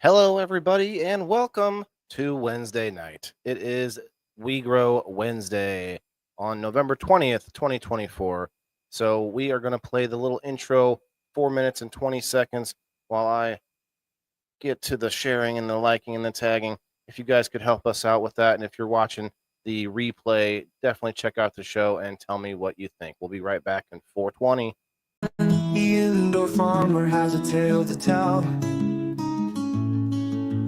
Hello, everybody, and welcome to Wednesday night. It is We Grow Wednesday on November 20th, 2024. So, we are going to play the little intro 4 minutes and 20 seconds while I get to the sharing and the liking and the tagging. If you guys could help us out with that, and if you're watching the replay, definitely check out the show and tell me what you think. We'll be right back in 420. The indoor farmer has a tale to tell.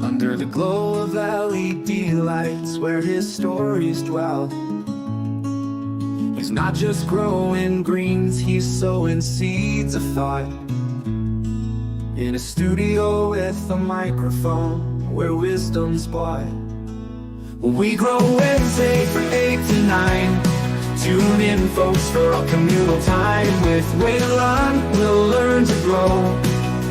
Under the glow of LED lights where his stories dwell. He's not just growing greens, he's sowing seeds of thought. In a studio with a microphone where wisdom's bought. We grow Wednesday from 8 to 9. Tune in, folks, for a communal time. With Waylon, we'll learn to grow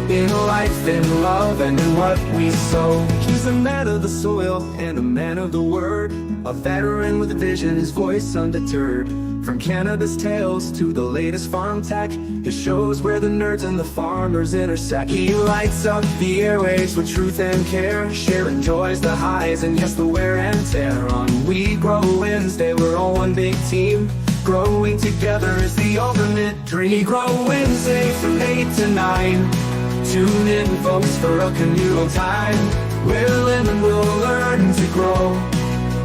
in life, in love, and in what we sow. He's a man of the soil and a man of the word, a veteran with a vision, his voice undeterred. From cannabis tales to the latest farm tech, his shows where the nerds and the farmers intersect. He lights up the airwaves with truth and care, sharing joys, the highs, and yes, the wear and tear. On We Grow Wednesday, we're all one big team. Growing together is the ultimate dream. We Grow Wednesday from 8 to 9. Tune in, folks, for a communal time. We'll live and we'll learn to grow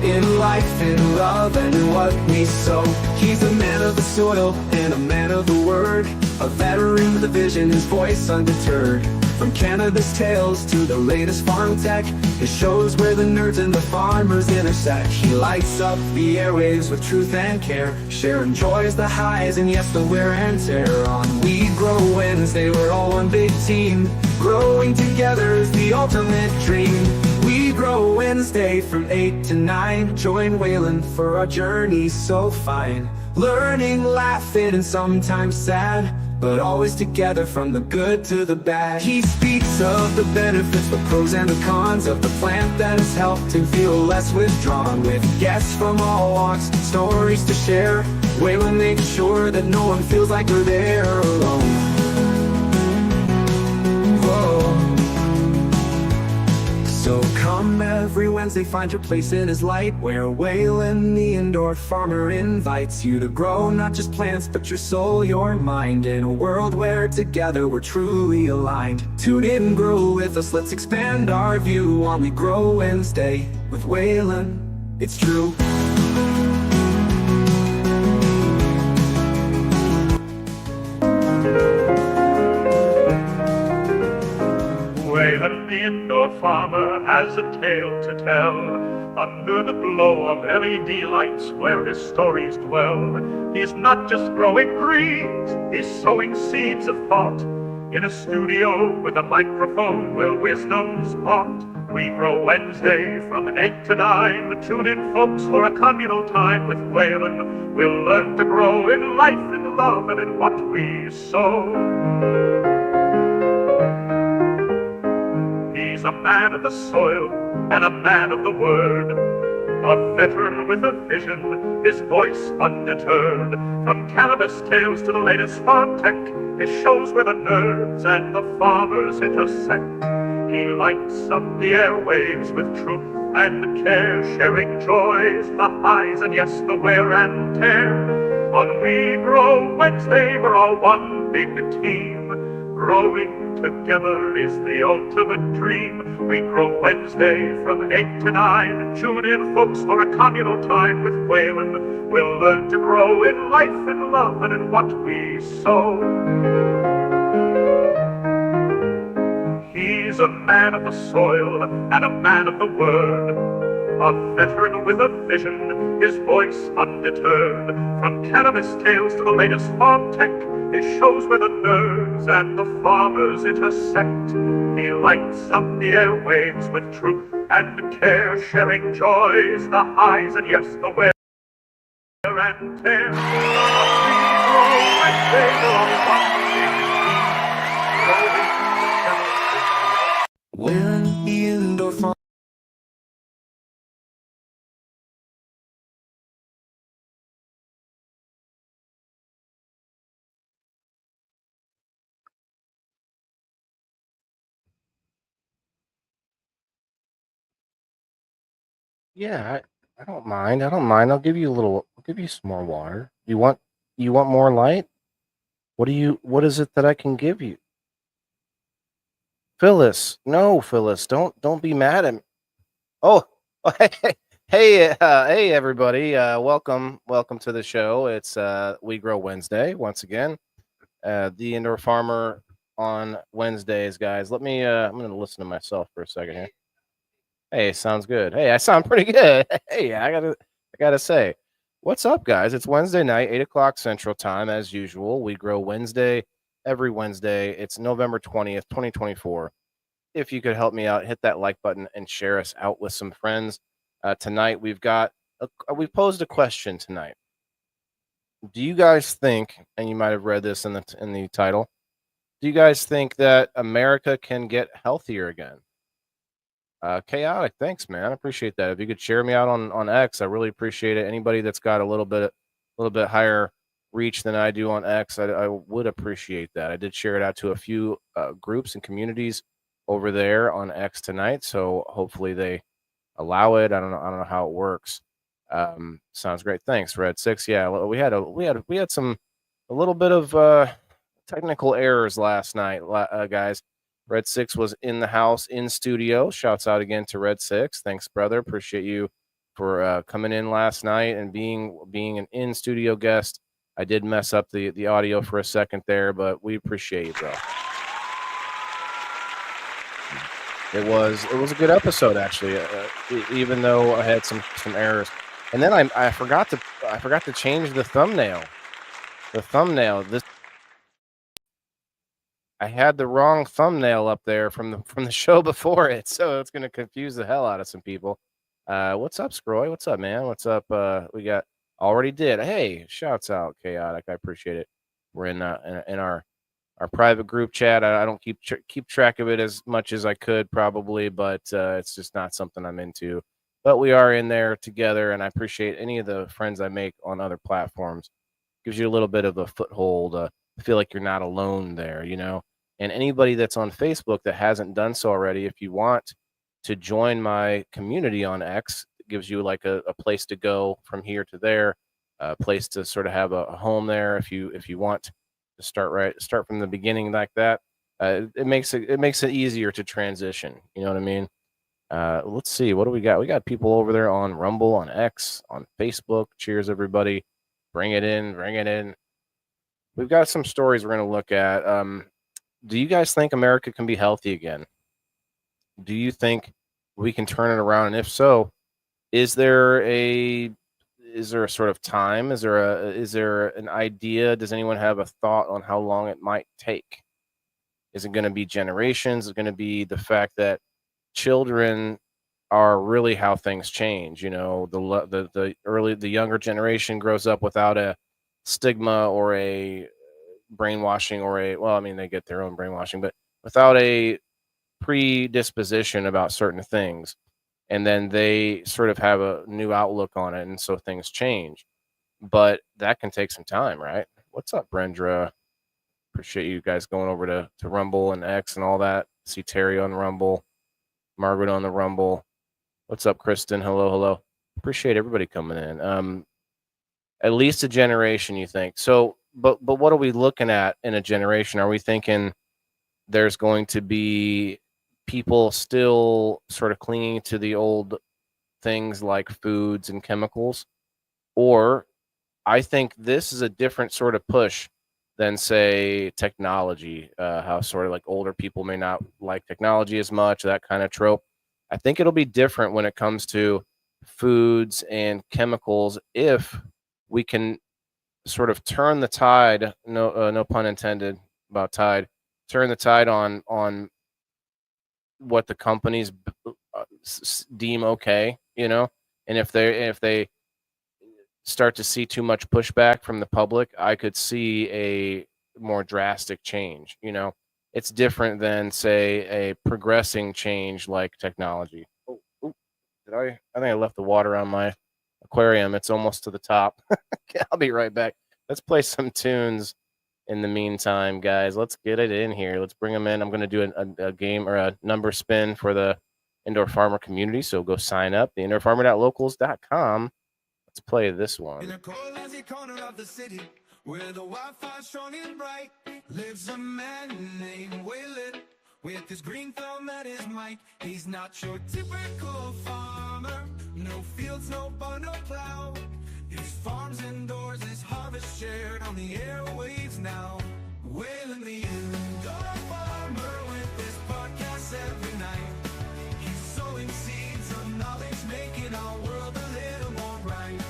in life, in love, and in what we sow. He's a man of the soil and a man of the word, a veteran with a vision, his voice undeterred. From cannabis tales to the latest farm tech, his shows where the nerds and the farmers intersect. He lights up the airwaves with truth and care, sharing joys, the highs, and yes, the wear and tear. On We Grow Wednesday, we're all one big team. Growing together is the ultimate dream. We Grow Wednesday from 8 to 9. Join Waylon for our journey so fine. Learning, laughing, and sometimes sad, but always together from the good to the bad. He speaks of the benefits, the pros and the cons of the plant that has helped him feel less withdrawn. With guests from all walks, stories to share, Waylon makes sure that no one feels like they're there alone. So come every Wednesday, find your place in his light, where Waylon, the indoor farmer, invites you to grow not just plants, but your soul, your mind, in a world where together we're truly aligned. Tune in, grow with us, let's expand our view on We Grow Wednesday with Waylon. It's true. Waylon, the indoor farmer, has a tale to tell. Under the glow of LED lights where his stories dwell. He's not just growing greens, he's sowing seeds of thought. In a studio with a microphone where wisdom's taught. We Grow Wednesday from 8 to 9. Tune in, folks, for a communal time with Waylon. We'll learn to grow in life, in love, and in what we sow. He's a man of the soil and a man of the word, a veteran with a vision, his voice undeterred. From cannabis tales to the latest farm tech, his shows where the nerds and the farmers intersect. He lights up the airwaves with truth and care, sharing joys, the highs, and yes, the wear and tear. On We Grow Wednesday, we're all one big team. Growing together is the ultimate dream. We Grow Wednesday from 8 to 9. Tune in, folks, for a communal time with Waylon. We'll learn to grow in life, in love, and in what we sow. He's a man of the soil and a man of the word, a veteran with a vision, his voice undeterred. From cannabis tales to the latest farm tech, his shows where the nerds and the farmers intersect. He lights up the airwaves with truth and care, sharing joys, the highs, and yes, the wear and tear. We grow Wednesday, all one big team, growing together. Waylon, the indoor farmer. Yeah, I don't mind. I don't mind. I'll give you a little. I'll give you some more water. You want more light? What is it that I can give you? Phyllis, no, Phyllis, don't be mad at me. Oh, hey, everybody. Welcome to the show. It's We Grow Wednesday once again. The indoor farmer on Wednesdays, guys. I'm gonna listen to myself for a second here. Hey, sounds good. Hey, I sound pretty good. Hey, I gotta say, what's up, guys? It's Wednesday night, 8 o'clock Central Time, as usual. We Grow Wednesday every Wednesday. It's November 20th, 2024. If you could help me out, hit that like button and share us out with some friends. Tonight we've posed a question tonight. Do you guys think, and you might have read this in the title, do you guys think that America can get healthier again? Chaotic, thanks, man. I appreciate that. If you could share me out on X, I really appreciate it. Anybody that's got a little bit higher reach than I do on X, I would appreciate that. I did share it out to a few groups and communities over there on X tonight, so hopefully they allow it. I don't know how it works. Sounds great. Thanks, Red Six. Yeah, we had some a little bit of technical errors last night, guys. Red Six was in the house in studio. Shouts out again to Red Six. Thanks, brother. Appreciate you for coming in last night and being an in studio guest. I did mess up the audio for a second there, but we appreciate you, bro. It was a good episode actually, even though I had some errors. And then I forgot to change the thumbnail. The thumbnail. This I had the wrong thumbnail up there from the show before it, so it's gonna confuse the hell out of some people. What's up, Scroy? What's up, man? What's up? We got already did. Hey, shouts out, chaotic. I appreciate it. We're in our private group chat. I don't keep track of it as much as I could probably, but it's just not something I'm into. But we are in there together, and I appreciate any of the friends I make on other platforms. Gives you a little bit of a foothold. Feel like you're not alone there, you know. And anybody that's on Facebook that hasn't done so already, if you want to join my community on X, it gives you like a place to go from here to there, a place to sort of have a home there if you want to start from the beginning like that. It makes it easier to transition. You know what I mean? Let's see, what do we got? We got people over there on Rumble, on X, on Facebook. Cheers, everybody! Bring it in, bring it in. We've got some stories we're going to look at. Do you guys think America can be healthy again? Do you think we can turn it around? And if so, is there a sort of time? Is there an idea? Does anyone have a thought on how long it might take? Is it going to be generations? Is it going to be the fact that children are really how things change? You know, the younger generation grows up without a stigma or a brainwashing or I mean, they get their own brainwashing, but without a predisposition about certain things, and then they sort of have a new outlook on it, and so things change. But that can take some time, right? What's up, Brendra? Appreciate you guys going over to Rumble and X and all that. See Terry on Rumble, Margaret on the Rumble. What's up, Kristen? Hello. Appreciate everybody coming in. At least a generation, you think? So, but what are we looking at in a generation? Are we thinking there's going to be people still sort of clinging to the old things like foods and chemicals? Or I think this is a different sort of push than, say, technology, how sort of like older people may not like technology as much, that kind of trope. I think it'll be different when it comes to foods and chemicals if we can sort of turn the tide, no pun intended about tide, turn the tide on what the companies deem okay, you know. And if they start to see too much pushback from the public, I could see a more drastic change, you know. It's different than, say, a progressing change like technology. I think I left the water on my aquarium. It's almost to the top. I'll be right back. Let's play some tunes in the meantime, guys. Let's get it in here. Let's bring them in. I'm going to do a game or a number spin for the indoor farmer community. So go sign up, the indoorfarmer.locals.com. Let's play this In one. a cold, lazy corner of the city, where the wildfire's shining bright, lives a man named Waylon. With his green thumb at his mic, he's not your typical farmer. No fields, no barn, no plow. His farms indoors, his harvest shared on the airwaves now. Waylon the indoor farmer with his podcast every night. He's sowing seeds of knowledge, making our world a little more bright.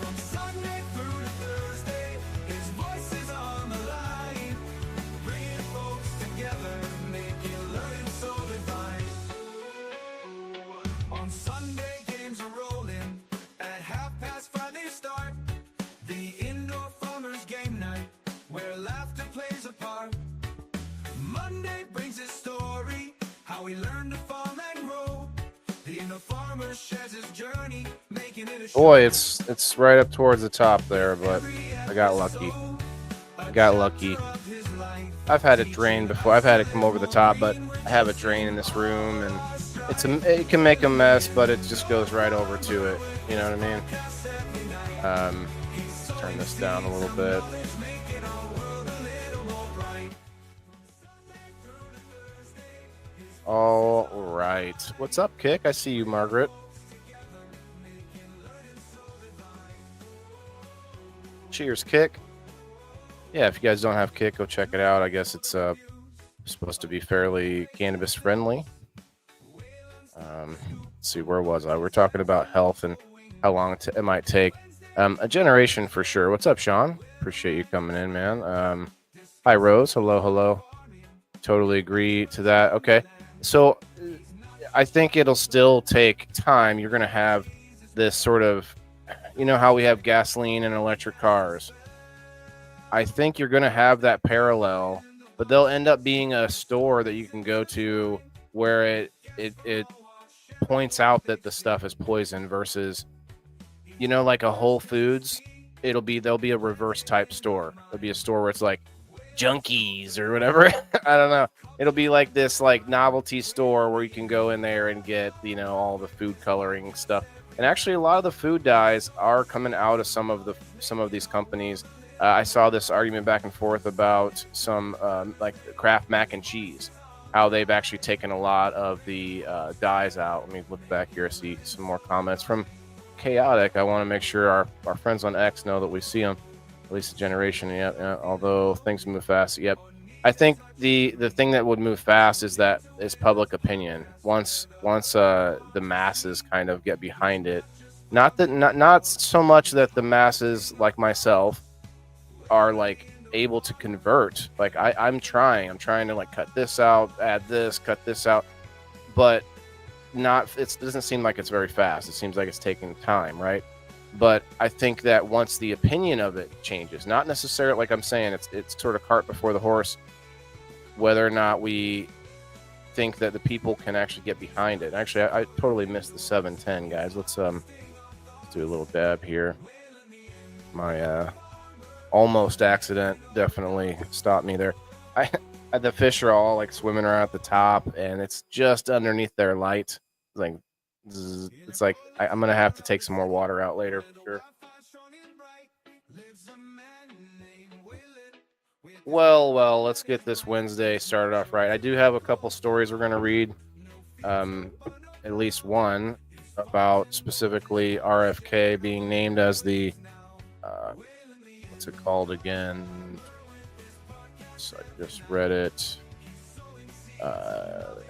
From Sunday through to Thursday, his voice is on the line, bringing folks together, making learning so divine. On Sunday, games are rolling at 5:30 they start. The indoor farmers game night, where laughter plays a part. Monday brings his story, how he learned to farm and grow. The indoor farmer shares his journey, making it a show. Boy, it's right up towards the top there, but I got lucky. I've had it drain before. I've had it come over the top, but I have a drain in this room, and it can make a mess, but it just goes right over to it. You know what I mean? Let's turn this down a little bit. All right. What's up, Kick? I see you, Margaret. Cheers, Kick. Yeah, if you guys don't have Kick, go check it out. I guess it's supposed to be fairly cannabis friendly. Let's see, where was I? We're talking about health and how long it might take. A generation for sure. What's up, Sean? Appreciate you coming in, man. Hi, Rose. Hello. Totally agree to that. Okay. So I think it'll still take time. You're going to have this sort of, you know how we have gasoline and electric cars. I think you're going to have that parallel, but they'll end up being a store that you can go to where it points out that the stuff is poison versus, you know, like a Whole Foods. There'll be a reverse type store. There'll be a store where it's like junkies or whatever. I don't know. It'll be like this like novelty store where you can go in there and get, you know, all the food coloring stuff. And actually a lot of the food dyes are coming out of some of these companies. I saw this argument back and forth about some like Kraft mac and cheese, how they've actually taken a lot of the dyes out. Let me look back here, see some more comments from Chaotic. I want to make sure our friends on X know that we see them. At least a generation, yeah. Although things move fast, yep. I think the thing that would move fast is public opinion. Once the masses kind of get behind it, not so much that the masses like myself are like able to convert. Like I'm trying to like cut this out, add this, cut this out, but it doesn't seem like it's very fast. It seems like it's taking time, right? But I think that once the opinion of it changes, not necessarily like I'm saying, it's sort of cart before the horse, whether or not we think that the people can actually get behind it. Actually, I totally missed the 710, guys. Let's do a little dab here. My almost accident definitely stopped me there. The fish are all like swimming around at the top, and it's just underneath their light. It's like I'm gonna have to take some more water out later for sure. Well, let's get this Wednesday started off right. I do have a couple stories we're gonna read, at least one about specifically RFK being named as the what's it called again? So I just read it.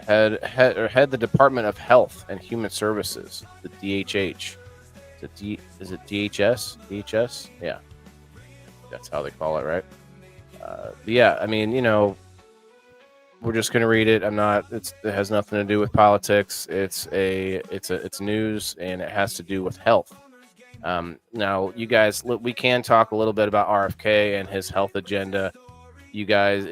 Head the Department of Health and Human Services, the DHH. Is it DHS? DHS? Yeah, that's how they call it, right? But yeah, I mean, you know, we're just gonna read it. It has nothing to do with politics. It's news, and it has to do with health. Now, you guys, we can talk a little bit about RFK and his health agenda. You guys,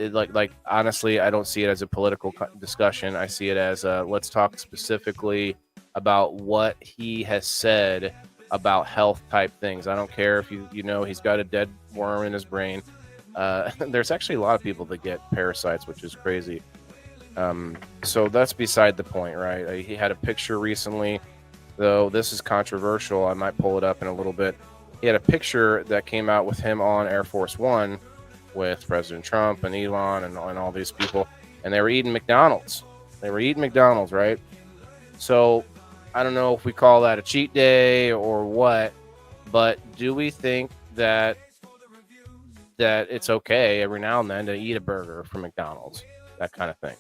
honestly, I don't see it as a political discussion. I see it as let's talk specifically about what he has said about health type things. I don't care if you know he's got a dead worm in his brain. There's actually a lot of people that get parasites, which is crazy. So that's beside the point, right? He had a picture recently, though this is controversial. I might pull it up in a little bit. He had a picture that came out with him on Air Force One with President Trump and Elon and all these people, and they were eating McDonald's. They were eating McDonald's, right? So I don't know if we call that a cheat day or what, but do we think that it's okay every now and then to eat a burger from McDonald's, that kind of thing?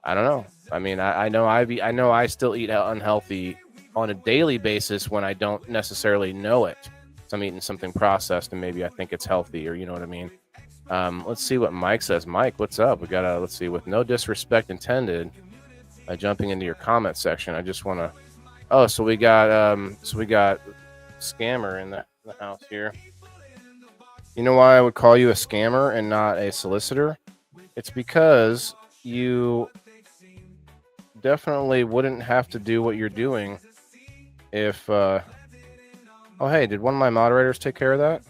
I don't know. I mean, I know I still eat unhealthy on a daily basis when I don't necessarily know it. So I'm eating something processed and maybe I think it's healthy, or you know what I mean. Let's see what Mike says. Mike, what's up? We got let's see, with no disrespect intended, jumping into your comment section. I just want to. Oh, so we got scammer in the house here. You know why I would call you a scammer and not a solicitor? It's because you definitely wouldn't have to do what you're doing if oh hey, did one of my moderators take care of that?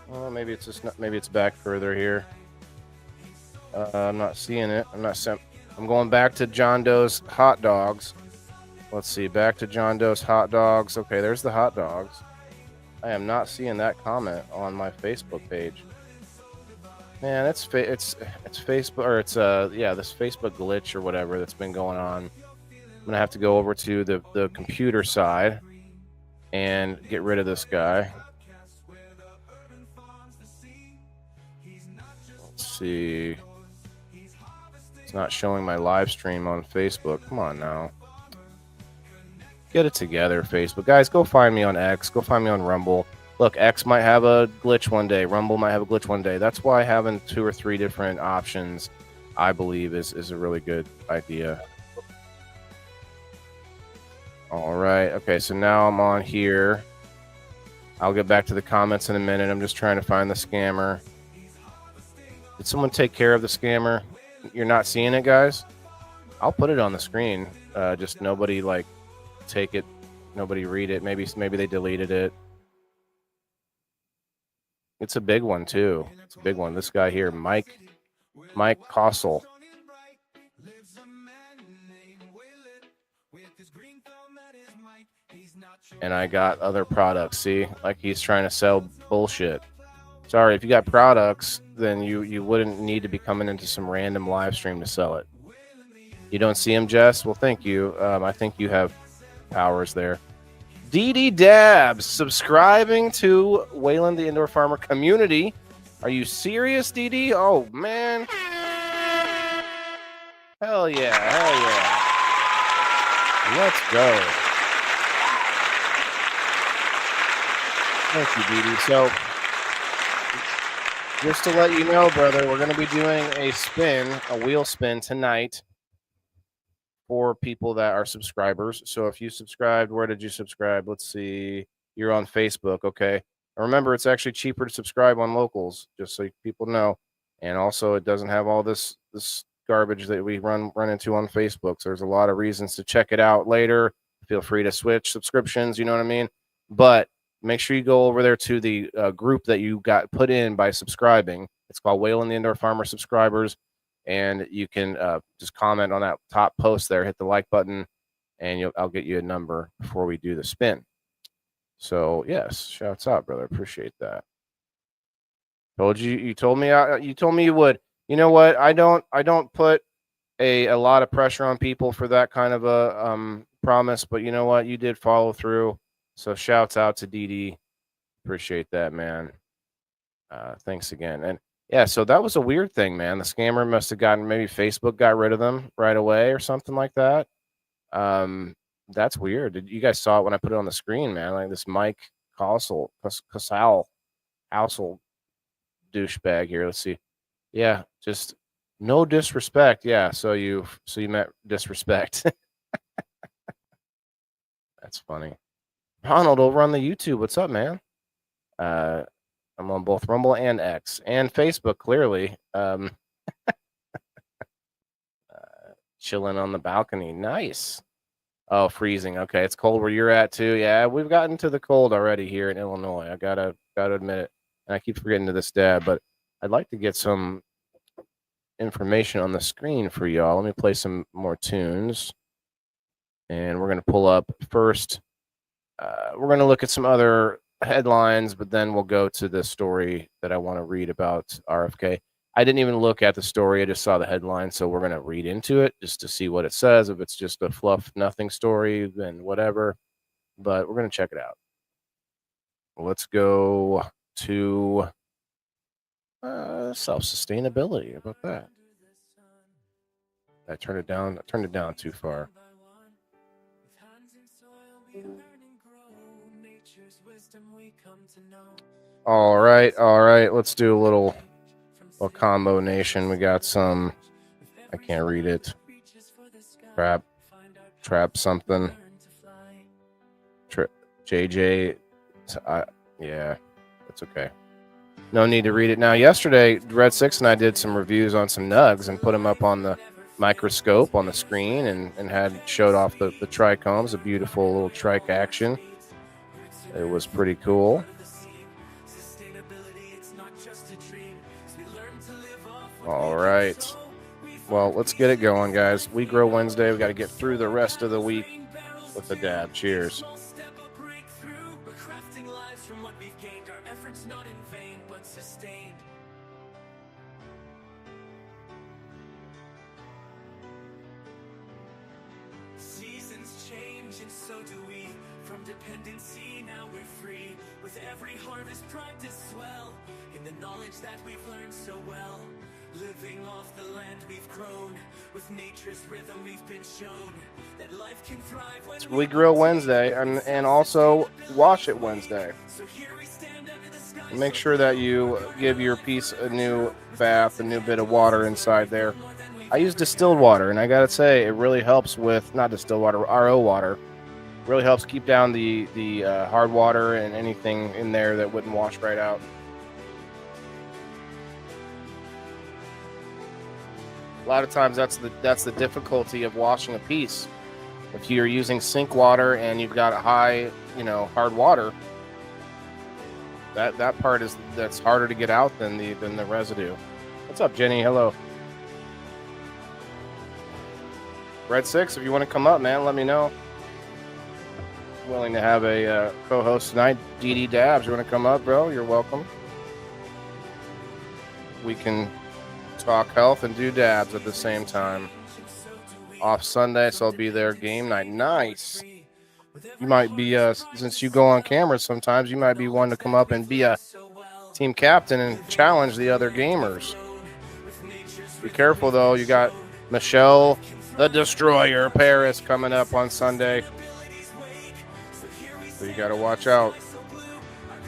Well, maybe it's just not, maybe it's back further here. I'm not seeing it. I'm going back to John Doe's hot dogs. Let's see, back to John Doe's hot dogs. Okay, there's the hot dogs. I am not seeing that comment on my Facebook page. Man, it's Facebook, or it's this Facebook glitch or whatever that's been going on. I'm gonna have to go over to the computer side and get rid of this guy. Let's see. It's not showing my live stream on Facebook. Come on now. Get it together, Facebook. Guys, go find me on X. Go find me on Rumble. Look, X might have a glitch one day. Rumble might have a glitch one day. That's why having 2 or 3 different options, I believe, is a really good idea. All right. Okay, so now I'm on here. I'll get back to the comments in a minute. I'm just trying to find the scammer. Did someone take care of the scammer? You're not seeing it, guys? I'll put it on the screen. Just nobody take it. Nobody read it. Maybe they deleted it. It's a big one too. It's a big one. This guy here, Mike Kossel. And I got other products. See, like he's trying to sell bullshit. Sorry, if you got products, then you wouldn't need to be coming into some random live stream to sell it. You don't see him, Jess? Well, thank you. I think you have powers there. DD Dabs, subscribing to Waylon the Indoor Farmer community. Are you serious, DD? Oh, man. Hell yeah. Hell yeah. Let's go. Thank you, DD. So, just to let you know, brother, we're going to be doing a wheel spin tonight for people that are subscribers. So if you subscribed, where did you subscribe? Let's see. You're on Facebook. Okay. And remember, it's actually cheaper to subscribe on locals, just so people know. And also, it doesn't have all this garbage that we run into on Facebook. So there's a lot of reasons to check it out later. Feel free to switch subscriptions. You know what I mean? But make sure you go over there to the group that you got put in by subscribing. It's called Waylon the Indoor Farmer Subscribers. And you can just comment on that top post there, hit the like button, and I'll get you a number before we do the spin. So yes, shouts out, brother. Appreciate that. Told you. You told me. You told me you would. You know what? I don't put a lot of pressure on people for that kind of a promise, but you know what? You did follow through. So shouts out to DD. Appreciate that, man. Thanks again. And yeah, so that was a weird thing, man. The scammer must have maybe Facebook got rid of them right away or something like that. That's weird. You guys saw it when I put it on the screen, man. Like this Mike Kossel douchebag here. Let's see. Yeah, just no disrespect. Yeah, so you meant disrespect. That's funny. Ronald over on the YouTube. What's up, man? I'm on both Rumble and X and Facebook, clearly. Chilling on the balcony. Nice. Oh, freezing. Okay, it's cold where you're at too. Yeah, we've gotten to the cold already here in Illinois. I gotta admit it. and I keep forgetting to this dab, but I'd like to get some information on the screen for y'all. Let me play some more tunes, and we're going to pull up first. We're going to look at some other headlines, but then we'll go to the story that I want to read about RFK. I didn't even look at the story. I just saw the headline, so we're going to read into it just to see what it says. If it's just a fluff nothing story, then whatever, but we're going to check it out. Let's go to self-sustainability. How about that? I turned it down. I turned it down too far. All right. Let's do a little combo nation. We got some. I can't read it. Trap something. JJ. Yeah, that's okay. No need to read it now. Yesterday, Red 6 and I did some reviews on some nugs and put them up on the microscope on the screen and had showed off the trichomes, a beautiful little trike action. It was pretty cool. All right. Well, let's get it going, guys. We Grow Wednesday. We got to get through the rest of the week with the dab. Cheers. Seasons change and so do we. From dependency now we're free. With every harvest pride to swell. In the knowledge that we've learned so well. Living off the land we've grown. With nature's rhythm we've been shown. That life can thrive when we Grill Wednesday and also Wash It Wednesday. So here we stand under the sky. Make sure that you give your piece a new bath, a new bit of water inside there. I use distilled water, and I gotta say, it really helps with, not distilled water, RO water. Really helps keep down the hard water and anything in there that wouldn't wash right out. A lot of times that's the difficulty of washing a piece. If you're using sink water and you've got a high, hard water, that part that's harder to get out than the residue. What's up, Jenny? Hello. Red 6, if you want to come up, man, let me know. Willing to have a co-host tonight. DD Dabs, you want to come up, bro? You're welcome. We can talk health and do dabs at the same time. Off Sunday, so I'll be there game night. Nice. You might be, since you go on camera sometimes, you might be one to come up and be a team captain and challenge the other gamers. Be careful, though. You got Michelle the Destroyer Paris coming up on Sunday. So you got to watch out.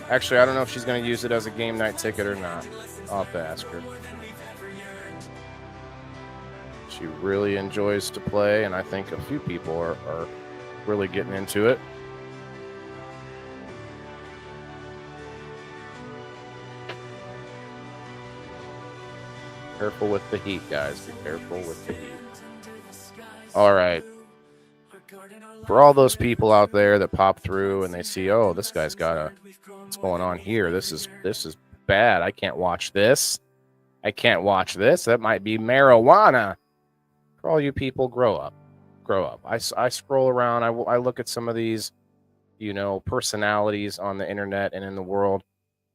Actually, I don't know if she's going to use it as a game night ticket or not. I'll have to ask her. She really enjoys to play, and I think a few people are really getting into it. Careful with the heat, guys. Be careful with the heat. All right. For all those people out there that pop through and they see, oh, this guy's got what's going on here? This is bad. I can't watch this. That might be marijuana. For all you people, grow up. I scroll around. I look at some of these, personalities on the internet and in the world,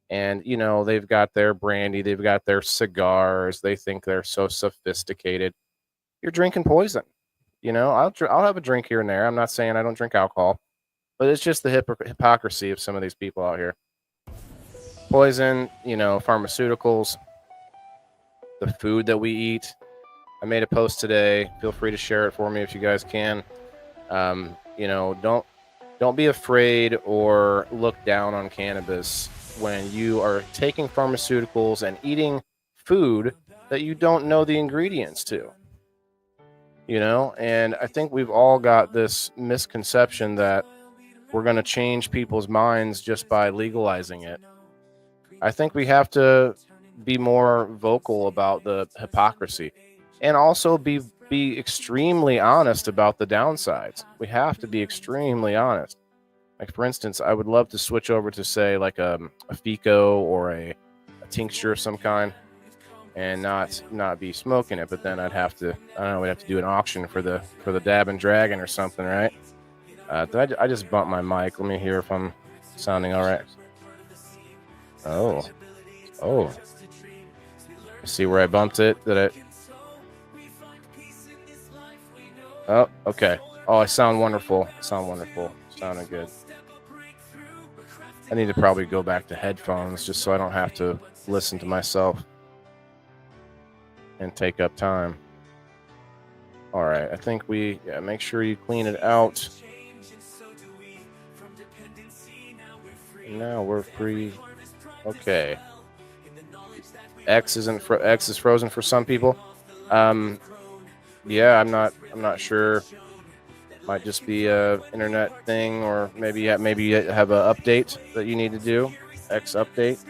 and they've got their brandy, they've got their cigars. They think they're so sophisticated. You're drinking poison. I'll have a drink here and there. I'm not saying I don't drink alcohol, but it's just the hypocrisy of some of these people out here. Poison, pharmaceuticals, the food that we eat. I made a post today. Feel free to share it for me if you guys can. Don't be afraid or look down on cannabis when you are taking pharmaceuticals and eating food that you don't know the ingredients to. And I think we've all got this misconception that we're going to change people's minds just by legalizing it. I think we have to be more vocal about the hypocrisy and also be extremely honest about the downsides. We have to be extremely honest. Like, for instance, I would love to switch over to, say, like a FICO or a tincture of some kind, and not be smoking it. But then I'd have to, I don't know, we'd have to do an auction for the Dab and Dragon or something, right? Did I just bumped my mic? Let me hear if I'm sounding all right. Oh. See where I bumped it? Did it? Oh, okay. Oh, I sound wonderful. Sounding good. I need to probably go back to headphones just so I don't have to listen to myself and take up time. All right, I think make sure you clean it out. Now we're free. Okay. X is frozen for some people. Yeah, I'm not sure. Might just be a internet thing, or maybe you have an update that you need to do. X update.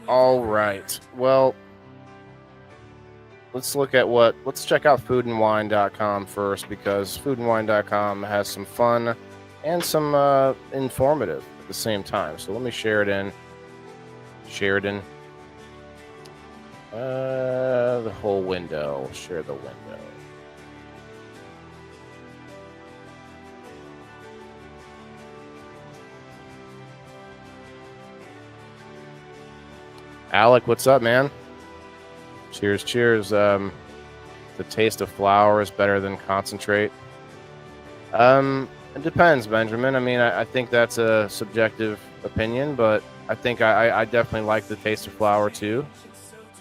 All right. Well, let's check out foodandwine.com first, because foodandwine.com has some fun and some informative at the same time. So let me share it in. The whole window. Share the window. Alec, what's up, man? Cheers. The taste of flour is better than concentrate. It depends, Benjamin. I mean, I think that's a subjective opinion, but I think I definitely like the taste of flour too.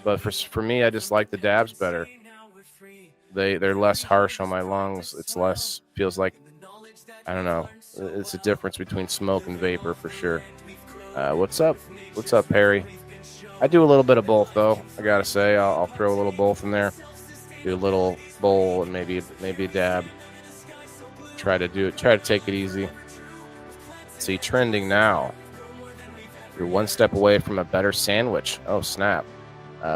But for me, I just like the dabs better. They're less harsh on my lungs. It's less, feels like, I don't know. It's a difference between smoke and vapor for sure. What's up, Perry? I do a little bit of both, though. I gotta say, I'll throw a little both in there. Do a little bowl and maybe a dab. Try to take it easy. See, trending now. You're one step away from a better sandwich. Oh, snap.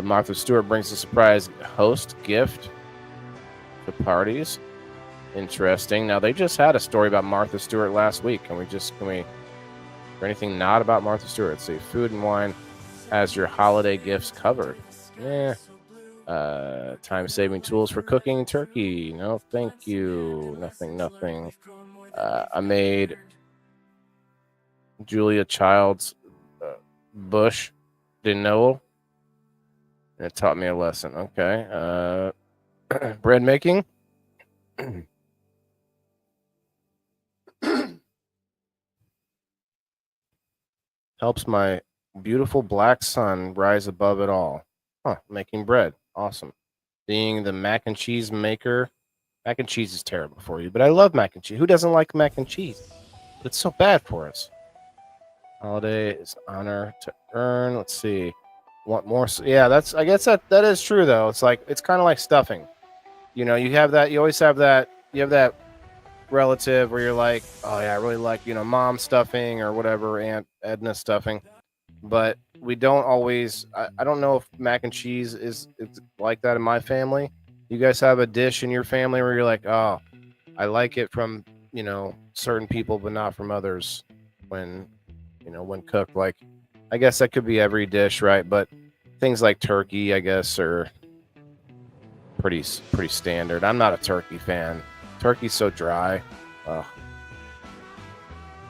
Martha Stewart brings a surprise host gift to parties. Interesting. Now, they just had a story about Martha Stewart last week. Can we is there anything not about Martha Stewart? Let's see. Food and Wine has your holiday gifts covered. Yeah. Time-saving tools for cooking turkey. No, thank you. Nothing. I made Julia Child's Bush de Noel. And it taught me a lesson. Okay. Bread making. Helps my beautiful black sun rise above it all. Making bread. Awesome. Being the mac and cheese maker. Mac and cheese is terrible for you, but I love mac and cheese. Who doesn't like mac and cheese? It's so bad for us. Holiday is honor to earn. Let's see. Want more? Yeah, I guess that is true though. It's kind of like stuffing. You know, you always have that. You have that relative where you're like, oh yeah, I really like, mom stuffing or whatever, Aunt Edna stuffing. But we don't always. I don't know if mac and cheese is like that in my family. You guys have a dish in your family where you're like, oh, I like it from certain people, but not from others. When cooked, like, I guess that could be every dish, right? But things like turkey, I guess, are pretty standard. I'm not a turkey fan. Turkey's so dry.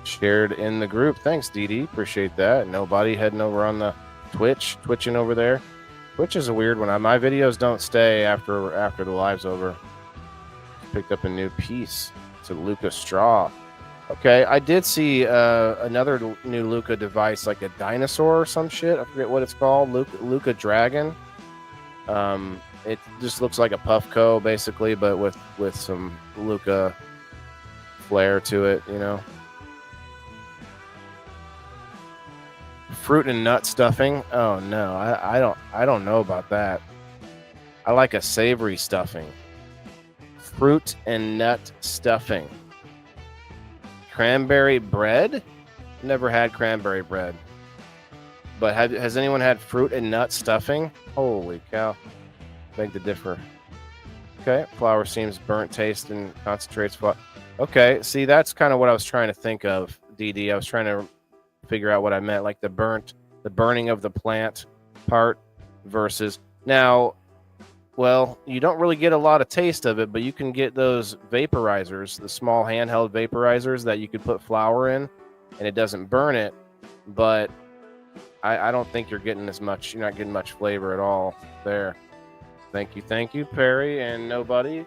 Shared in the group. Thanks, DD. Appreciate that. Nobody heading over on the twitching over there. Twitch is a weird one. My videos don't stay after the live's over. Picked up a new piece. It's a Luca straw. Okay, I did see another new Luca device, like a dinosaur or some shit. I forget what it's called. Luca Dragon. It just looks like a Puffco, basically, but with some Luca flair to it, Fruit and nut stuffing. Oh no, I don't know about that. I like a savory stuffing. Fruit and nut stuffing. Cranberry bread? Never had cranberry bread. But has anyone had fruit and nut stuffing? Holy cow. Beg to differ. Okay. Flour seems burnt taste and concentrates. Okay. See, that's kind of what I was trying to think of, DD. I was trying to figure out what I meant, like the burning of the plant part versus now. Well, you don't really get a lot of taste of it, but you can get those vaporizers, the small handheld vaporizers that you could put flour in, and it doesn't burn it. But I don't think you're getting as much. You're not getting much flavor at all there. Thank you, Perry and nobody.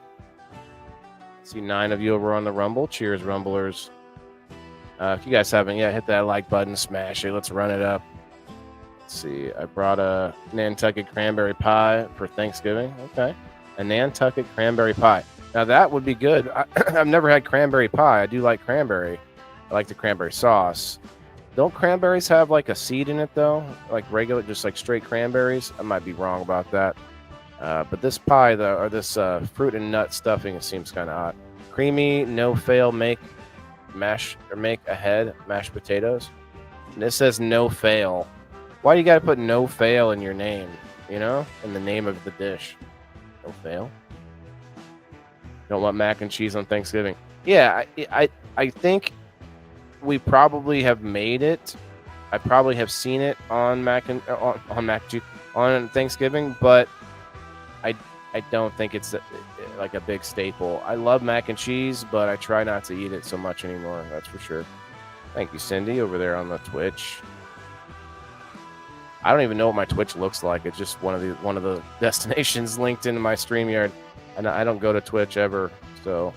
See 9 of you over on the Rumble. Cheers, Rumblers. If you guys haven't yet, hit that like button, smash it. Let's run it up. Let's see. I brought a Nantucket cranberry pie for Thanksgiving. Okay. A Nantucket cranberry pie. Now, that would be good. I've never had cranberry pie. I do like cranberry. I like the cranberry sauce. Don't cranberries have like a seed in it, though? Like regular, just like straight cranberries? I might be wrong about that. But this pie, or this fruit and nut stuffing, it seems kind of odd. Creamy, no fail, make ahead mashed potatoes. And this says no fail. Why you gotta put no fail in your name? You know, in the name of the dish. No fail. Don't want mac and cheese on Thanksgiving. Yeah, I think we probably have made it. I probably have seen it on on Thanksgiving, but I don't think it's like a big staple. I love mac and cheese, but I try not to eat it so much anymore. That's for sure. Thank you, Cindy, over there on the Twitch. I don't even know what my Twitch looks like. It's just one of the destinations linked into my StreamYard, and I don't go to Twitch ever. So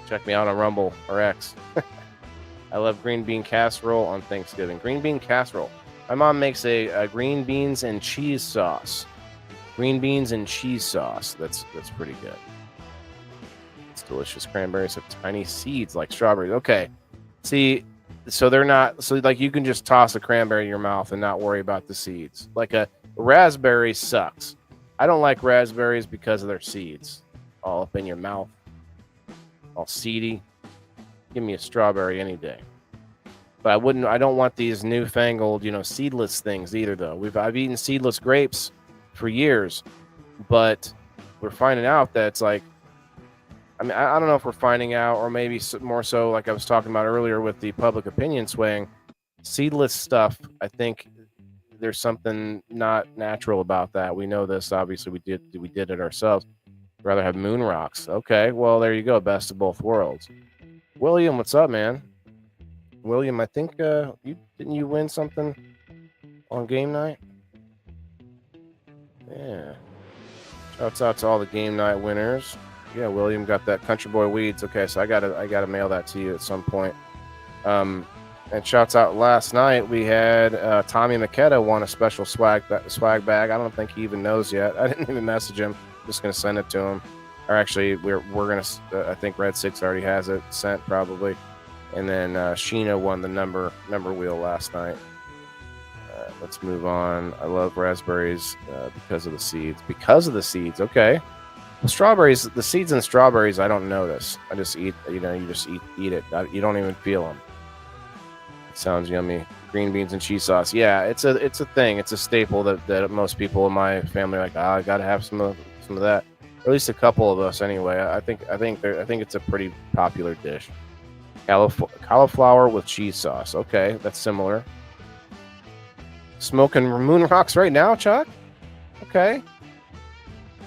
check me out on Rumble or X. I love green bean casserole on Thanksgiving. Green bean casserole. My mom makes a green beans and cheese sauce. Green beans and cheese sauce. That's pretty good. It's delicious. Cranberries have tiny seeds like strawberries. Okay. See, so they're not, so like you can just toss a cranberry in your mouth and not worry about the seeds. Like a raspberry sucks. I don't like raspberries because of their seeds. All up in your mouth. All seedy. Give me a strawberry any day. But I don't want these newfangled, seedless things either, though. I've eaten seedless grapes for years, but we're finding out that it's like, I mean, I don't know if we're finding out, or maybe more so like I was talking about earlier with the public opinion swaying, seedless stuff, I think there's something not natural about that. We know this, obviously, we did it ourselves. I'd rather have moon rocks. Okay, well, there you go, best of both worlds. William, what's up, man? William, I think didn't you win something on game night? Yeah. Shouts out to all the game night winners. Yeah, William got that Country Boy Weeds. Okay, so I gotta mail that to you at some point. And shouts out last night we had Tommy Makeda won a special swag bag. I don't think he even knows yet. I didn't even message him. Just gonna send it to him. Or actually, we're gonna. I think Red 6 already has it sent probably. And then Sheena won the number wheel last night. Let's move on. I love raspberries because of the seeds. Because of the seeds, okay. Well, strawberries, the seeds in strawberries, I don't notice. I just eat. You just eat it. You don't even feel them. It sounds yummy. Green beans and cheese sauce. Yeah, it's a thing. It's a staple that most people in my family are like. I gotta have some of that. Or at least a couple of us anyway. I think it's a pretty popular dish. Cauliflower with cheese sauce. Okay, that's similar. Smoking moon rocks right now, Chuck? Okay.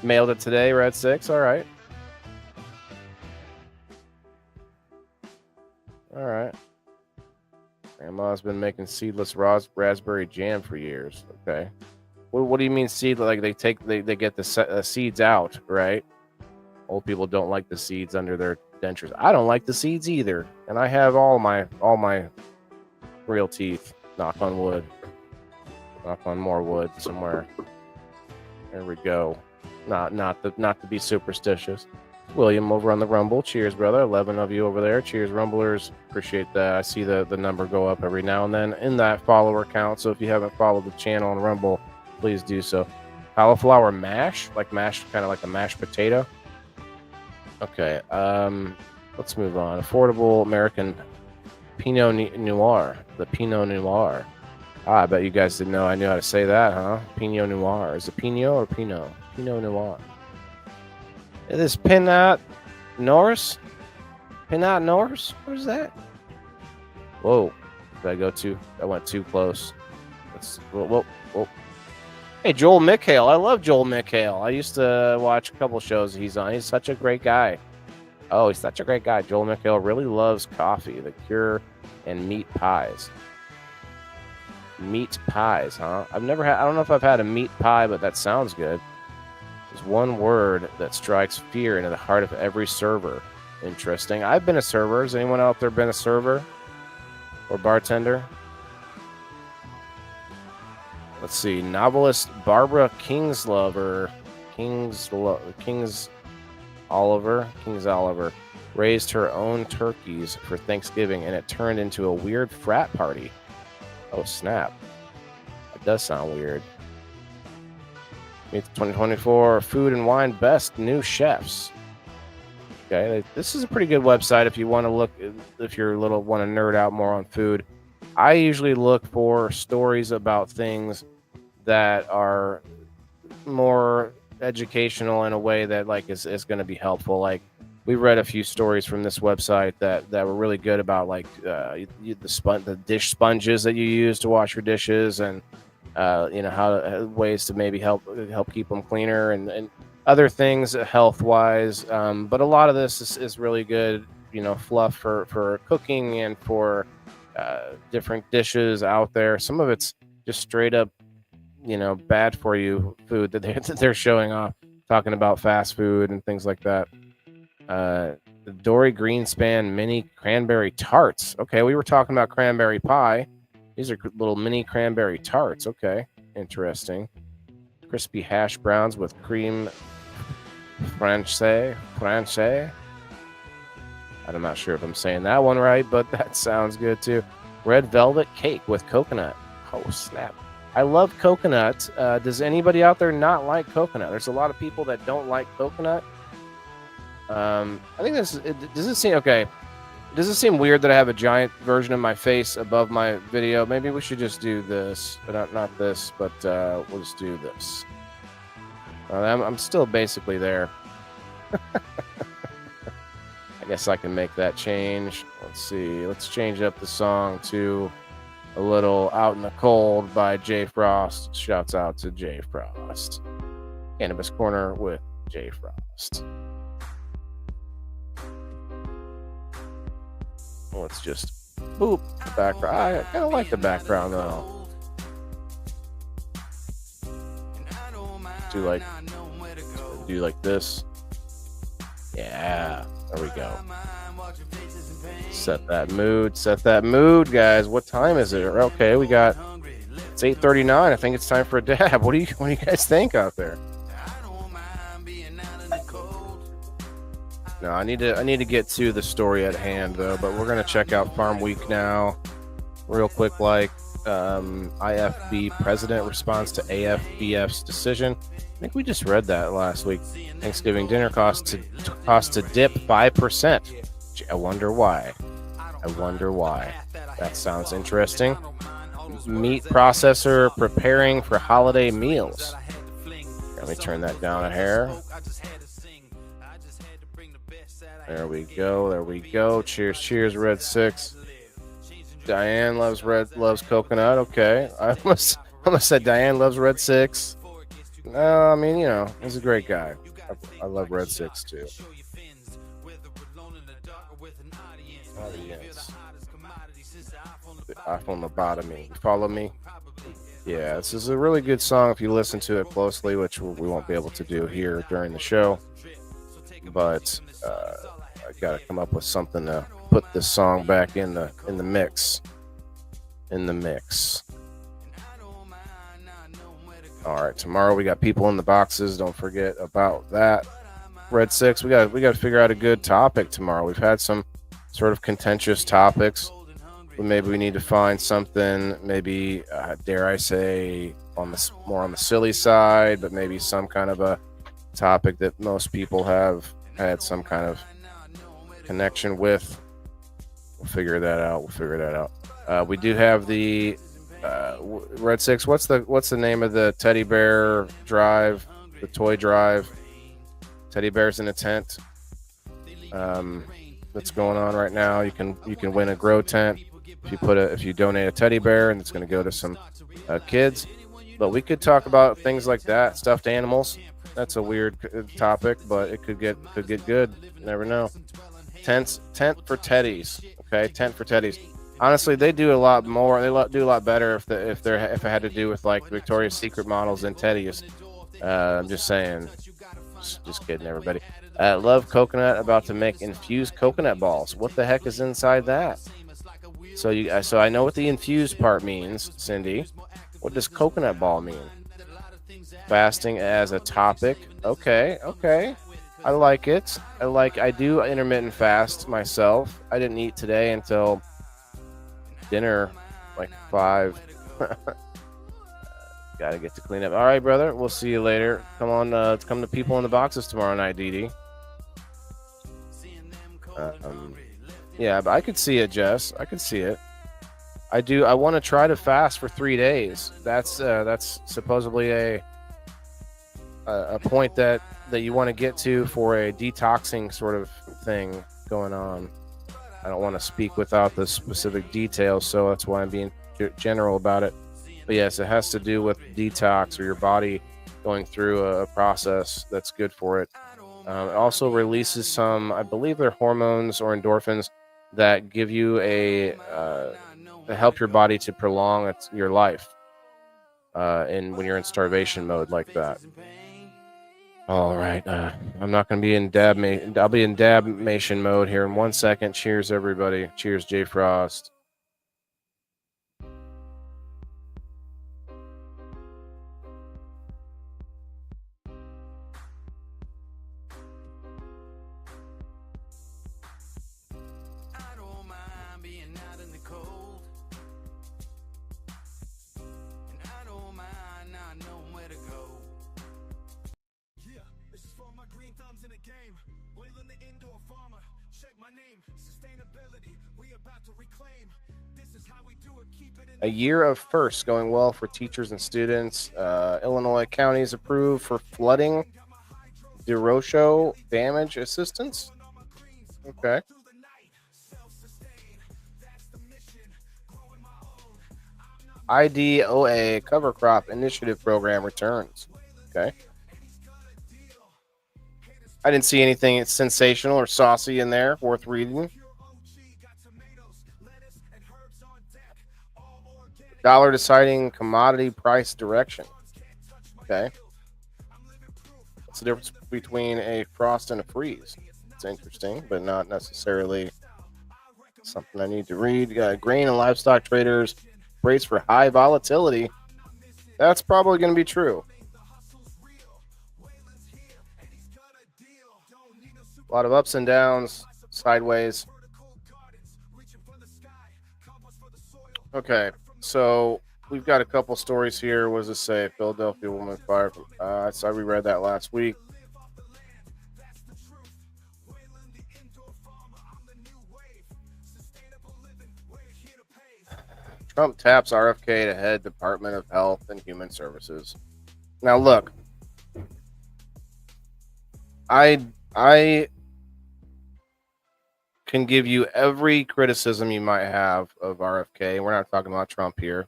Mailed it today, Red 6. All right. All right. Grandma's been making seedless raspberry jam for years. Okay. What do you mean seed? Like they get the seeds out, right? Old people don't like the seeds under their dentures. I don't like the seeds either, and I have all my real teeth. Knock on wood. Knock on more wood somewhere. There we go. Not to be superstitious. William over on the Rumble. Cheers, brother. 11 of you over there. Cheers, Rumblers. Appreciate that. I see the number go up every now and then in that follower count. So if you haven't followed the channel on Rumble, please do so. Cauliflower mash, like mashed, kind of like a mashed potato. Okay, let's move on. Affordable American Pinot Noir. The Pinot Noir. I bet you guys didn't know I knew how to say that, huh? Pinot Noir. Is it Pinot or Pinot? Pinot Noir. It is Pinot Norris? Pinot Norris? What is that? Whoa. Did I go too? I went too close. Whoa. Hey, Joel McHale. I love Joel McHale. I used to watch a couple shows he's on. He's such a great guy. Oh, he's such a great guy. Joel McHale really loves coffee, the cure, and meat pies. Meat pies, huh? I've never had, I don't know if I've had a meat pie, but that sounds good. There's one word that strikes fear into the heart of every server. Interesting. I've been a server. Has anyone out there been a server or bartender? Let's see. Novelist Barbara Kingsolver raised her own turkeys for Thanksgiving, and it turned into a weird frat party. Oh, snap. That does sound weird. Meet the 2024 Food and Wine Best New Chefs. Okay, this is a pretty good website if you want to look, if you're want to nerd out more on food. I usually look for stories about things that are more educational in a way that is going to be helpful. Like, we read a few stories from this website that were really good about the dish sponges that you use to wash your dishes, and ways to maybe help keep them cleaner, and other things health wise. But a lot of this is really good, fluff for cooking and for different dishes out there. Some of it's just straight up, bad for you food that they're showing off, talking about fast food and things like that. The Dory Greenspan mini cranberry tarts. Okay, we were talking about cranberry pie. These are little mini cranberry tarts. Okay, interesting. Crispy hash browns with cream francais. I'm not sure if I'm saying that one right, but that sounds good too. Red velvet cake with coconut. Oh, snap. I love coconut. Does anybody out there not like coconut? There's a lot of people that don't like coconut. I think does it seem okay? Does it seem weird that I have a giant version of my face above my video? Maybe we should just do this, but not this, but we'll just do this. I'm still basically there. I guess I can make that change. Let's see. Let's change up the song to a little Out in the Cold by Jay Frost. Shouts out to Jay Frost. Cannabis Corner with Jay Frost. Let's just boop the background. I kind of like the background though. Do like this. Yeah, there we go. Set that mood, guys. What time is it? Okay, it's 8:39. I think it's time for a dab. What do you guys think out there? No, I need to get to the story at hand though, but we're gonna check out Farm Week now real quick. IFB president responds to AFBF's decision. I think we just read that last week. Thanksgiving dinner cost to dip 5%. I wonder why. That sounds interesting. Meat processor preparing for holiday meals. Let me turn that down a hair. There we go. Cheers, Red 6. Diane loves coconut. Okay. I almost said Diane loves Red 6. No, I mean, he's a great guy. I love Red 6 too. Audience. The iPhone lobotomy. You follow me? Yeah, this is a really good song if you listen to it closely, which we won't be able to do here during the show. But I gotta come up with something to put this song back in the mix. All right, tomorrow we got people in the boxes. Don't forget about that. Red 6, we got to figure out a good topic tomorrow. We've had some sort of contentious topics, but maybe we need to find something. Maybe dare I say more on the silly side, but maybe some kind of a topic that most people have had some kind of connection with. We'll figure that out. We do have the Red Six, what's the name of the teddy bear drive, the toy drive? Teddy bears in a tent. That's going on right now. You can win a grow tent if you donate a teddy bear, and it's going to go to some kids. But we could talk about things like that, stuffed animals. That's a weird topic, but it could get good. You never know. Tent for teddies. Okay, tent for teddies. Honestly, they do a lot more. Do a lot better if it had to do with like Victoria's Secret models than teddies. I'm just saying. Just kidding, everybody. Love coconut. About to make infused coconut balls. What the heck is inside that? So I know what the infused part means, Cindy. What does coconut ball mean? Fasting as a topic. Okay. I like it. I do intermittent fast myself. I didn't eat today until dinner, like 5. Gotta get to clean up. All right, brother. We'll see you later. Come on, come to People in the Boxes tomorrow night, Dee. Yeah, but I could see it, Jess. I could see it. I do. I want to try to fast for 3 days. That's supposedly a point that you want to get to for a detoxing sort of thing going on. I don't want to speak without the specific details, so that's why I'm being general about it. But yes, it has to do with detox or your body going through a process that's good for it. It also releases some, I believe they're hormones or endorphins that give you that help your body to prolong your life when you're in starvation mode like that. All right, I'm not going to be in I'll be in Dabmation mode here in 1 second. Cheers, everybody. Cheers, Jay Frost. A year of firsts going well for teachers and students. Illinois counties approved for flooding derecho damage assistance. Okay. IDOA cover crop initiative program returns. Okay. I didn't see anything sensational or saucy in there worth reading. Dollar deciding commodity price direction. Okay. What's the difference between a frost and a freeze? It's interesting, but not necessarily something I need to read. Grain and livestock traders brace for high volatility. That's probably going to be true. A lot of ups and downs, sideways. Okay. So we've got a couple stories here. What does it say? Philadelphia woman fired from. I reread that last week. Trump taps RFK to head Department of Health and Human Services. Now look, I can give you every criticism you might have of RFK. We're not talking about Trump here,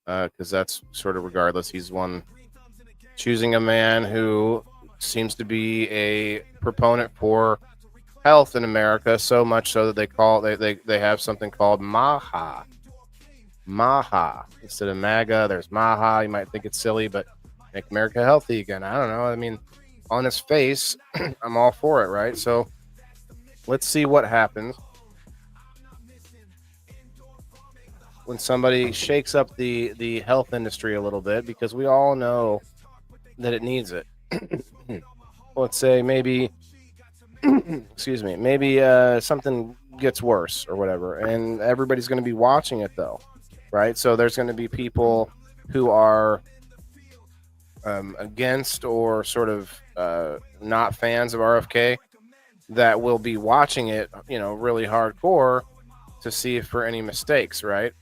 because that's sort of regardless. He's one choosing a man who seems to be a proponent for health in America, so much so that they have something called MAHA. MAHA instead of MAGA. There's MAHA. You might think it's silly, but make America healthy again. I don't know. I mean, on his face, I'm all for it, right? So let's see what happens when somebody shakes up the health industry a little bit, because we all know that it needs it. Let's say maybe, excuse me, maybe something gets worse or whatever, and everybody's going to be watching it though, right? So there's going to be people who are against or sort of not fans of RFK that will be watching it, really hardcore to see if for any mistakes, right?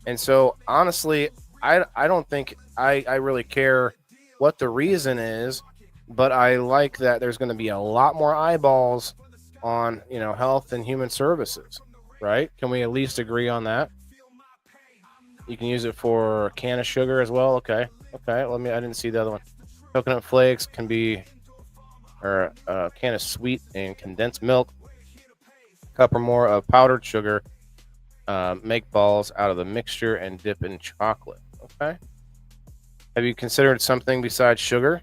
And so honestly, I don't think I really care what the reason is, but I like that there's going to be a lot more eyeballs on, health and human services, right? Can we at least agree on that? You can use it for a can of sugar as well. Okay. Okay. I didn't see the other one. Coconut flakes can be, or a can of sweet and condensed milk, a cup or more of powdered sugar. Make balls out of the mixture and dip in chocolate. Okay. Have you considered something besides sugar?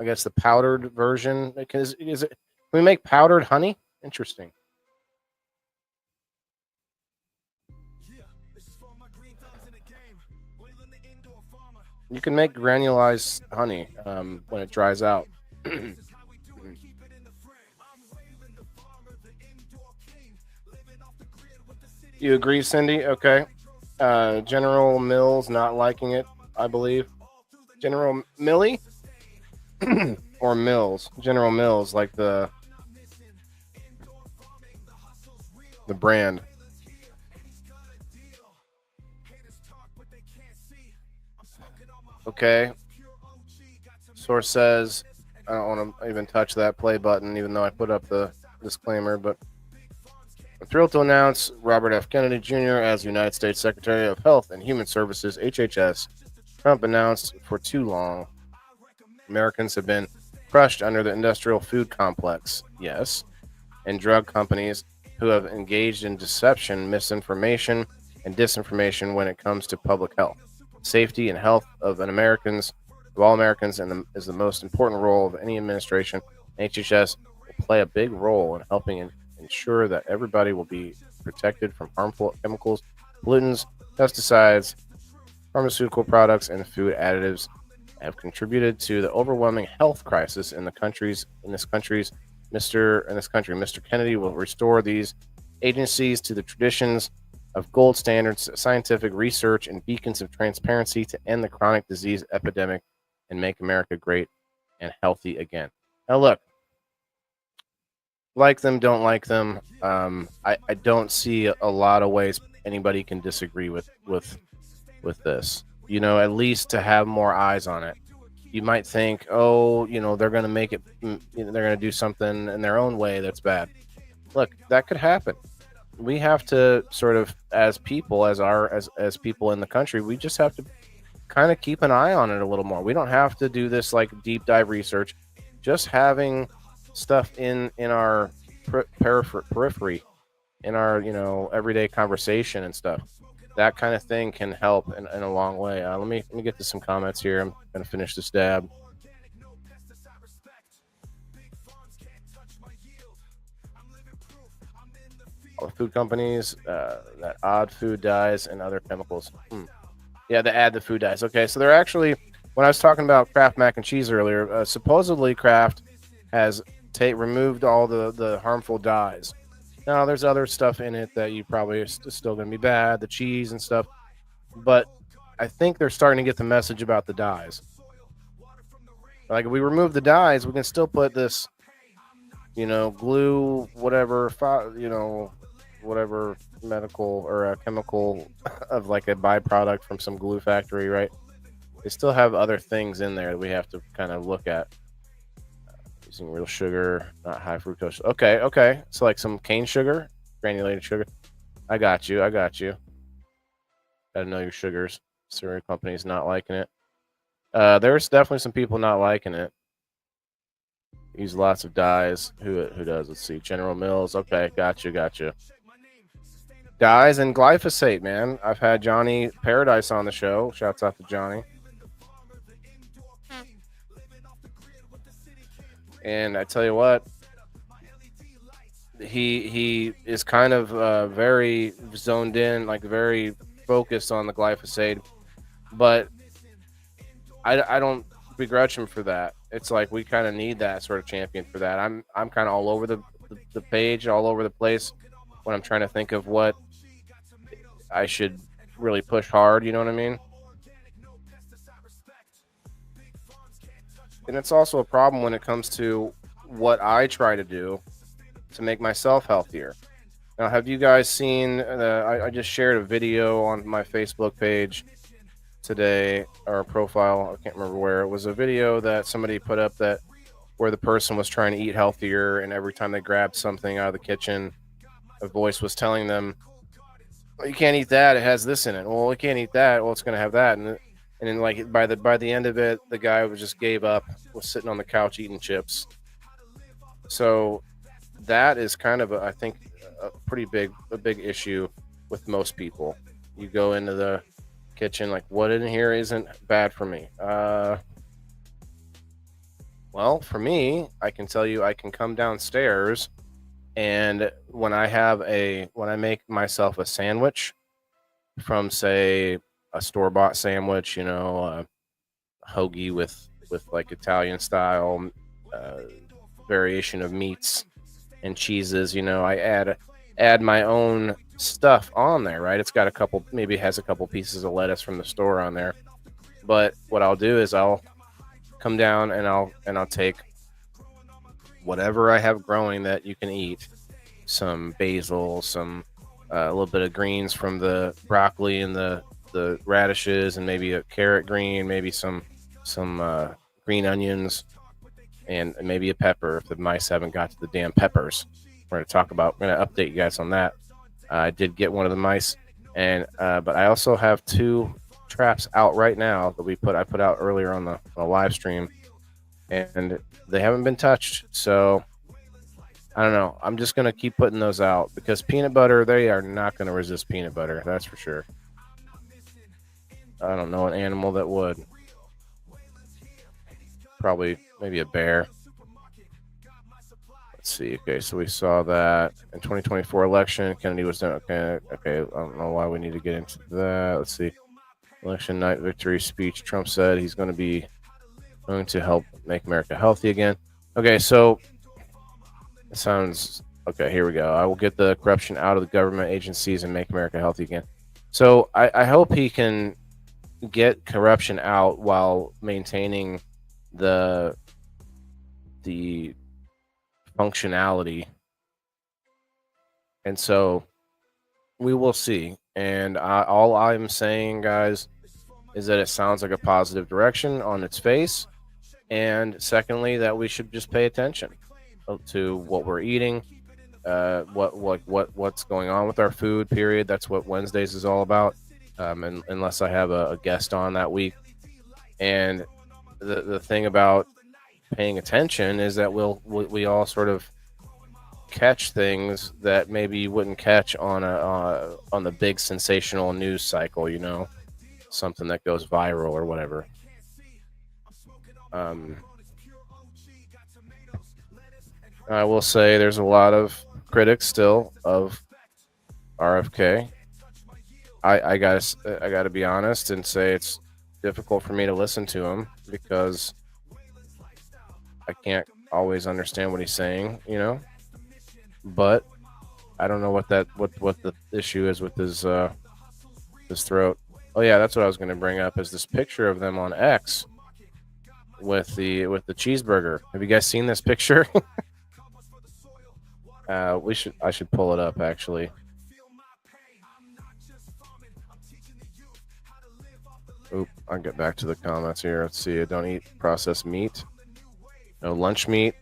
I guess the powdered version. Is it? Can we make powdered honey? Interesting. You can make granulized honey when it dries out. You agree, Cindy? Okay. General Mills not liking it, I believe. General Millie or Mills? General Mills, like the brand. Okay. Source says I don't want to even touch that play button, even though I put up the disclaimer. But I'm thrilled to announce Robert F. Kennedy Jr. as United States Secretary of Health and Human Services (HHS). Trump announced for too long. Americans have been crushed under the industrial food complex, yes, and drug companies who have engaged in deception, misinformation, and disinformation when it comes to public health, safety, and health of all Americans, and is the most important role of any administration. HHS will play a big role in helping ensure that everybody will be protected from harmful chemicals, pollutants, pesticides, pharmaceutical products, and food additives have contributed to the overwhelming health crisis in this country. Mr. Kennedy will restore these agencies to the traditions of gold standards, scientific research, and beacons of transparency to end the chronic disease epidemic and make America great and healthy again. Now, look, like them, don't like them. I don't see a lot of ways anybody can disagree with this. At least to have more eyes on it. You might think, oh, they're going to make it, they're going to do something in their own way that's bad. Look, that could happen. We have to sort of, as people, as people in the country, we just have to kind of keep an eye on it a little more. We don't have to do this like deep dive research. Just having stuff in our periphery, in our everyday conversation and stuff, that kind of thing can help in a long way. Let me get to some comments here. I'm gonna finish this dab. All the food companies that odd food dyes and other chemicals. Yeah, they add the food dyes. Okay, so they're actually, when I was talking about Kraft mac and cheese earlier, supposedly Kraft has removed all the harmful dyes. Now, there's other stuff in it that you probably are still going to be bad, the cheese and stuff. But I think they're starting to get the message about the dyes. Like, if we remove the dyes, we can still put this, glue, whatever, whatever medical or a chemical of like a byproduct from some glue factory, right? They still have other things in there that we have to kind of look at. Using real sugar, not high fructose. Okay. So like some cane sugar, granulated sugar. I got you. Gotta know your sugars. Cereal companies not liking it. There's definitely some people not liking it. Use lots of dyes. Who does? Let's see. General Mills. Okay, got you. Dyes and glyphosate, man. I've had Johnny Paradise on the show. Shouts out to Johnny. And I tell you what, he is kind of very zoned in, like very focused on the glyphosate. But I don't begrudge him for that. It's like we kind of need that sort of champion for that. I'm kind of all over the page, all over the place when I'm trying to think of what I should really push hard. You know what I mean? And it's also a problem when it comes to what I try to do to make myself healthier. Now, have you guys seen? I just shared a video on my Facebook page today, or profile. I can't remember where. It was a video that somebody put up that where the person was trying to eat healthier, and every time they grabbed something out of the kitchen, a voice was telling them, well, "You can't eat that. It has this in it." Well, you can't eat that. Well, it's going to have that, and then like by the end of it, the guy was just gave up, was sitting on the couch eating chips. So that is kind of I think a big issue with most people. You go into the kitchen like, what in here isn't bad for me? Well, for me, I can tell you, I can come downstairs, and when I make myself a sandwich from, say, a store bought sandwich, a hoagie with like Italian style uh, variation of meats and cheeses. I add my own stuff on there, right? It's got a couple, maybe has a couple pieces of lettuce from the store on there. But what I'll do is I'll come down and I'll take whatever I have growing that you can eat, some basil, some a little bit of greens from the broccoli and the radishes, and maybe a carrot green, maybe some green onions, and maybe a pepper if the mice haven't got to the damn peppers. We're going to update you guys on that. I did get one of the mice, and but I also have two traps out right now that I put out earlier on the live stream, and they haven't been touched. So I don't know. I'm just gonna keep putting those out because peanut butter, they are not gonna resist peanut butter. That's for sure. I don't know an animal that would. Probably maybe a bear. Let's see. Okay, so we saw that in 2024 election, Kennedy was done. Okay. I don't know why we need to get into that. Let's see. Election night victory speech. Trump said he's going to help make America healthy again. Okay, so it sounds okay. Here we go. I will get the corruption out of the government agencies and make America healthy again. So I hope he can get corruption out while maintaining the functionality. And so we will see. And all I'm saying, guys, is that it sounds like a positive direction on its face. And secondly, that we should just pay attention to what we're eating, what's going on with our food. Period. That's what Wednesdays is all about. And unless I have a guest on that week. And the thing about paying attention is that we all sort of catch things that maybe you wouldn't catch on the big sensational news cycle, something that goes viral or whatever. I will say there's a lot of critics still of RFK. I gotta be honest and say it's difficult for me to listen to him because I can't always understand what he's saying, But I don't know what the issue is with his throat. Oh yeah, that's what I was going to bring up is this picture of them on X with the cheeseburger. Have you guys seen this picture? I should pull it up actually. Oop, I'll get back to the comments here. Let's see. I don't eat processed meat. No lunch meat.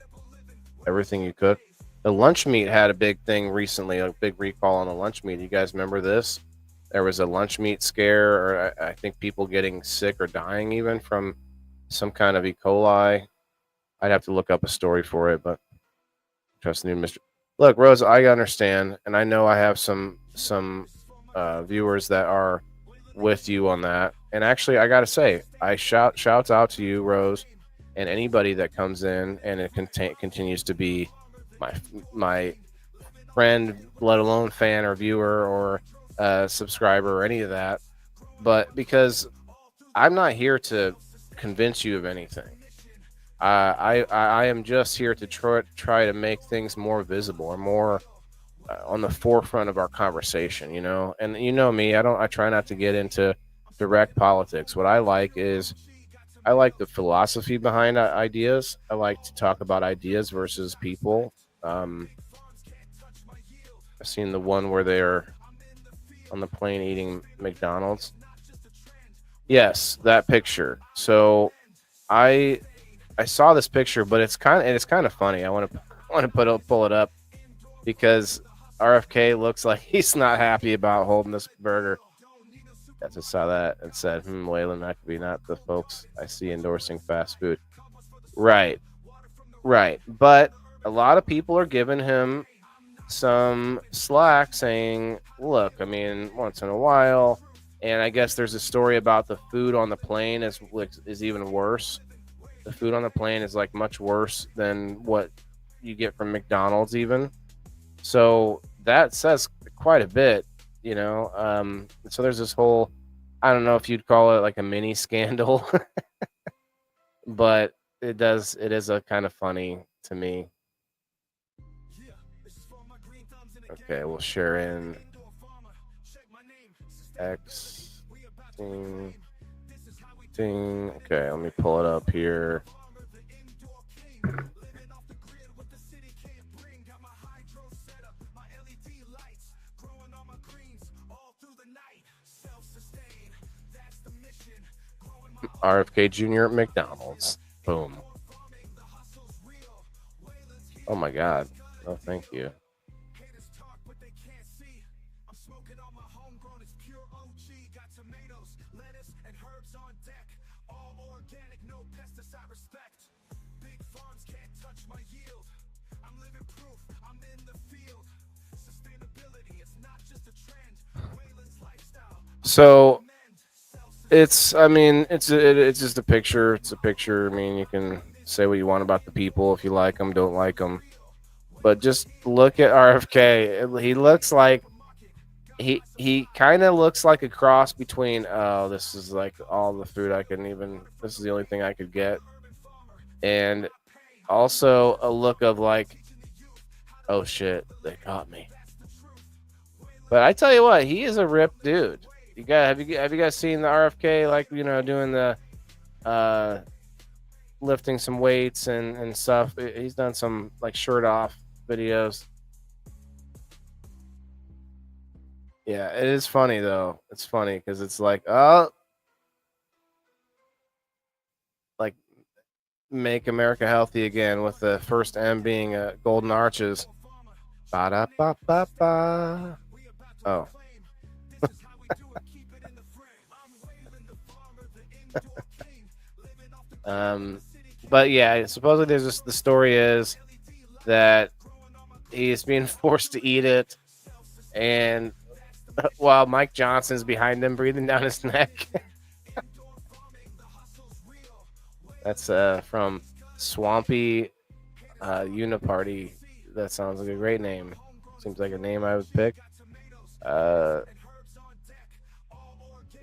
Everything you cook. The lunch meat had a big thing recently, a big recall on the lunch meat. You guys remember this? There was a lunch meat scare, or I think people getting sick or dying even from some kind of E. coli. I'd have to look up a story for it, but trust me, Mr. Look, Rose, I understand, and I know I have some viewers that are with you on that. And actually, I gotta say, I shouts out to you, Rose, and anybody that comes in and it continues to be my friend, let alone fan or viewer or subscriber or any of that. But because I'm not here to convince you of anything. I am just here to try to make things more visible or more on the forefront of our conversation, And me, I try not to get into direct politics. What I like is I like the philosophy behind ideas. I like to talk about ideas versus people. And I've seen the one where they're on the plane eating McDonald's. Yes, that picture. So I I saw this picture, but it's kind of funny. I want to pull it up because RFK looks like he's not happy about holding this burger. I just saw that and said, Waylon, that could be not the folks I see endorsing fast food. Right, right. But a lot of people are giving him some slack saying, look, I mean, once in a while. And I guess there's a story about the food on the plane is even worse. The food on the plane is like much worse than what you get from McDonald's, even. So that says quite a bit, you know. So there's this whole, I don't know if you'd call it like a mini scandal, but it is a kind of funny to me. Okay, we'll share in X ting. Okay, let me pull it up here. RFK Jr. at McDonald's. Boom. Oh my God. No, thank you. So I mean, it's just a picture. It's a picture. I mean, you can say what you want about the people if you like them, don't like them, but just look at RFK. He looks like he kind of looks like a cross between this is like all the food I can even. This is the only thing I could get, and also a look of like, oh shit, they caught me. But I tell you what, he is a ripped dude. Have you guys seen the RFK, like, you know, doing the lifting some weights and stuff? He's done some like shirt off videos. Yeah, it is funny though. It's funny because it's like, oh, like make America healthy again, with the first M being Golden Arches. Ba da ba ba ba. Oh. But yeah, supposedly the story is that he's being forced to eat it, and while Mike Johnson's behind him, breathing down his neck. That's from Swampy Uniparty. That sounds like a great name. Seems like a name I would pick.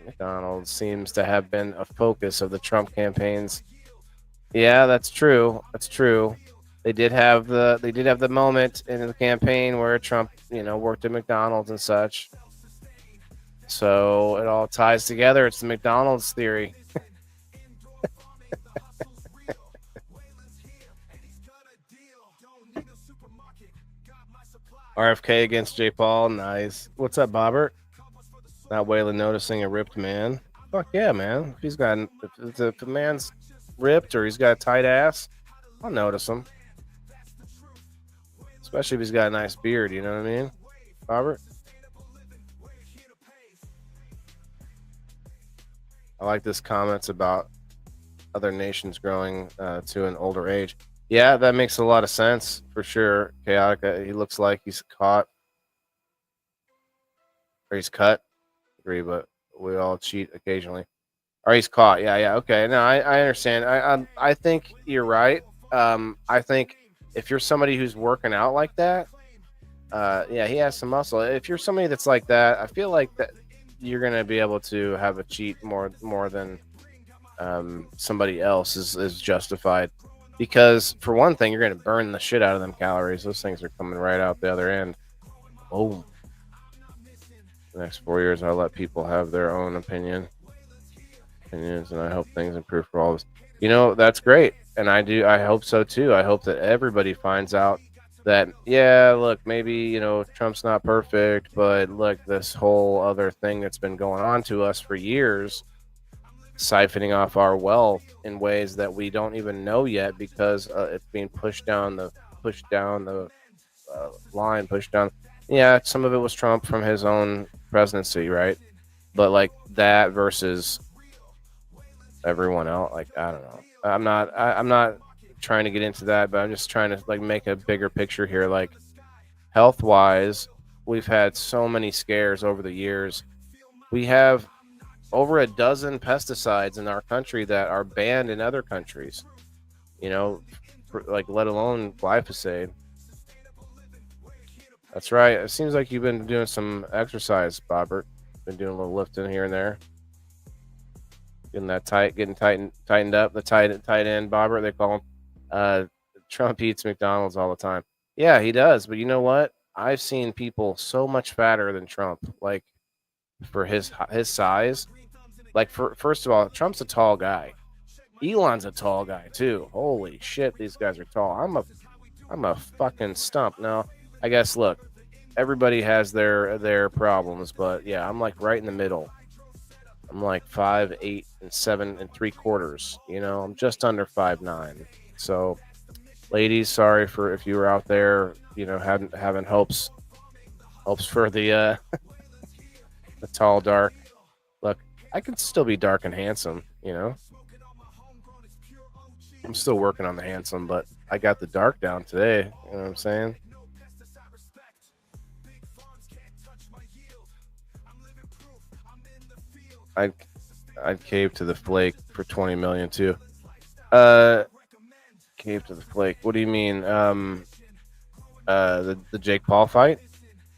McDonald's seems to have been a focus of the Trump campaigns. Yeah, that's true. That's true. They did have the moment in the campaign where Trump, you know, worked at McDonald's and such. So it all ties together. It's the McDonald's theory. RFK against J. Paul. Nice. What's up, Bobbert? Not Waylon noticing a ripped man. Fuck yeah, man. If the man's ripped or he's got a tight ass, I'll notice him. Especially if he's got a nice beard, you know what I mean? Robert? I like this comments about other nations growing to an older age. Yeah, that makes a lot of sense for sure. Chaotic. He looks like he's caught or he's cut. Agree, but we all cheat occasionally. Or he's caught. Yeah. Okay. No, I understand. I think you're right. I think if you're somebody who's working out like that, yeah, he has some muscle. If you're somebody that's like that, I feel like that you're gonna be able to have a cheat more than somebody else is justified. Because for one thing, you're gonna burn the shit out of them calories. Those things are coming right out the other end. Oh. The next 4 years, I'll let people have their own opinions, and I hope things improve for all of us. You know, that's great, and I hope so too. I hope that everybody finds out that, yeah, look, maybe, Trump's not perfect, but look, this whole other thing that's been going on to us for years, siphoning off our wealth in ways that we don't even know yet because it's being pushed down the line, pushed down. Yeah, some of it was Trump from his own presidency, right? But like that versus everyone else, like I don't know. I'm not trying to get into that, but I'm just trying to like make a bigger picture here. Like health wise, we've had so many scares over the years. We have over a dozen pesticides in our country that are banned in other countries. You know, like let alone glyphosate. That's right. It seems like you've been doing some exercise, Bobbert. Been doing a little lifting here and there, getting tightened up. The tight end, Bobbert, they call him. Uh, Trump eats McDonald's all the time. Yeah, he does. But you know what? I've seen people so much fatter than Trump, like for his size. Like first of all, Trump's a tall guy. Elon's a tall guy too. Holy shit, these guys are tall. I'm a fucking stump. Now, I guess look, everybody has their problems, but yeah, I'm like right in the middle. I'm like 5'8" and 7 3/4. I'm just under 5'9". So, ladies, sorry for if you were out there, having hopes for the tall dark. Look, I can still be dark and handsome. I'm still working on the handsome, but I got the dark down today. You know what I'm saying? I'd I'd cave to the flake for 20 million too. Uh, Cave to the flake. What do you mean? The Jake Paul fight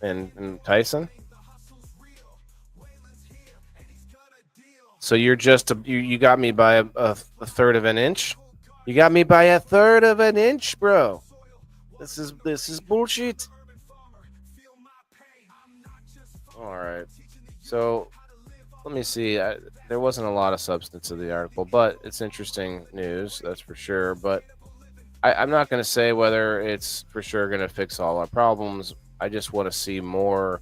and Tyson. So you're just you got me by a third of an inch. You got me by a third of an inch, bro. This is bullshit. All right. So let me see. There wasn't a lot of substance to the article, but it's interesting news, that's for sure. But I'm not going to say whether it's for sure going to fix all our problems. I just want to see more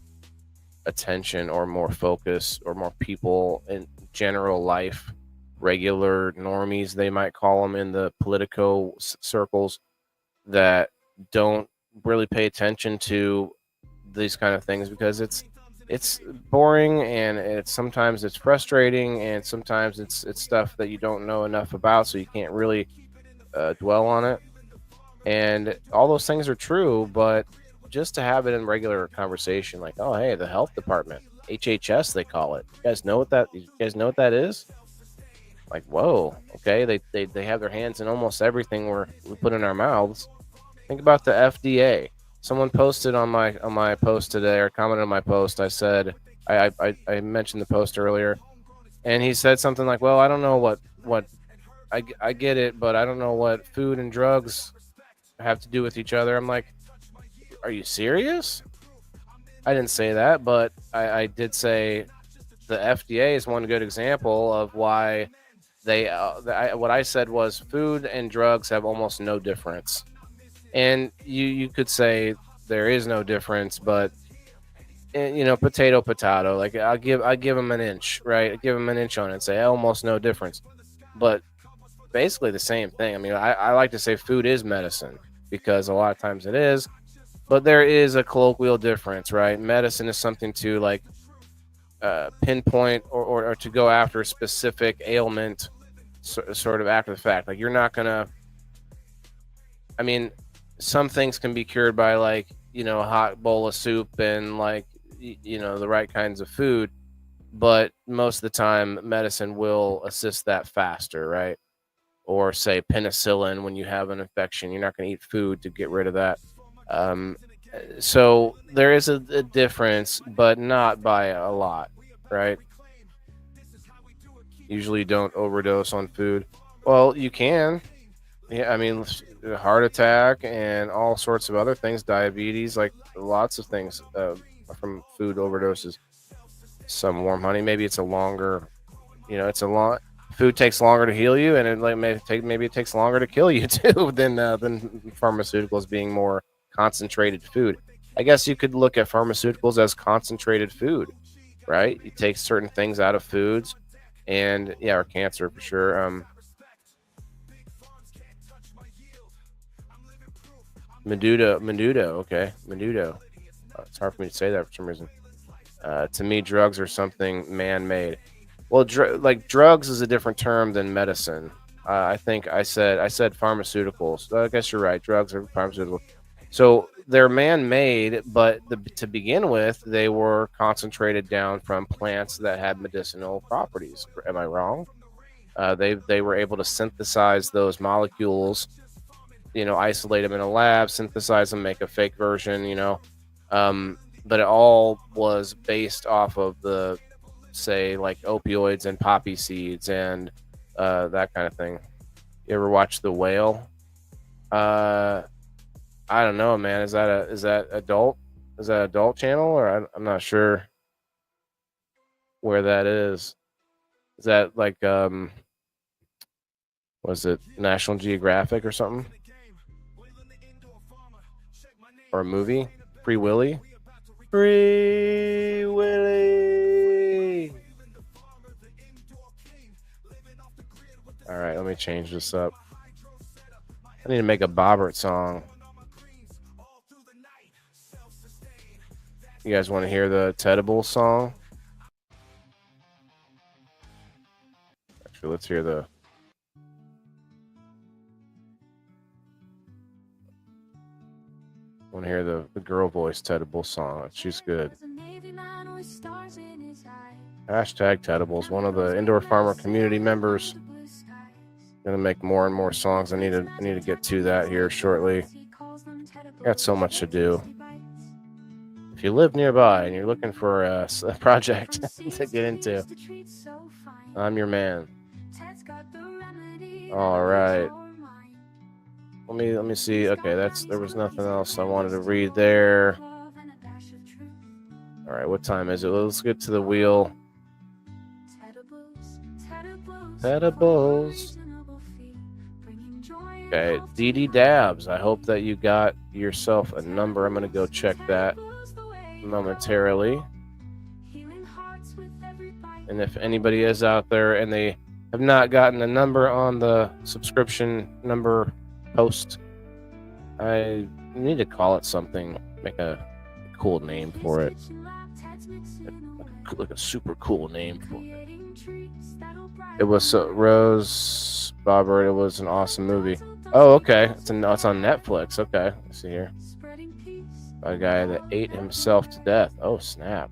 attention or more focus or more people in general life, regular normies, they might call them in the politico circles, that don't really pay attention to these kind of things because it's boring and sometimes it's frustrating and sometimes it's stuff that you don't know enough about, so you can't really dwell on it. And all those things are true, but just to have it in regular conversation, like, oh hey, the health department, HHS they call it. You guys know what that is? Like, whoa, okay, they have their hands in almost everything we put in our mouths. Think about the FDA. Someone posted on my post today, or commented on my post. I said I mentioned the post earlier, and he said something like, "Well, I don't know what I get it, but I don't know what food and drugs have to do with each other." I'm like, "Are you serious?" I didn't say that, but I did say the FDA is one good example of why what I said was food and drugs have almost no difference. And you could say there is no difference, but potato. Like I give them an inch, right? I give them an inch on it and say almost no difference, but basically the same thing. I mean, I like to say food is medicine because a lot of times it is, but there is a colloquial difference, right? Medicine is something to like pinpoint or to go after a specific ailment, sort of after the fact. Like you're not gonna. I mean, some things can be cured by like a hot bowl of soup and like the right kinds of food, but most of the time medicine will assist that faster, right? Or say penicillin when you have an infection, you're not going to eat food to get rid of that. um, so there is a difference, but not by a lot, right? Usually don't overdose on food. Well, you can. Yeah, I mean, heart attack and all sorts of other things, diabetes, like lots of things from food overdoses. Some warm honey, maybe it's a longer, it's a long. Food takes longer to heal you, and maybe it takes longer to kill you too than pharmaceuticals being more concentrated food. I guess you could look at pharmaceuticals as concentrated food, right? You take certain things out of foods, and yeah, or cancer for sure. Menudo, okay, menudo. It's hard for me to say that for some reason. To me, drugs are something man-made. Well, like drugs is a different term than medicine. I think I said pharmaceuticals. I guess you're right. Drugs are pharmaceuticals. So they're man-made, but to begin with, they were concentrated down from plants that had medicinal properties. Am I wrong? They were able to synthesize those molecules, isolate them in a lab, synthesize them, make a fake version, but it all was based off of the, say, like opioids and poppy seeds and that kind of thing. You ever watch The Whale? Uh, I don't know, man. Is that adult? Is that adult channel, or I'm not sure where that is. Is that like was it National Geographic or something, or a movie? Free Willy. Free Willy. All right, let me change this up. I need to make a Bobbert song. You guys want to hear the Tedible song? Actually, let's hear the. I want to hear the girl voice Tedible song. She's good. Hashtag Tedibles, one of the indoor farmer community members. Gonna make more and more songs. I need to get to that here shortly. Got so much to do. If you live nearby and you're looking for a project to get into, I'm your man. All right. Let me see. Okay, there was nothing else I wanted to read there. All right, what time is it? Let's get to the wheel. Edibles. Okay, DD Dabs. I hope that you got yourself a number. I'm gonna go check that momentarily. And if anybody is out there and they have not gotten a number on the subscription number post, I need to call it something, make a cool name for it, like a super cool name for it. It was Rose Bobbert. It was an awesome movie. Oh, okay. It's on Netflix. Okay, let's see here. A guy that ate himself to death. Oh, snap.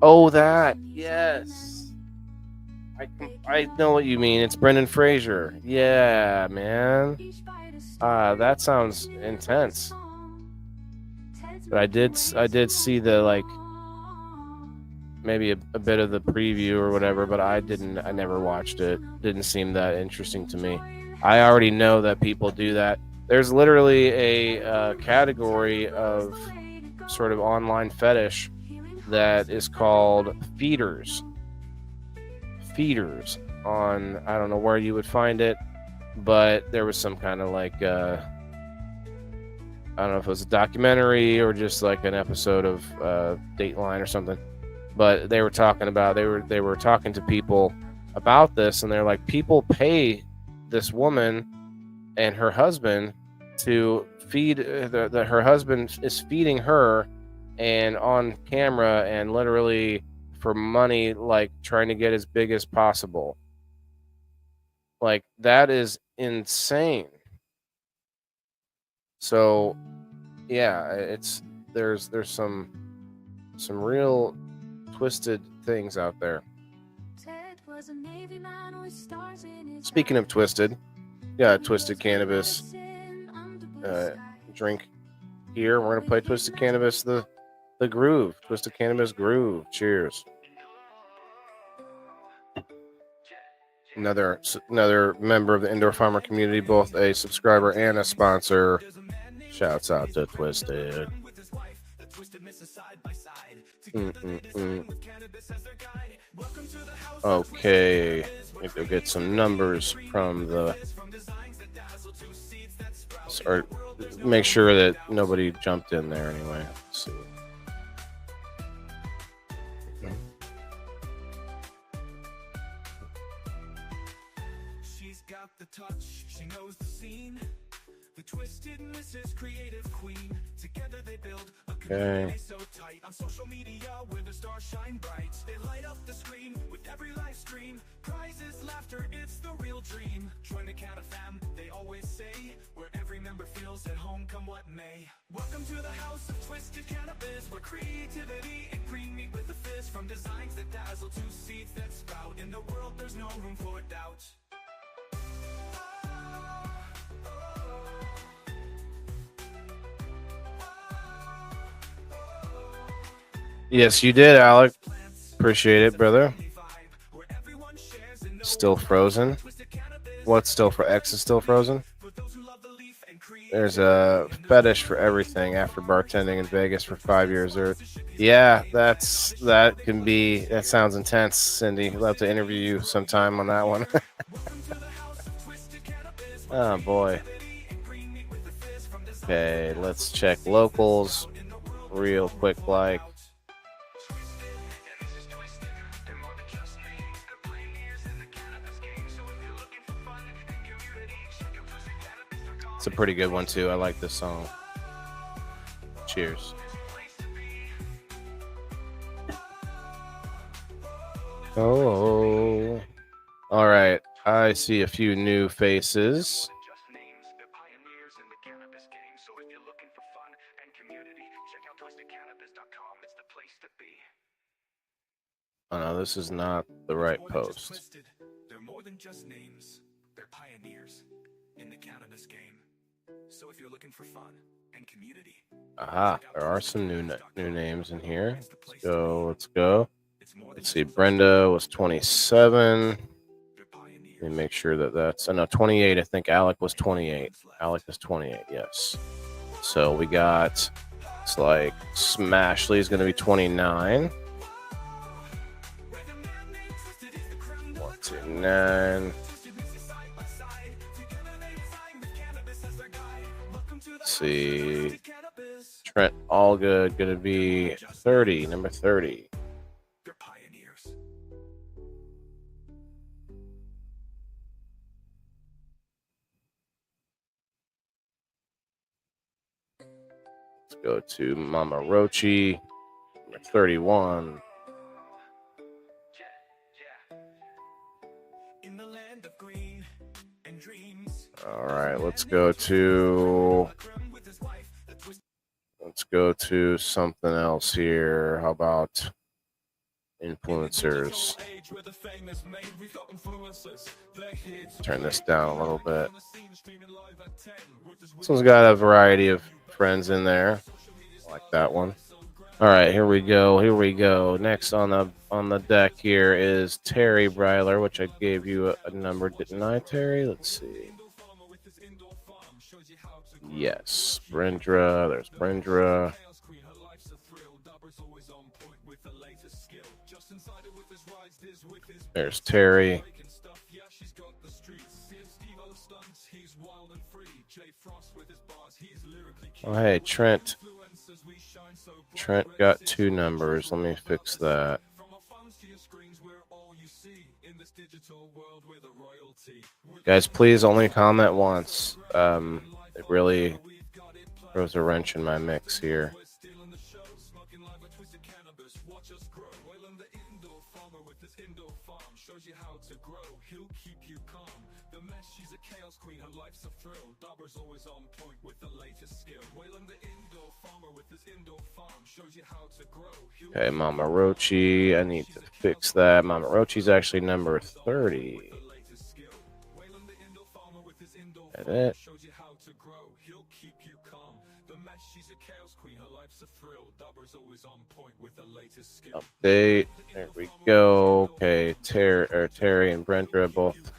Oh, that. Yes. I know what you mean. It's Brendan Fraser. Yeah, man. That sounds intense. But I did see the, like, maybe a bit of the preview or whatever, but I never watched it. Didn't seem that interesting to me. I already know that people do that. There's literally a category of sort of online fetish that is called feeders. Feeders on, I don't know where you would find it, but there was some kind of like, I don't know if it was a documentary or just like an episode of Dateline or something. But they were talking about, they were talking to people about this, and they're like, people pay this woman and her husband to feed that her husband is feeding her, and on camera, and literally for money, like trying to get as big as possible. Like, that is insane. So yeah, there's some real twisted things out there. Speaking of twisted, yeah, Twisted Cannabis drink here. We're gonna play Twisted Cannabis, the groove, Twisted Cannabis groove. Cheers. Another member of the indoor farmer community, both a subscriber and a sponsor. Shouts out to Twisted. Okay, let me go get some numbers from the. make sure that nobody jumped in there anyway. Let's see. She's got the touch, she knows the scene. The twisted Mrs. Creative Queen. Together they build a community so tight. On social media where the stars shine bright. They light up the screen with every live stream. Prizes, laughter, it's the real dream. Join the Cana fam, they always say. Where every member feels at home come what may. Welcome to the house of Twisted Cannabis. Where creativity and green meet with the fizz. From designs that dazzle to seeds that sprout. In the world there's no room for doubt. Yes, you did, Alec. Appreciate it, brother. Still frozen. What's still for X is still frozen? There's a fetish for everything after bartending in Vegas for 5 years. Yeah, that sounds intense, Cindy. Love to interview you sometime on that one. Oh boy. Okay, let's check locals real quick, like. It's a pretty good one too. I like this song. Cheers. Oh. All right. I see a few new faces. Oh no, this is not the right post. They're more than just names. They're pioneers in the cannabis game. So if you're looking for fun and community. Aha, there are some new names in here. Let's go. Let's see. Brenda was 27. Let me make sure that's 28. I think Alec was 28. Alec is 28, yes. So we got, it's like Smashley is going to be 29. 129. Let's see. Trent Allgood going to be 30, number 30. Let's go to Mama Rochi, number 31. All right, let's go to something else here. How about influencers? Turn this down a little bit. This one's got a variety of friends in there. I like that one. All right, here we go. Next on the deck here is Terry Breiler, which I gave you a number, didn't I, Terry? Let's see. Yes, Brendra. There's Brendra. There's Terry. Oh, hey, Trent. Trent got 2 numbers. Let me fix that. Guys, please only comment once. It really throws a wrench in my mix here. Okay, Mama Rochi. I need to fix that. Mama Rochi's actually number 30. Edit. Update. There we go. Okay, Terry and Brendra both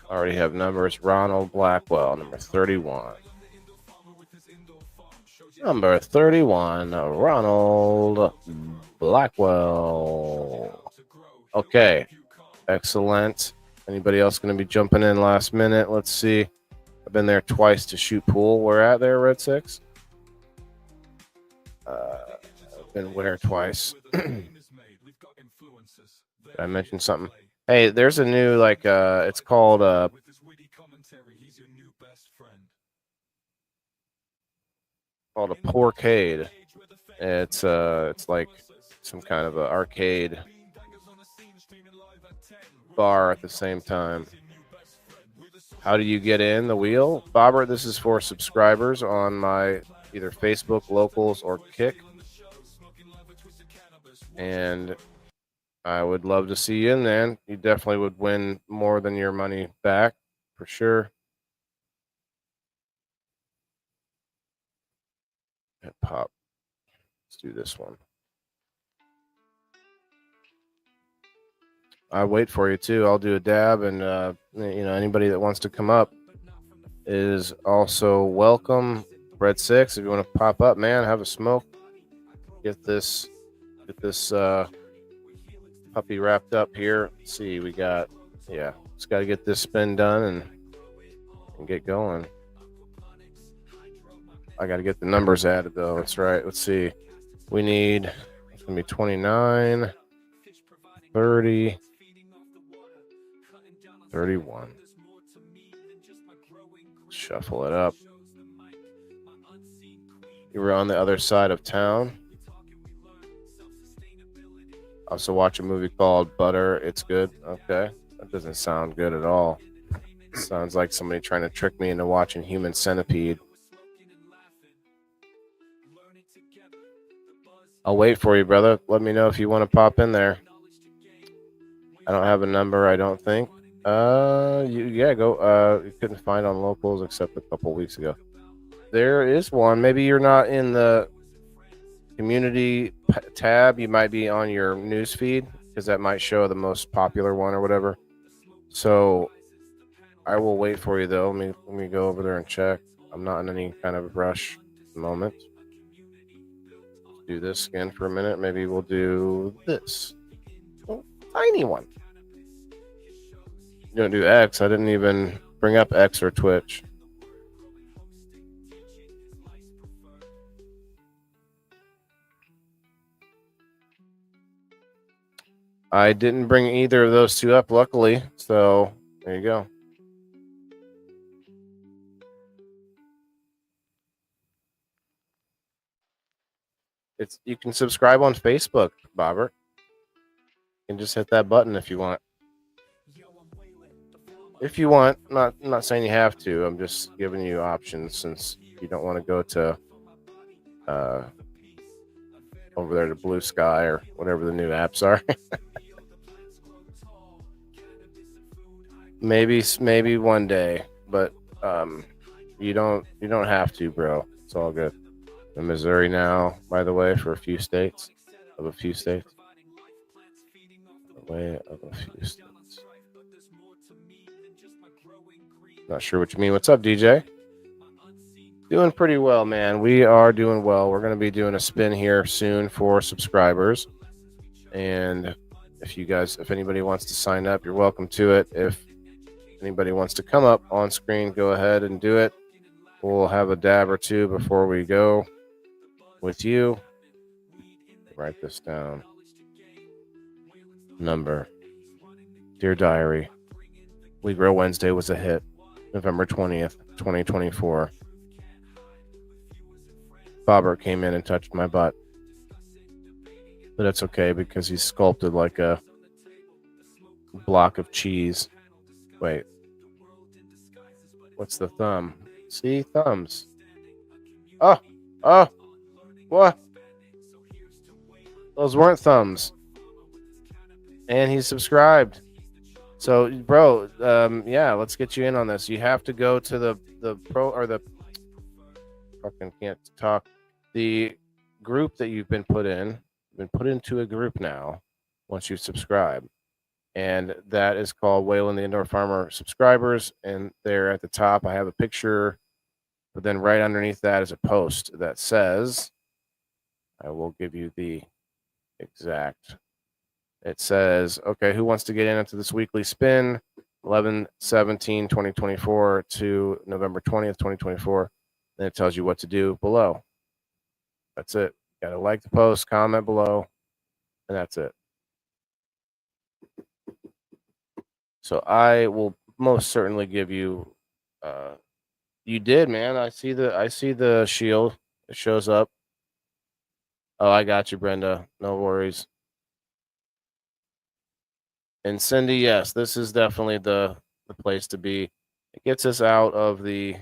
already have numbers. Ronald Blackwell, number 31. Number 31, Ronald Blackwell. Okay, excellent. Anybody else going to be jumping in last minute? Let's see. I've been there twice to shoot pool. Where at there, Red Six? I've been where twice. Did I mention something? Hey, there's a new it's called a porcade. It's like some kind of an arcade bar at the same time. How do you get in the wheel? Bobber, this is for subscribers on my either Facebook, Locals, or Kick. And I would love to see you in there. You definitely would win more than your money back, for sure. Hip hop. Let's do this one. I'll wait for you too. I'll do a dab, and anybody that wants to come up is also welcome. Red Six, if you want to pop up, man, have a smoke. Get this puppy wrapped up here. Let's see, we got just got to get this spin done and get going. I got to get the numbers added though. That's right. Let's see. We need, it's gonna be 29, 30, 31. Shuffle it up. You were on the other side of town. Also watch a movie called Butter. It's good. Okay. That doesn't sound good at all. It sounds like somebody trying to trick me into watching Human Centipede. I'll wait for you, brother. Let me know if you want to pop in there. I don't have a number, I don't think. Go. You couldn't find on Locals except a couple weeks ago. There is one. Maybe you're not in the community tab. You might be on your news feed because that might show the most popular one or whatever. So I will wait for you though. Let me go over there and check. I'm not in any kind of rush at the moment. Let's do this again for a minute. Maybe we'll do this. Oh, tiny one. You don't do X. I didn't even bring up X or Twitch. I didn't bring either of those two up, luckily. So there you go. You can subscribe on Facebook, Bobber. You can just hit that button if you want. If you want, I'm not saying you have to. I'm just giving you options since you don't want to go to over there to Blue Sky or whatever the new apps are. maybe one day, but you don't have to, bro. It's all good. In Missouri now, by the way, for a few states. Away of a few states. Not sure what you mean. What's up, DJ? Doing pretty well, man. We are doing well. We're going to be doing a spin here soon for subscribers. And if anybody wants to sign up, you're welcome to it. If anybody wants to come up on screen, go ahead and do it. We'll have a dab or two before we go with you. Write this down. Number. Dear Diary, We Grow Wednesday was a hit. November 20th, 2024. Bobber came in and touched my butt. But that's okay because he's sculpted like a block of cheese. Wait. What's the thumb? See? Thumbs. Oh! What? Those weren't thumbs. And he's subscribed. So, bro, let's get you in on this. You have to go to the pro or the fucking can't talk. The group that you've been put in. Been put into a group now once you subscribe. And that is called Waylon the Indoor Farmer Subscribers. And there at the top, I have a picture. But then right underneath that is a post that says, I will give you the exact. It says, okay, who wants to get into this weekly spin? 11/17/2024 to November 20th, 2024. Then it tells you what to do below. That's it. Got to like the post, comment below, and that's it. So I will most certainly give you. You did, man. I see the shield. It shows up. Oh, I got you, Brenda. No worries. And Cindy, yes, this is definitely the place to be. It gets us out of the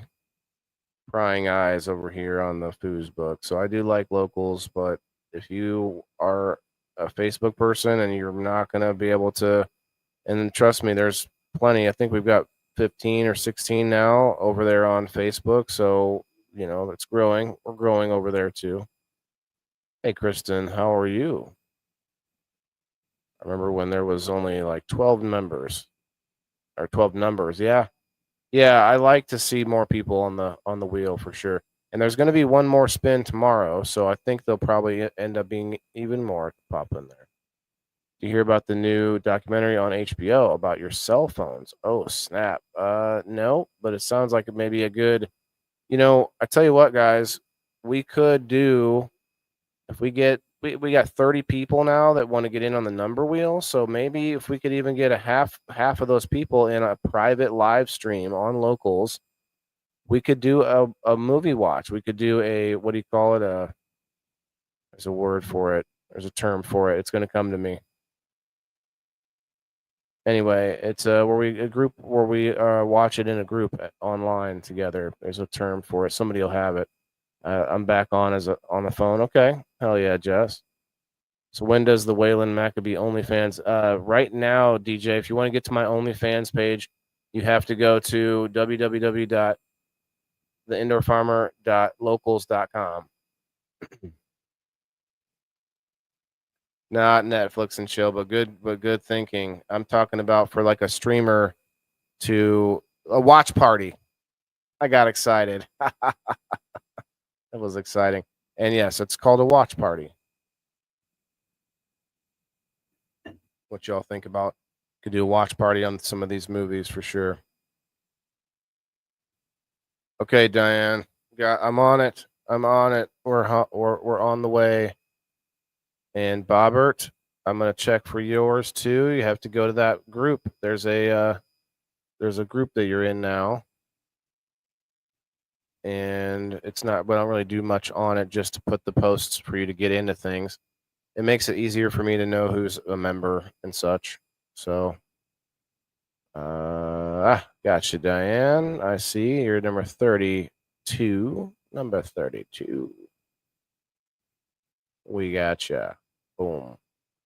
prying eyes over here on the foos book. So I do like locals, but if you are a Facebook person and you're not going to be able to, and trust me, there's plenty. I think we've got 15 or 16 now over there on Facebook. So, it's growing. We're growing over there too. Hey, Kristen, how are you? I remember when there was only like 12 members or 12 numbers. Yeah. Yeah, I like to see more people on the wheel for sure. And there's going to be one more spin tomorrow, so I think there'll probably end up being even more to pop in there. Do you hear about the new documentary on HBO about your cell phones? Oh, snap. No, but it sounds like it may be a good, I tell you what, guys, we could do if we got 30 people now that want to get in on the number wheel, so maybe if we could even get a half of those people in a private live stream on locals, we could do a movie watch. We could do a, what do you call it? There's a word for it. There's a term for it. It's going to come to me. Anyway, it's a group where we watch it in a group online together. There's a term for it. Somebody will have it. I'm back on on the phone. Okay, hell yeah, Jess. So when does the Waylon Maccabee OnlyFans? Right now, DJ, if you want to get to my OnlyFans page, you have to go to www.theindoorfarmer.locals.com. Not Netflix and chill, but good thinking. I'm talking about for like a streamer to a watch party. I got excited. That was exciting. And yes, it's called a watch party. What y'all think about? Could do a watch party on some of these movies for sure. Okay, Diane. I'm on it. I'm on it. We're on the way. And Bobbert, I'm gonna check for yours too. You have to go to that group. There's a group that you're in now, and it's not. But I don't really do much on it. Just to put the posts for you to get into things. It makes it easier for me to know who's a member and such. So, gotcha, Diane. I see you're number 32. Number 32. We gotcha. Boom.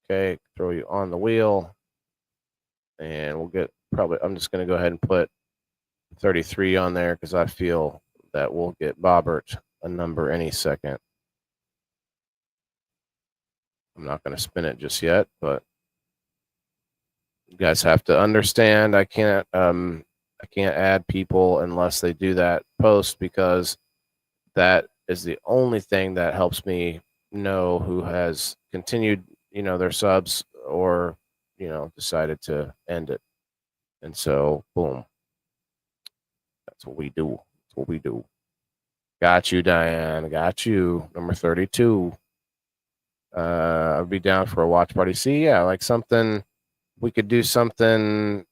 Okay, throw you on the wheel. And we'll get probably, I'm just going to go ahead and put 33 on there because I feel that we'll get Bobbert a number any second. I'm not going to spin it just yet, but you guys have to understand I can't add people unless they do that post because that is the only thing that helps me know who has continued, their subs or, decided to end it. And so, boom. That's what we do. That's what we do. Got you, Diane. Got you. Number 32. I'd be down for a watch party. See, yeah, like something, we could do something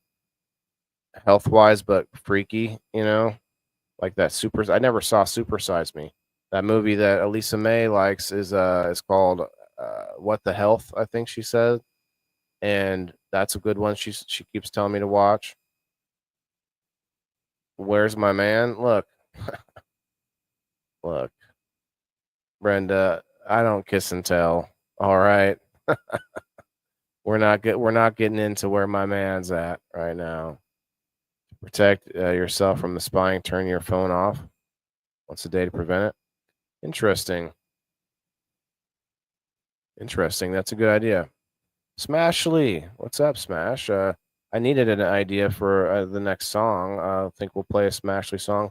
health-wise but freaky, like that I never saw Super Size Me. That movie that Elisa May likes is called What the Health, I think she said. And that's a good one she keeps telling me to watch. Where's my man? Look. Look. Brenda, I don't kiss and tell. All right. We're not getting into where my man's at right now. Protect yourself from the spying. Turn your phone off once a day to prevent it. Interesting. That's a good idea. Smash Lee, what's up, Smash? I needed an idea for the next song. I think we'll play a Smash Lee song.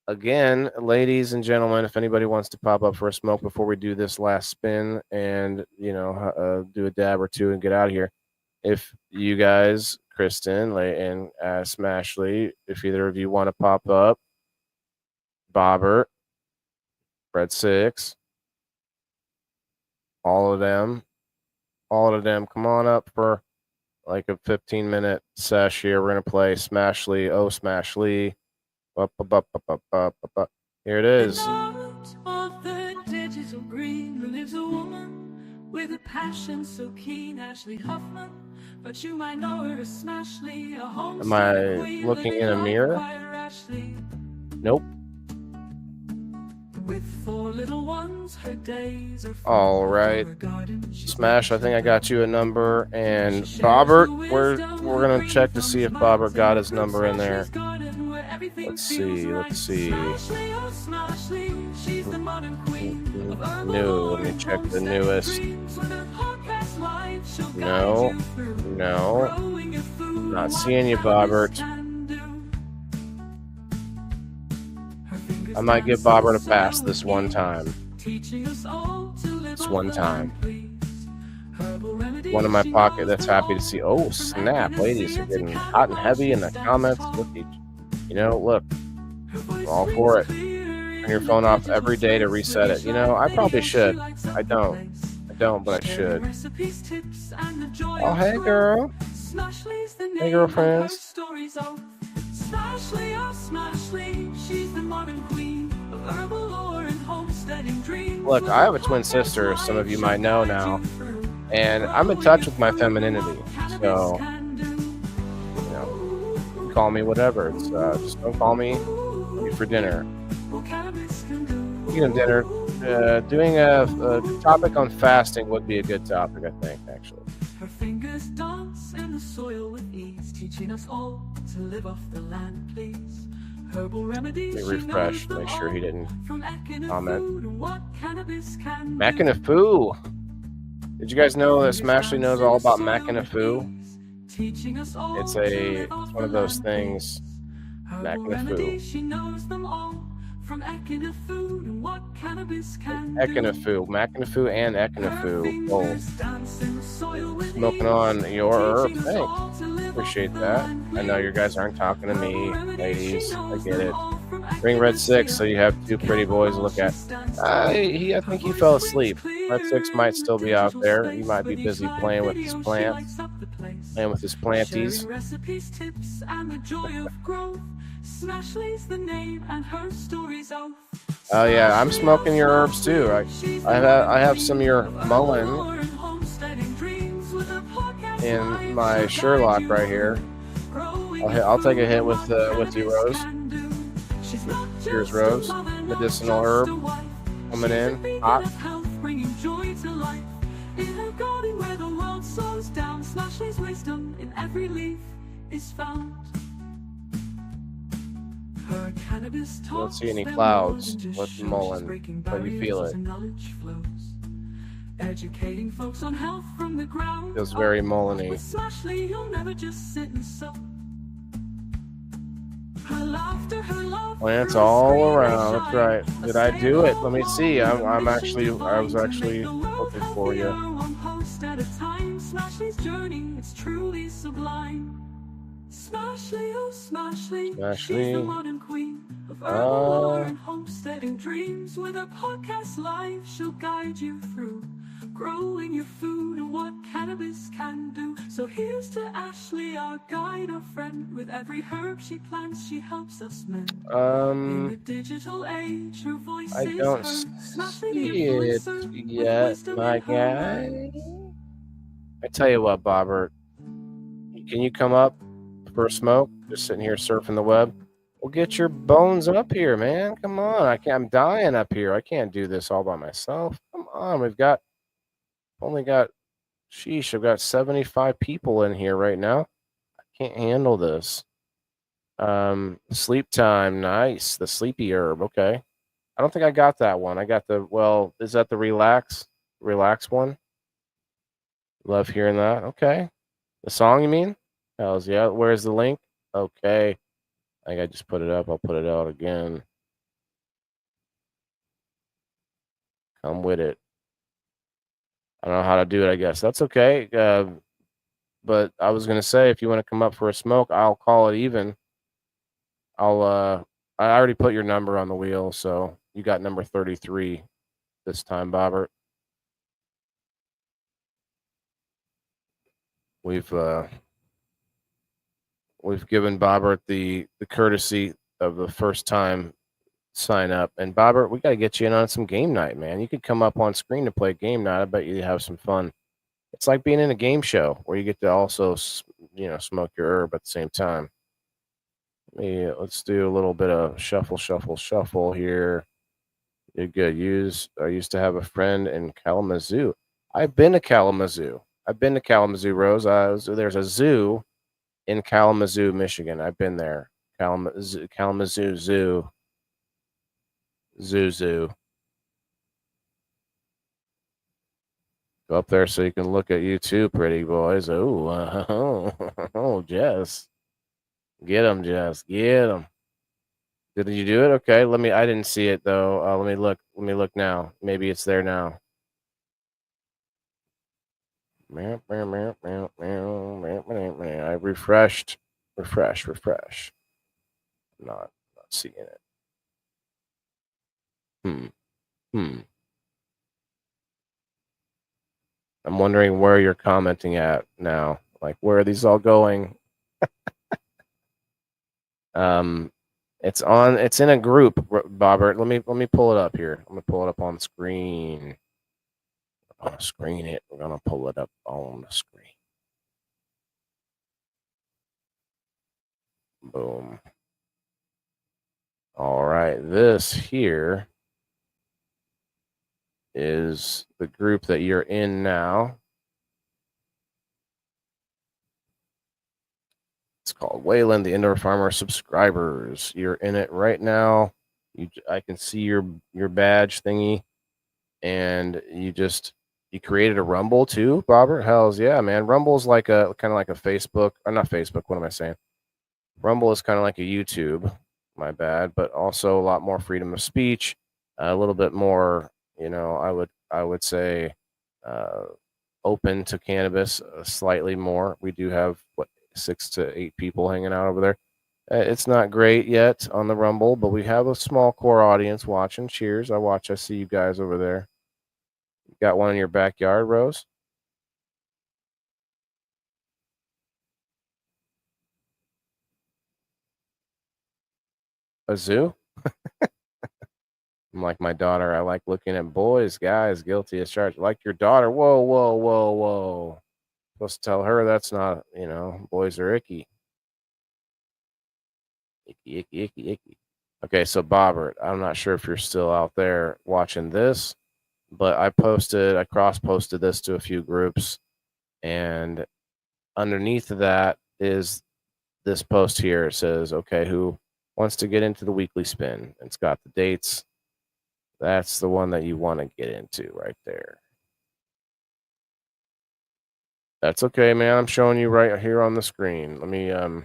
Again, ladies and gentlemen, if anybody wants to pop up for a smoke before we do this last spin and, do a dab or two and get out of here. If you guys Kristen, and Smashley. If either of you want to pop up, Bobbert, Red Six, all of them, come on up for like a 15-minute sesh here. We're gonna play Smashley, oh Smashley. Here it is. Of the digital green lives a woman with a passion so keen, Ashley Huffman. But you might know her as Smashley, a Am I looking in a mirror? Nope. With 4 little ones, her days are all right. Smash, I think I got you a number. And Bobbert, we're gonna check to see if Bobbert got his number in there. Let's see. New. Let me check the newest. No. Not seeing you, Bobbert. I might give Bobbert a pass this one time. One in my pocket that's happy to see. Oh, snap. Ladies are getting hot and heavy in the comments. Look, look. I'm all for it. Turn your phone off every day to reset it. I probably should. I don't, but I should. Oh, hey, girl. Hey, girlfriends. Look, I have a twin sister, some of you might know now, and I'm in touch with my femininity. So, call me whatever. It's just don't call me for dinner. Eating dinner. Doing a topic on fasting would be a good topic, I think, actually. Her fingers dance in the soil with ease, teaching us all to live off the land, please. Herbal remedies. Let me refresh, make sure he didn't comment. Mackinafu. Did you guys know that Smashley knows all about Mackinafu? It's one of those things. Mackinafu. Mackinafu and Echinafu. Oh. Smoking on your herb. Thanks. Appreciate that. I know you guys aren't talking to me, ladies. I get it. Bring Red 6 so you have 2 pretty boys to look at. I think he fell asleep. Red 6 might still be out there. He might be busy playing with his plants. Playing with his planties. Oh yeah, I'm smoking your herbs too. I have some of your mullein in my Sherlock right here. I'll take a hit with you, Rose. Here's Rose, medicinal herb coming in hot. Don't see any clouds with the mullein, but you feel it. Educating folks on health from the ground. Feels very mullein-y. Plants all around. That's right. Did I do it? Let me see. I was actually looking for you. Smashley's journey, it's truly sublime. Smashley, oh Smashley, she's the modern queen of herbal lore and homesteading dreams. With her podcast live, she'll guide you through growing your food and what cannabis can do. So here's to Ashley, our guide, our friend. With every herb she plants, she helps us mend. In the digital age, her voice I don't see it yet, my guy. I tell you what, Bobbert, can you come up for a smoke? Just sitting here surfing the web. Well, get your bones up here, man. Come on, I'm dying up here. I can't do this all by myself. Come on, I've got 75 people in here right now. I can't handle this. Sleep time, nice. The sleepy herb, okay. I don't think I got that one. I got is that the relax one? Love hearing that. Okay. The song, you mean? Hells yeah. Where's the link? Okay. I think I just put it up. I'll put it out again. Come with it. I don't know how to do it, I guess. That's okay. But I was gonna say, if you want to come up for a smoke, I'll call it even. I already put your number on the wheel, so you got number 33 this time, Bobbert. We've given Bobbert the courtesy of the first time sign up. And Bobbert, we got to get you in on some game night, man. You could come up on screen to play game night. I bet you have some fun. It's like being in a game show where you get to also, smoke your herb at the same time. Let's do a little bit of shuffle, shuffle, shuffle here. You're good. I used to have a friend in Kalamazoo. I've been to Kalamazoo. Rose. There's a zoo in Kalamazoo, Michigan. I've been there. Kalamazoo Zoo. Zoo. Go up there so you can look at you too, pretty boys. Oh, Jess. Get him, Jess. Get him. Did you do it? Okay. I didn't see it though. Let me look. Let me look now. Maybe it's there now. I refreshed. Refresh. Not seeing it. Hmm. I'm wondering where you're commenting at now. Like, where are these all going? It's in a group, Bobbert. Let me pull it up here. I'm gonna pull it up on the screen. I'm gonna screen it. We're gonna pull it up on the screen. Boom. All right, this here is the group that you're in now. It's called Wayland, the Indoor Farmer Subscribers. You're in it right now. I can see your badge thingy, and you created a Rumble too, Robert. Hells yeah, man! Rumble's like a kind of like a Facebook, or not Facebook. What am I saying? Rumble is kind of like a YouTube. My bad, but also a lot more freedom of speech, a little bit more. I would say open to cannabis slightly more. We do have 6 to 8 people hanging out over there. It's not great yet on the Rumble, but we have a small core audience watching. Cheers! I see you guys over there. You got one in your backyard, Rose? A zoo? I'm like my daughter. I like looking at boys, guys, guilty as charged. Like your daughter. Whoa. Supposed to tell her that's not, boys are icky. Icky. Okay, so Bobbert, I'm not sure if you're still out there watching this, but I cross-posted this to a few groups, and underneath of that is this post here. It says, okay, who wants to get into the weekly spin? It's got the dates. That's the one that you want to get into right there. That's okay, man. I'm showing you right here on the screen. Let me go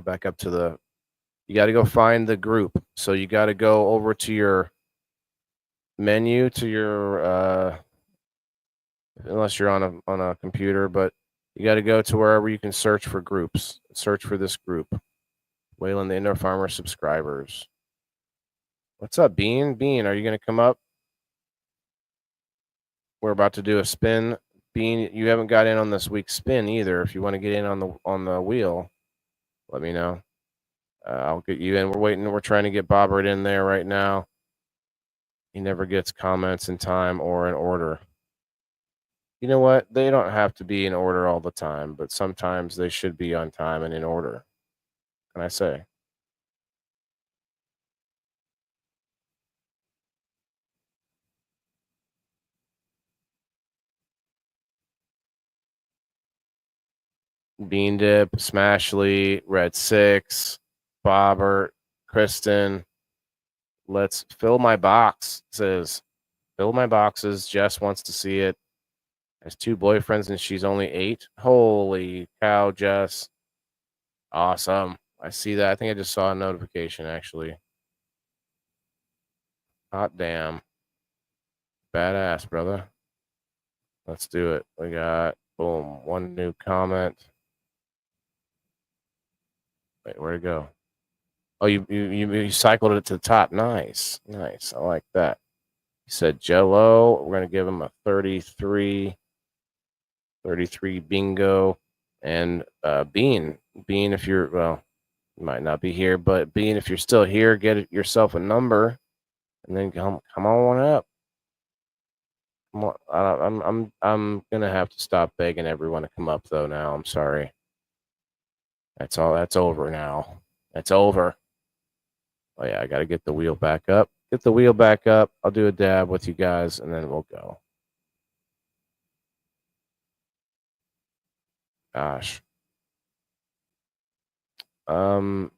back up to you got to go find the group. So you got to go over to your menu to your unless you're on a computer, but you got to go to wherever you can search for groups. Search for this group. Wayland the Indoor Farmer Subscribers. What's up, Bean? Bean, are you going to come up? We're about to do a spin. Bean, you haven't got in on this week's spin either. If you want to get in on the wheel, let me know. I'll get you in. We're trying to get Bobbert in there right now. He never gets comments in time or in order. You know what? They don't have to be in order all the time, but sometimes they should be on time and in order. Can I say? Bean Dip, Smashley, Red 6, Bobbert, Kristen. Let's fill my box. It says, fill my boxes. Jess wants to see it. Has 2 boyfriends and she's only 8. Holy cow, Jess. Awesome. I see that. I think I just saw a notification, actually. Hot damn. Badass, brother. Let's do it. We got Boom. One new comment. Wait, where'd it go? Oh, you cycled it to the top. Nice. Nice. I like that. He said Jello. We're going to give him a 33 bingo. And Bean, if you're, well, you might not be here, but Bean, if you're still here, get yourself a number and then come on up. Come on. I'm going to have to stop begging everyone to come up, though, now. I'm sorry. That's over now. That's over. Oh, yeah, I got to get the wheel back up. Get the wheel back up. I'll do a dab with you guys, and then we'll go. Gosh. Do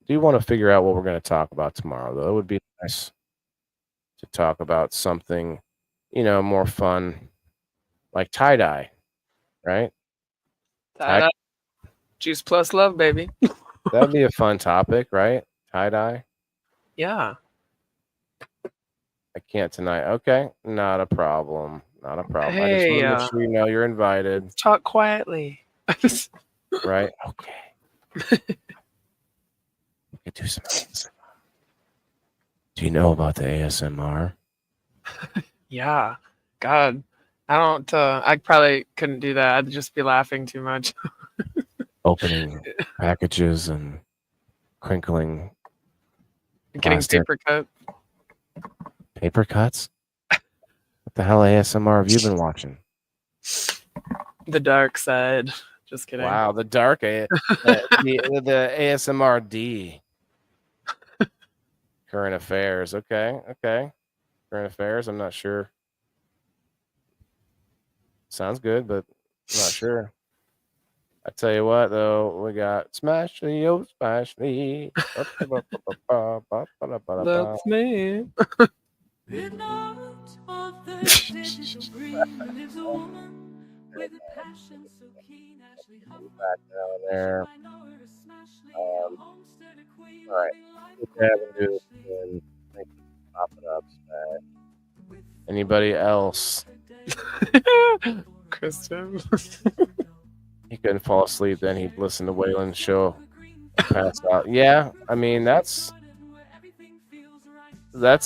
you want to figure out what we're going to talk about tomorrow, though? It would be nice to talk about something, more fun, like tie-dye, right? Tie-dye. Juice plus love, baby. That'd be a fun topic, right? Tie-dye. Yeah. I can't tonight. Okay, not a problem. Not a problem. Hey, I just want to make sure you know you're invited. Talk quietly. Right? Okay. We could do some ASMR. Do you know about the ASMR? Yeah. God. I don't, I probably couldn't do that. I'd just be laughing too much. Opening packages and crinkling. Getting plastic. paper cut. Paper cuts? What the hell ASMR have you been watching? The dark side. Just kidding. Wow, the dark the ASMR D. Current affairs. Okay. Current affairs. I'm not sure. Sounds good, but I'm not sure. I tell you what, though, we got Smash Lee, oh Smash Lee. That's me. Back down there. All right. Do pop it up. Anybody else? Kristen. He couldn't fall asleep. Then he'd listen to Waylon's show. Pass out. Yeah, I mean that's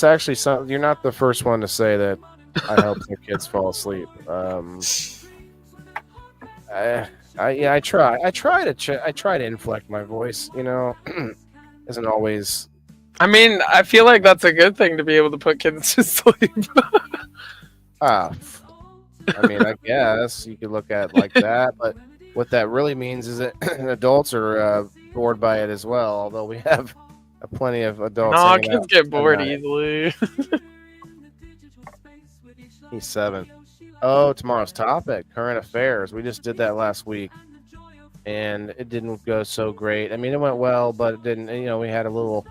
actually something. You're not the first one to say that. I help their kids fall asleep. I try to inflect my voice. Isn't always. I mean, I feel like that's a good thing to be able to put kids to sleep. I mean, I guess you could look at it like that, but what that really means is that adults are bored by it as well. Although we have plenty of adults. No, kids get bored easily. He's 7. Oh, tomorrow's topic, current affairs. We just did that last week, and it didn't go so great. I mean, it went well, but it didn't. We had a little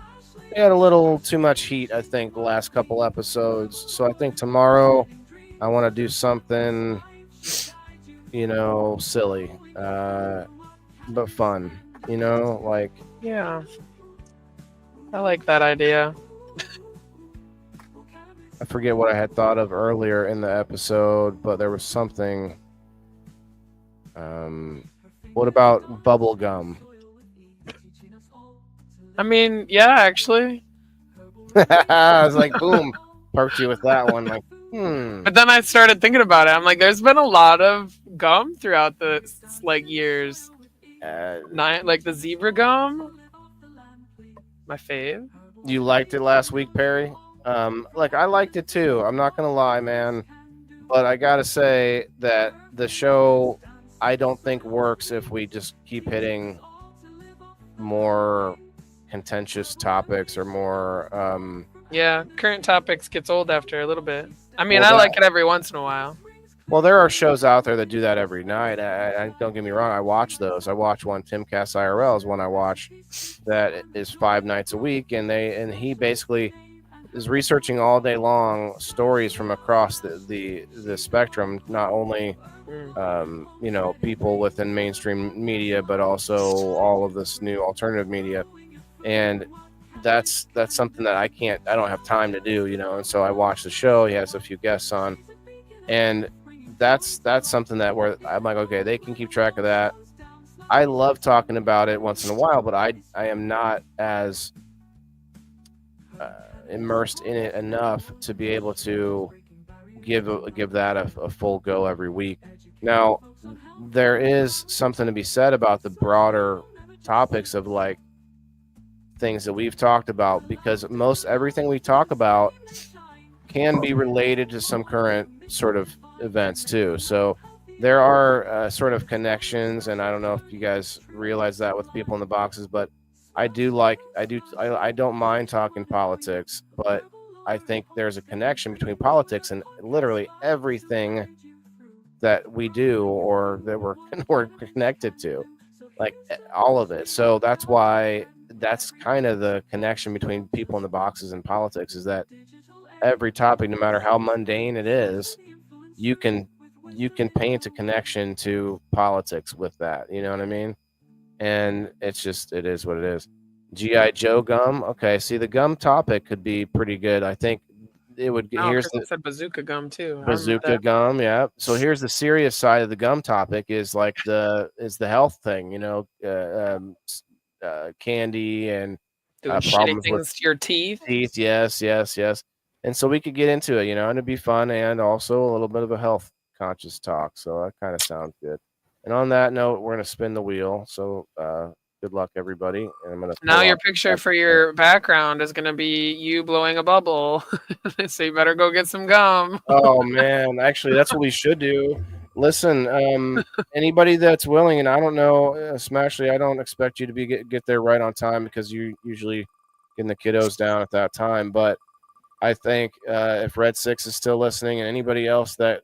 too much heat, I think, the last couple episodes. So I think tomorrow I want to do something, silly, but fun. Like. Yeah. I like that idea. I forget what I had thought of earlier in the episode, but there was something. What about bubble gum? I mean, yeah, actually. I was like, boom, parked you with that one. Like, But then I started thinking about it. I'm like, there's been a lot of gum throughout the years. Like the zebra gum, my fave. You liked it last week, Perry? I liked it too. I'm not gonna lie, man. But I gotta say that the show, I don't think works if we just keep hitting more contentious topics or more. Yeah, current topics gets old after a little bit. I mean, I like it every once in a while. Well, there are shows out there that do that every night. I don't get me wrong. I watch those. I watch one. Timcast IRL is one I watch that is 5 nights a week, and he basically is researching all day long stories from across the spectrum, not only people within mainstream media, but also all of this new alternative media, and that's something that I don't have time to do, and so I watch the show. He has a few guests on, and that's something that where I'm like, okay, they can keep track of that. I love talking about it once in a while, but I am not as immersed in it enough to be able to give that a full go every week. Now, there is something to be said about the broader topics of like things that we've talked about, because most everything we talk about can be related to some current sort of events too. So there are sort of connections, and I don't know if you guys realize that with people in the boxes, but I don't mind talking politics, but I think there's a connection between politics and literally everything that we do or that we're connected to, like all of it. So that's why that's kind of the connection between people in the boxes and politics, is that every topic, no matter how mundane it is, you can paint a connection to politics with that. You know what I mean? And it's just, it is what it is. GI Joe gum. Okay, see, the gum topic could be pretty good. I think it would. Oh, Here's Chris the said bazooka gum too. I remember bazooka that. gum. Yeah. So here's the serious side of the gum topic, is like the health thing. You know, candy and Doing shitty problems with things to your teeth. teeth. Yes, yes, yes. And so we could get into it, you know, and it'd be fun and also a little bit of a health conscious talk. So that kind of sounds good. And on that note, we're gonna spin the wheel. So good luck, everybody. And I'm gonna Now pull your out picture for your background is gonna be you blowing a bubble. So you better go get some gum. Oh man, actually, that's what we should do. Listen, anybody that's willing, and I don't know, Smashley, I don't expect you to get there right on time because you usually getting the kiddos down at that time. But I think if Red Six is still listening, and anybody else that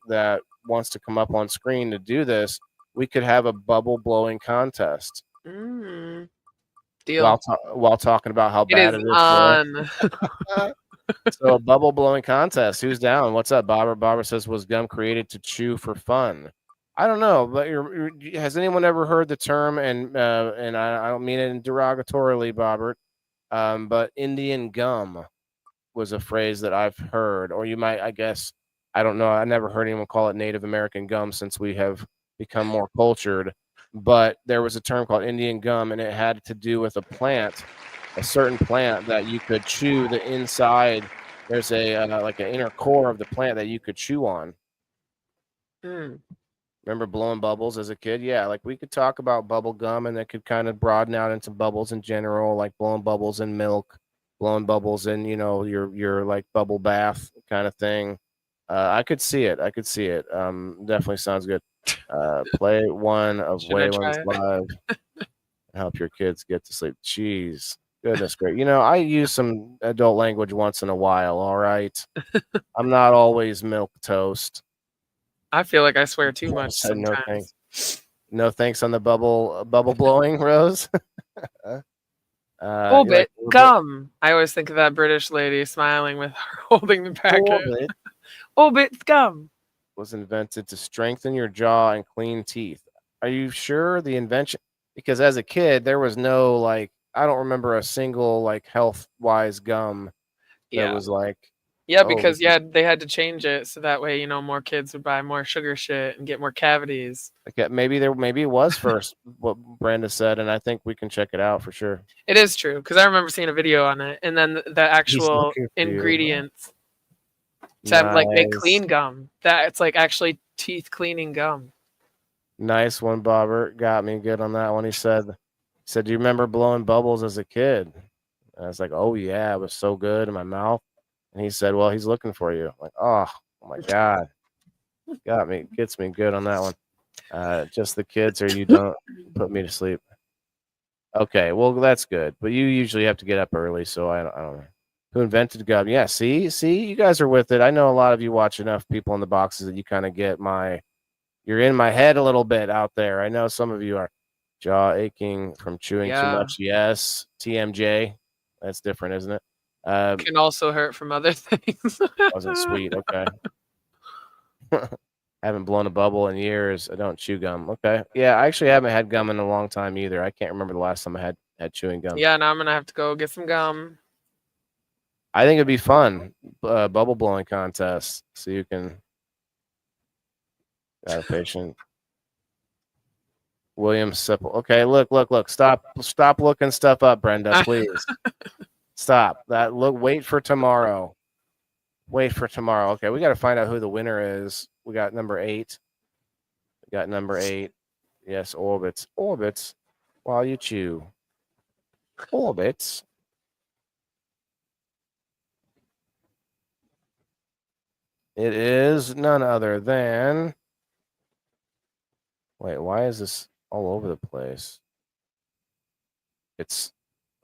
wants to come up on screen to do this, we could have a bubble blowing contest Deal. while talking about how It bad is it is for on. us. So a bubble blowing contest. Who's down? What's up, Bobber? Bobber says, was gum created to chew for fun? I don't know, but has anyone ever heard the term? And I don't mean it derogatorily, Bobbert, but Indian gum was a phrase that I've heard, or you might, I guess, I don't know. I never heard anyone call it Native American gum since we have become more cultured. But there was a term called Indian gum, and it had to do with a certain plant that you could chew the inside. There's a like an inner core of the plant that you could chew on. Remember blowing bubbles as a kid? Yeah, like we could talk about bubble gum, and that could kind of broaden out into bubbles in general, like blowing bubbles in milk, blowing bubbles in, you know, your like bubble bath kind of thing. I could see it. I could see it. Definitely sounds good. Play one of Should I try Waylon's it? live. Help your kids get to sleep. Jeez. Goodness great. You know, I use some adult language once in a while, all right? I'm not always milk toast. I feel like I swear too much Said no sometimes. thanks. No thanks on the bubble blowing, Rose. Orbit like gum. I always think of that British lady smiling with her holding the packet. Orbit Orbit gum. was invented to strengthen your jaw and clean teeth. Are you sure the invention? Because as a kid, there was no like, I don't remember a single like health wise gum that was like, yeah, oh, because they had to change it so that way, you know, more kids would buy more sugar shit and get more cavities. okay, maybe it was first what Brenda said, and I think we can check it out for sure. It is true because I remember seeing a video on it, and then the actual looking for you. ingredients to have, like make Nice. clean gum. That it's like actually teeth cleaning gum. Nice one, Bobber. Got me good on that one. He said, do you remember blowing bubbles as a kid? And I was like, oh yeah, it was so good in my mouth. And he said, well, he's looking for you. I'm like, oh my God. Got me, gets me good on that one. Just the kids, or you don't put me to sleep. Okay, well that's good. But you usually have to get up early, so I don't know. Who invented gum? Yeah, see, you guys are with it. I know a lot of you watch enough people in the boxes that you kind of get you're in my head a little bit out there. I know some of you are. Jaw aching from chewing too much. Yes. TMJ. That's different, isn't it? Can also hurt from other things. Wasn't sweet. Okay. Haven't blown a bubble in years. I don't chew gum. Okay. Yeah, I actually haven't had gum in a long time either. I can't remember the last time I had chewing gum. Yeah, now I'm gonna have to go get some gum. I think it'd be fun. Bubble blowing contest. So you can Got a patient. William Sipple. Okay, look. Stop looking stuff up, Brenda, please. Stop. Wait for tomorrow. Wait for tomorrow. Okay, we got to find out who the winner is. We got number 8. We got number 8. Yes, Orbits. Orbits while you chew. Orbits. It is none other than. Wait, why is this all over the place? It's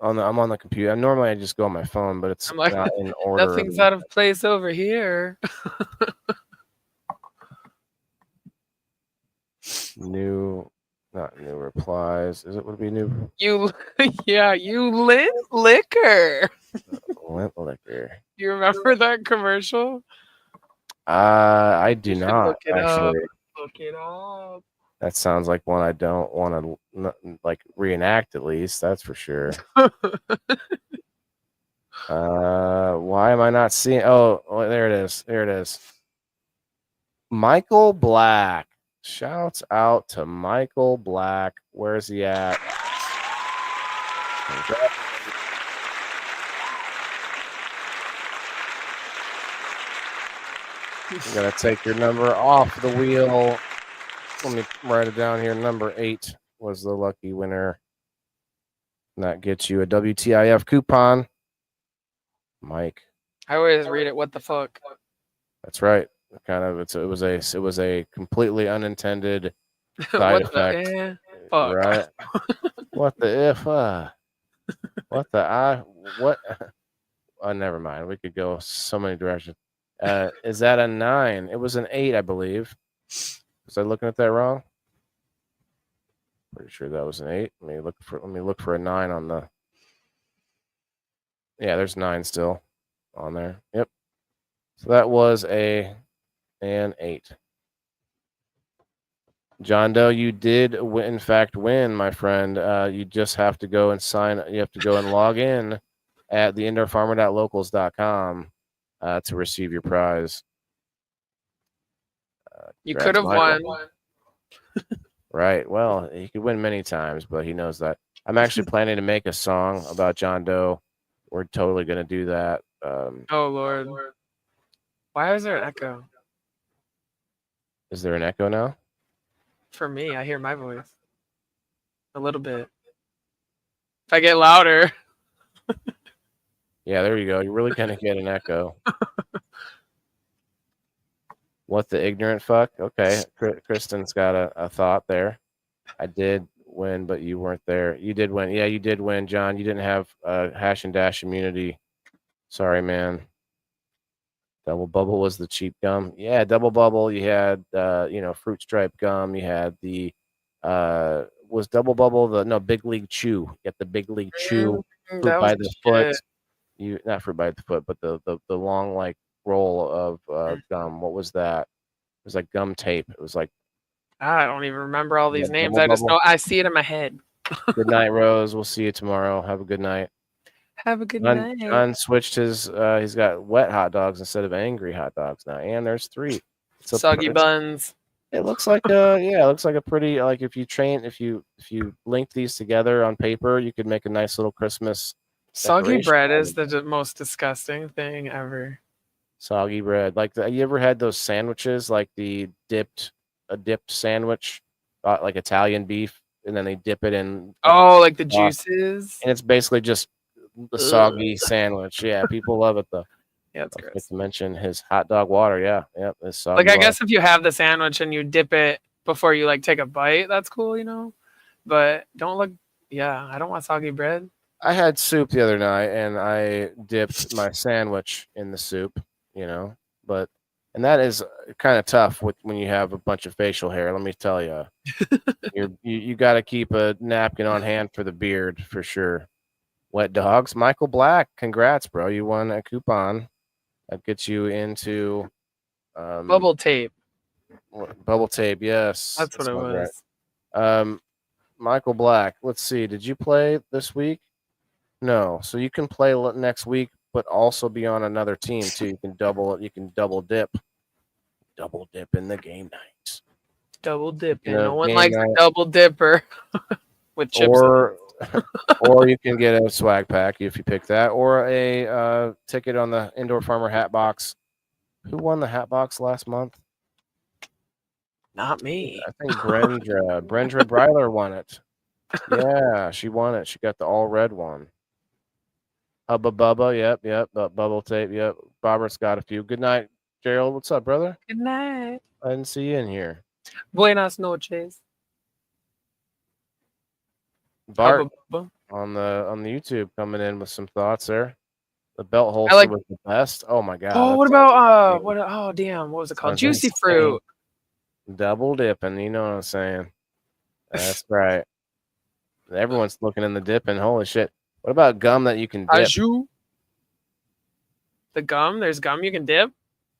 I'm on the computer. Normally I just go on my phone, but it's I'm like, not in order. nothing's out of place over here. Not new replies. Is it would be new? You liquor. Lint liquor. You remember that commercial? I do You should not look it up. actually. Look it up. That sounds like one I don't want to like reenact. At least that's for sure. Why am I not seeing? Oh, there it is. There it is. Michael Black. Shouts out to Michael Black. Where's he at? You gotta take your number off the wheel. Let me write it down here. Number 8 was the lucky winner. And that gets you a WTIF coupon. Mike. I always read it. What the fuck? That's right. It was a completely unintended side effect. Fuck. Right? What the if? What the I? What? Oh, never mind. We could go so many directions. Is that a 9? It was an 8, I believe. Was I looking at that wrong? Pretty sure that was an 8. Let me look for a 9 on the. Yeah, there's 9 still on there. Yep. So that was an 8. John Doe, you did in fact win, my friend. You just have to go and sign. You have to go and log in at theindoorfarmer.locals.com to receive your prize. You could have won. Right. Well, he could win many times, but he knows that. I'm actually planning to make a song about John Doe. We're totally going to do that. Oh, Lord. Why is there an echo? Is there an echo now? For me, I hear my voice. A little bit. If I get louder. Yeah, there you go. You're really going to get an echo. What the ignorant fuck? Okay, Kristen's got a thought there. I did win, but you weren't there. You did win. Yeah, you did win, John. You didn't have hash and dash immunity. Sorry, man. Double Bubble was the cheap gum. Yeah, Double Bubble. You had fruit stripe gum. You had the was Double Bubble Big League Chew. You got the Big League Chew fruit by the foot. You not fruit by the foot, but the long like roll of gum. What was that? It was like gum tape. It was like I don't even remember all these names. I just know I see it in my head. Good night, Rose. We'll see you tomorrow. Have a good night. Have a good night. John switched his. He's got wet hot dogs instead of angry hot dogs now, and there's 3. Soggy buns. It looks like it looks like a pretty if you link these together on paper, you could make a nice little Christmas. Soggy bread is the most disgusting thing ever. Soggy bread, you ever had those sandwiches, like a dipped sandwich, like Italian beef, and then they dip it in. Like the juices, and it's basically just the soggy sandwich. Yeah, people love it though. Yeah, it's gross. To mention his hot dog water. Yeah, it's soggy. I guess if you have the sandwich and you dip it before you take a bite, that's cool, But don't look. Yeah, I don't want soggy bread. I had soup the other night and I dipped my sandwich in the soup. And that is kind of tough when you have a bunch of facial hair. Let me tell you, you got to keep a napkin on hand for the beard for sure. Wet dogs, Michael Black, congrats, bro! You won a coupon that gets you into bubble tape. Bubble tape, yes, that's what it was. Right. Michael Black. Let's see. Did you play this week? No, so you can play next week, but also be on another team too. You can double dip in the game nights. Double dipping. a No one game likes a night, double dipper with chips. or or you can get a swag pack if you pick that, or a ticket on the Indoor Farmer Hat Box. Who won the Hat Box last month? Not me. I think Brendra Breiler won it. Yeah, she won it. She got the all red one. Hubba Bubba, yep. Bubble tape, yep. Robert's got a few. Good night, Gerald. What's up, brother? Good night. I didn't see you in here. Buenas noches. Bart Hubba bubba. on the YouTube coming in with some thoughts there. The belt holster like- was the best. Oh my god. Oh, that what sounds about insane. what? Oh, damn. What was it called? Sounds Juicy insane. fruit. Double dipping, you know what I'm saying? That's right. Everyone's looking in the dipping. Holy shit. What about gum that you can dip? Ajou. The gum. There's gum you can dip.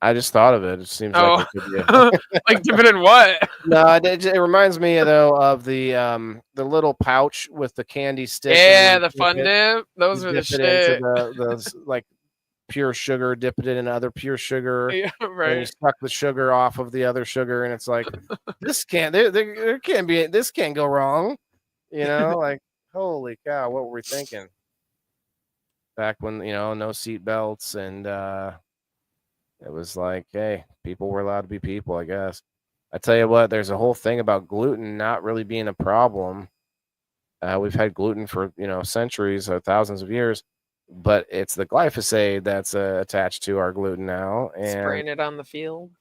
I just thought of it. It seems Oh, like it could be a like dip it in what? No, it reminds me though of the little pouch with the candy stick. Yeah, and you the fun dip dip. Those you were the dip it into shit. the like pure sugar, dip it in other pure sugar, Yeah, and you right. suck the sugar off of the other sugar, and it's like this can't there can't be this can't go wrong, you know? Like holy cow, what were we thinking? Back when no seat belts and it was like, hey, people were allowed to be people, I guess. I tell you what, there's a whole thing about gluten not really being a problem. We've had gluten for centuries, thousands of years, but it's the glyphosate that's attached to our gluten now, and Spraying it on the field.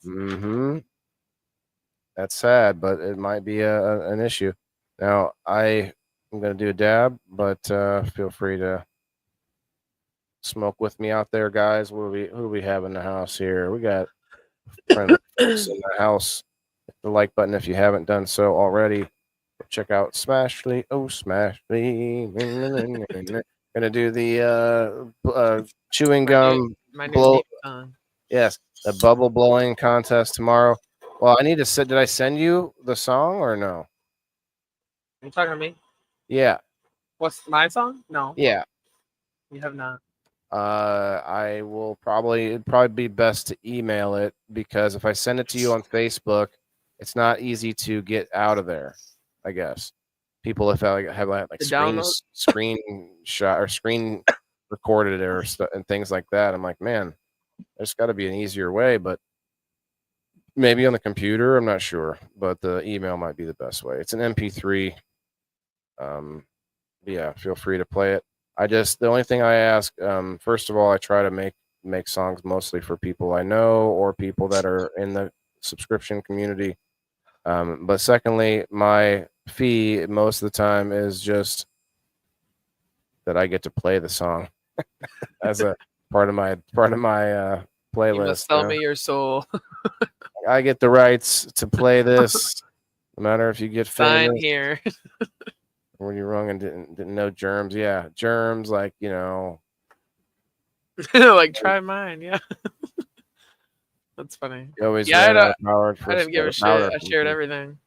That's sad, but it might be an issue. Now, I am going to do a dab, but feel free to smoke with me out there, guys. Who we have in the house here? We got friendly folks in the house. Hit the like button if you haven't done so already. Check out Smashly. Oh, Smashly. Gonna do the chewing gum My new blow. theme song. Yes, the bubble blowing contest tomorrow. Well, I need to sit. Did I send you the song or no? You talking to me? Yeah. What's my song? No, Yeah. you have not. I will it'd probably be best to email it, because if I send it to you on Facebook, it's not easy to get out of there. I guess people have like screen shot or screen recorded it and things like that. I'm like, man, there's got to be an easier way, but maybe on the computer. I'm not sure, but the email might be the best way. It's an MP3. Yeah, feel free to play it. The only thing I ask, first of all, I try to make songs mostly for people I know or people that are in the subscription community. But secondly, my fee most of the time is just that I get to play the song as a part of my playlist. You must sell me your soul. I get the rights to play this, no matter if you get Sign famous. here. When you're wrong and didn't know germs, yeah, germs, like Like try mine, yeah. That's funny. you always Yeah, I didn't give a shit. I shared everything.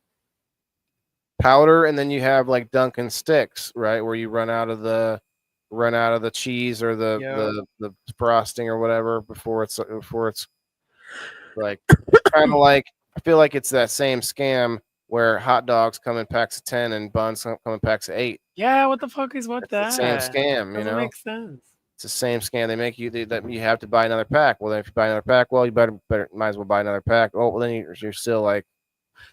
powder, and then you have like Dunkin' Sticks, right, where you run out of the cheese or the frosting or whatever before it's like kind of like, I feel like it's that same scam where hot dogs come in packs of 10 and buns come in packs of 8. Yeah, what the fuck is with It's that? the same scam, Doesn't make sense. It's the same scam. They make you that you have to buy another pack. Well, then if you buy another pack, well, you better might as well buy another pack. Oh, well, then you're still like,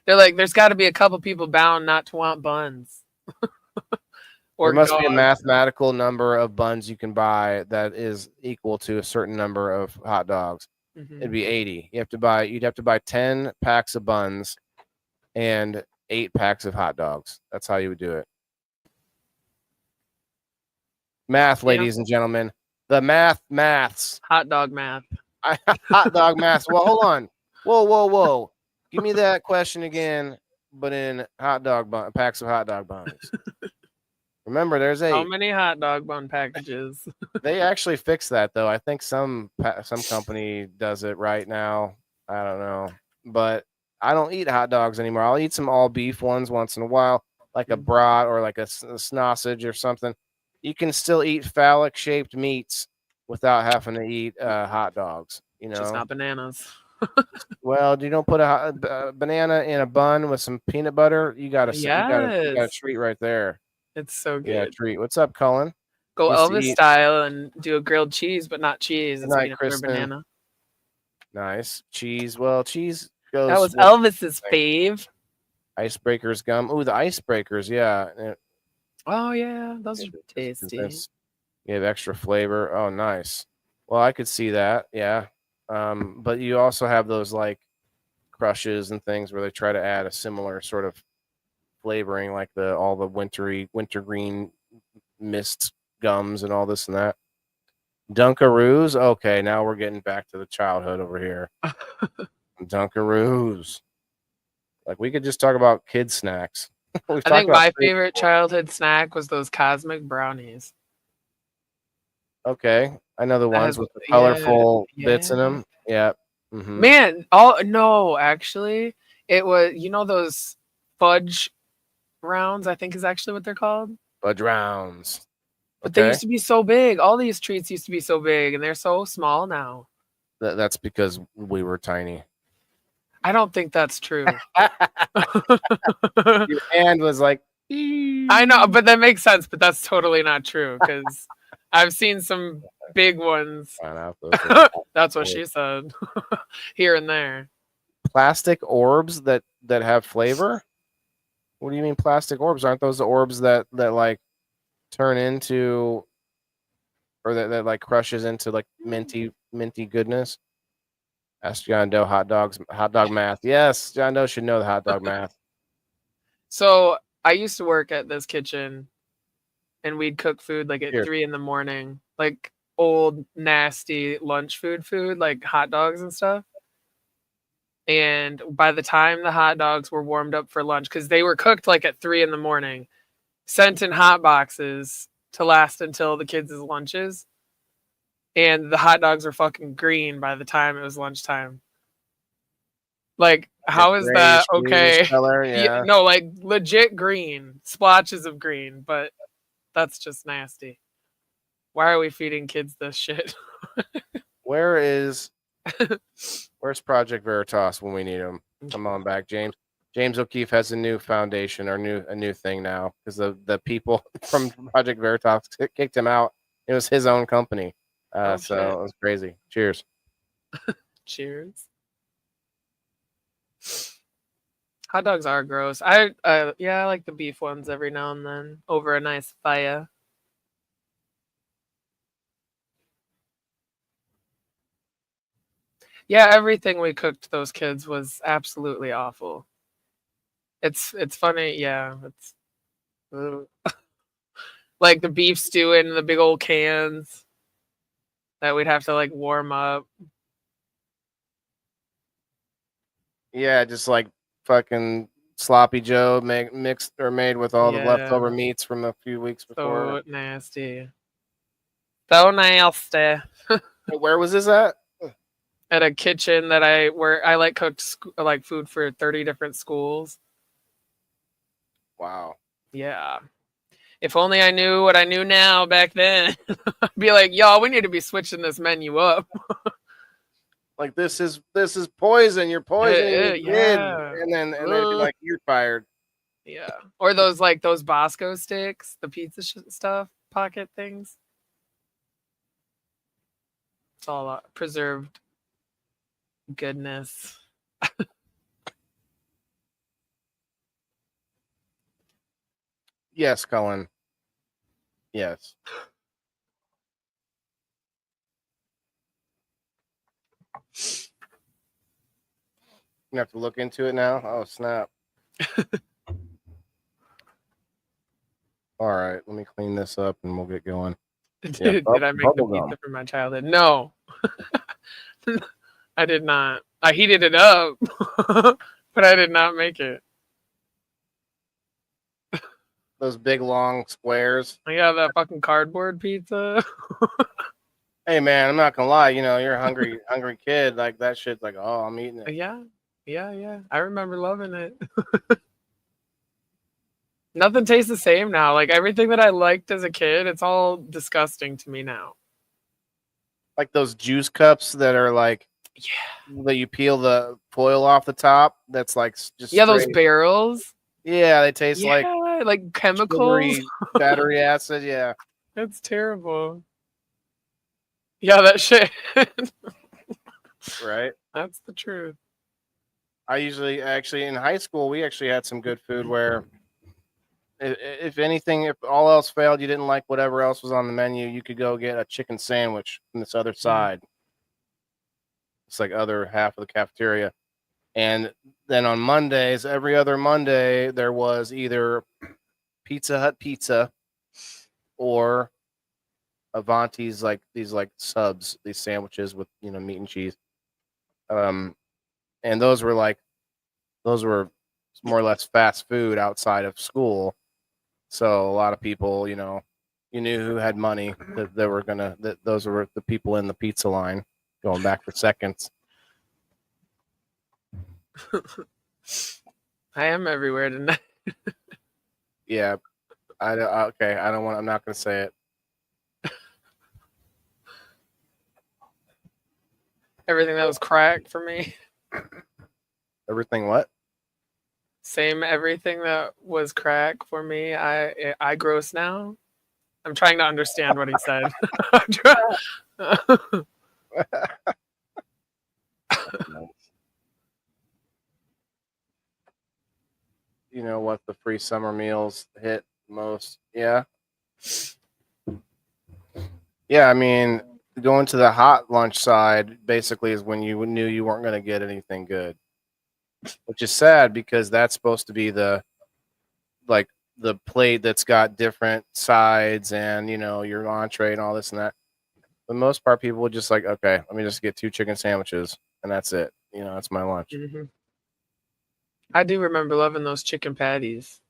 They're like, there's got to be a couple people bound not to want buns. there must be a dogs. mathematical number of buns you can buy that is equal to a certain number of hot dogs. Mhm. It'd be 80. You'd have to buy 10 packs of buns and 8 packs of hot dogs. That's how you would do it. Math, ladies and gentlemen. The maths. Hot dog math. Hot dog maths. Well, hold on. Whoa. Give me that question again, but in packs of hot dog buns. Remember, there's How many hot dog bun packages? They actually fixed that, though. I think some company does it right now. I don't know, but I don't eat hot dogs anymore. I'll eat some all beef ones once in a while, like a brat or like a sausage or something. You can still eat phallic shaped meats without having to eat hot dogs. Just not bananas. Well, you don't put a banana in a bun with some peanut butter. You got a Yes, treat right there. it's so Yeah, good. treat. What's up, Cullen? Go Used to Elvis eat. style and do a grilled cheese, but not cheese. Good It's night, peanut butter Kristen. banana. Nice cheese. Well, cheese That goes was with Elvis's everything. fave. Icebreakers gum. Ooh, the icebreakers. Yeah, Oh yeah, those are Because tasty. that's you have extra flavor. Oh, nice. Well, I could see that. Yeah. But you also have those like crushes and things where they try to add a similar sort of flavoring, like all the wintergreen mist gums and all this and that. Dunkaroos. Okay, now we're getting back to the childhood over here. Dunkaroos. Like we could just talk about kid snacks. We've I talked think about my food favorite before. childhood snack was those cosmic brownies. Okay, I know the That ones has with the yeah, colorful bits in yeah. them. Yeah. Mm-hmm. Man, oh no, actually, it was those fudge rounds, I think is actually what they're called. Fudge rounds. But they Okay, used to be so big. All these treats used to be so big, and they're so small now. that's because we were tiny. I don't think that's true. Your hand was like, I know, but that makes sense. But that's totally not true because I've seen some big ones. "Fine, those are That's what orbs." she said. Here and there. Plastic orbs that have flavor. What do you mean plastic orbs? Aren't those the orbs that like turn into or that like crushes into like minty goodness? Ask John Doe hot dog math. Yes, John Doe should know the hot dog math. So I used to work at this kitchen, and we'd cook food like at Cheers. 3 in the morning, like old nasty lunch food, like hot dogs and stuff. And by the time the hot dogs were warmed up for lunch, because they were cooked like at 3 in the morning, sent in hot boxes to last until the kids' lunches, and the hot dogs were fucking green by the time it was lunchtime. Like, Like a how is that grayish greenish okay? color. Yeah, Yeah. no, like legit green, splotches of green, but that's just nasty. Why are we feeding kids this shit? Where's Project Veritas when we need him? Come on back, James. James O'Keefe has a new foundation or a new thing now because the people from Project Veritas kicked him out. It was his own company, Oh so shit! it was crazy. Cheers. Cheers. Hot dogs are gross. I like the beef ones every now and then over a nice fire. Yeah, everything we cooked those kids was absolutely awful. It's funny, yeah. It's ugh. Like the beef stew in the big old cans that we'd have to like warm up. Yeah, just like fucking sloppy Joe mixed or made with all the Yeah, leftover meats from a few weeks before. so nasty. So nasty. Where was this at? At a kitchen that I like cooked like food for 30 different schools. Wow. Yeah. If only I knew what I knew now back then. I'd be like, y'all, we need to be switching this menu up. Like this is poison. You're poisoning the kid, Yeah. and they'd be like, you're fired. Yeah. Or those Bosco sticks, the pizza stuff, pocket things. It's all preserved goodness. Yes, Cullen. Yes. You have to look into it now. Oh snap! All right, let me clean this up and we'll get going. Yeah, Did I make the bubble gum. pizza from my childhood? No. I did not. I heated it up, but I did not make it. Those big long squares. I got that fucking cardboard pizza. Hey man, I'm not gonna lie. You know, you're a hungry kid. Like that shit's like, oh, I'm eating it. Yeah. Yeah. I remember loving it. Nothing tastes the same now. Like everything that I liked as a kid, it's all disgusting to me now. Like those juice cups that are like Yeah. that you peel the foil off the top. That's like just Yeah, those straight. barrels. Yeah, they taste like Yeah, like chemicals. sugary battery acid. Yeah, That's terrible. Yeah, that shit. right. That's the truth. I usually actually in high school we actually had some good food where if anything, if all else failed, you didn't like whatever else was on the menu, you could go get a chicken sandwich from this other side. It's like other half of the cafeteria. And then on Mondays, every other Monday, there was either Pizza Hut pizza or Avanti's like these like subs, these sandwiches with meat and cheese. Um, and those were more or less fast food outside of school. So a lot of people, you knew who had money that they were that those were the people in the pizza line going back for seconds. I am everywhere tonight. Yeah, okay. I'm not gonna say it. Everything that was crack for me. Everything what? Same everything that was crack for me. I gross now. I'm trying to understand what he said. You know what the free summer meals hit most? Yeah. Yeah, I mean, going to the hot lunch side basically is when you knew you weren't going to get anything good. Which is sad because that's supposed to be the plate that's got different sides and your entree and all this and that. For the most part, people would just like, okay, let me just get 2 chicken sandwiches and that's it. That's my lunch. Mm-hmm. I do remember loving those chicken patties.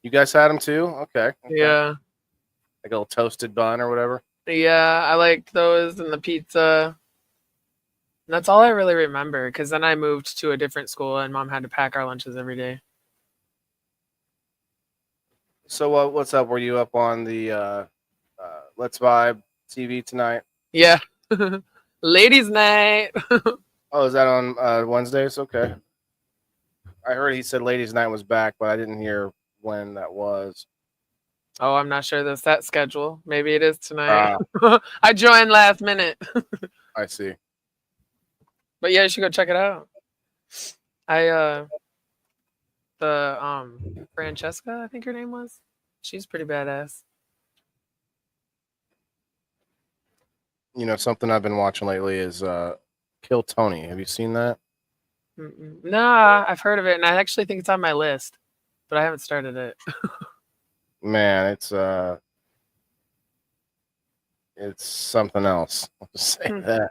You guys had them too? Okay. Yeah. Like a little toasted bun or whatever. Yeah, I liked those and the pizza. And that's all I really remember because then I moved to a different school and mom had to pack our lunches every day. So what's up? Were you up on the Let's Vibe TV tonight? Yeah. Ladies' night. Oh, is that on Wednesdays? Okay. I heard he said Ladies' Night was back, but I didn't hear when that was. Oh, I'm not sure that's that schedule. Maybe it is tonight. I joined last minute. I see. But yeah, you should go check it out. The Francesca, I think her name was. She's pretty badass. Something I've been watching lately is Kill Tony. Have you seen that? Nah, I've heard of it, and I actually think it's on my list, but I haven't started it. Man, it's something else. I'll just say that.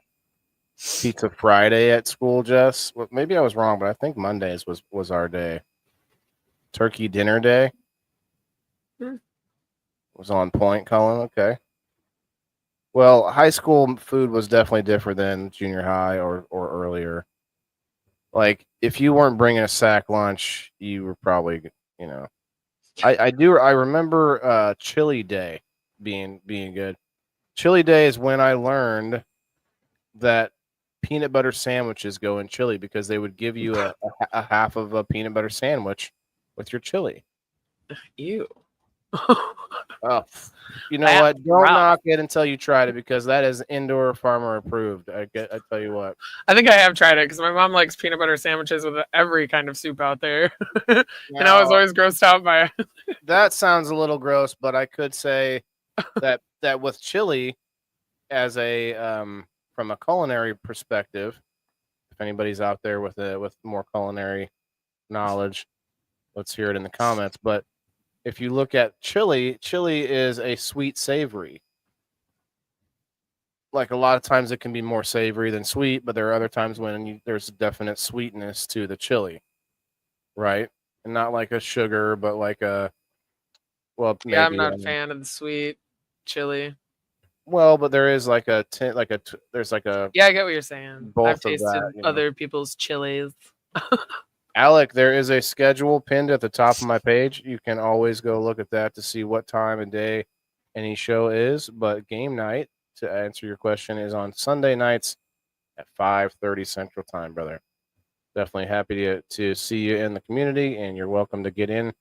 Pizza Friday at school, Jess. Well, maybe I was wrong, but I think Mondays was our day. Turkey dinner day was on point, Colin. Okay. Well, high school food was definitely different than junior high or earlier. Like, if you weren't bringing a sack lunch, you were probably, I remember Chili Day being good. Chili Day is when I learned that peanut butter sandwiches go in chili because they would give you a half of a peanut butter sandwich with your chili. Ew. Oh, you know what? Don't knock it until you tried it because that is indoor farmer approved. I tell you what. I think I have tried it because my mom likes peanut butter sandwiches with every kind of soup out there, and I was always grossed out by it. That sounds a little gross, but I could say that with chili, as a from a culinary perspective, if anybody's out there with more culinary knowledge, let's hear it in the comments. But if you look at chili is a sweet savory. Like a lot of times it can be more savory than sweet, but there are other times when there's a definite sweetness to the chili, right? And not like a sugar, but like a maybe, yeah, I'm not a fan of the sweet chili. Well, but there is like there's like a yeah, I get what you're saying. Both I've of tasted that, other people's chilies. Alec, there is a schedule pinned at the top of my page. You can always go look at that to see what time and day any show is. But game night, to answer your question, is on Sunday nights at 5:30 Central Time, brother. Definitely happy to see you in the community, and you're welcome to get in.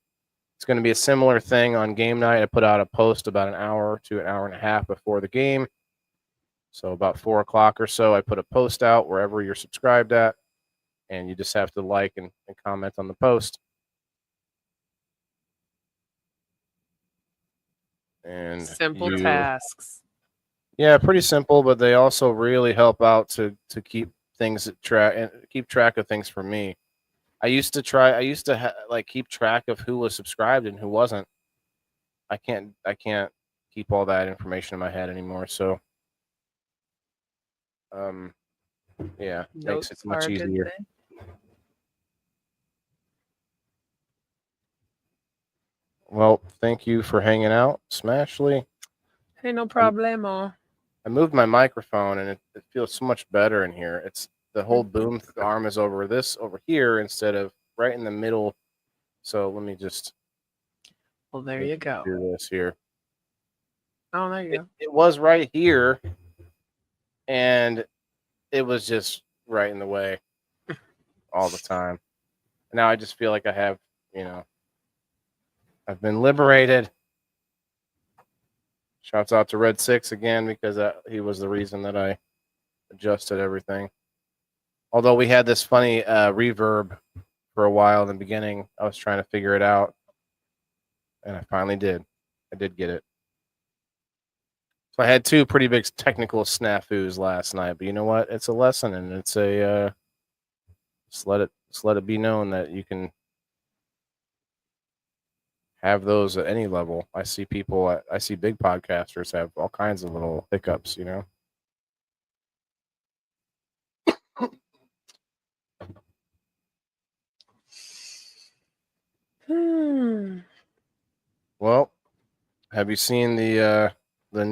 It's going to be a similar thing on game night. I put out a post about an hour to an hour and a half before the game. So about 4 o'clock or so, I put a post out wherever you're subscribed at, and you just have to like and comment on the post. And simple tasks. Yeah, pretty simple, but they also really help out to keep things at track and keep track of things for me. I used to like keep track of who was subscribed and who wasn't. I can't keep all that information in my head anymore. So, yeah, makes it Notes much are a good easier. thing. Well, thank you for hanging out, Smashly. Hey, no problemo. I moved my microphone and it feels so much better in here. It's the whole boom arm is over here instead of right in the middle. So let me just Well, there you go. do this here. Oh, there you go. It was right here, and it was just right in the way all the time. Now I just feel like I have, I've been liberated. Shouts out to Red 6 again because he was the reason that I adjusted everything. Although we had this funny reverb for a while in the beginning, I was trying to figure it out, and I finally did. I did get it. So I had two pretty big technical snafus last night, but you know what? It's a lesson, and it's a just let it be known that you can have those at any level. I see big podcasters have all kinds of little hiccups, Well, have you seen there's a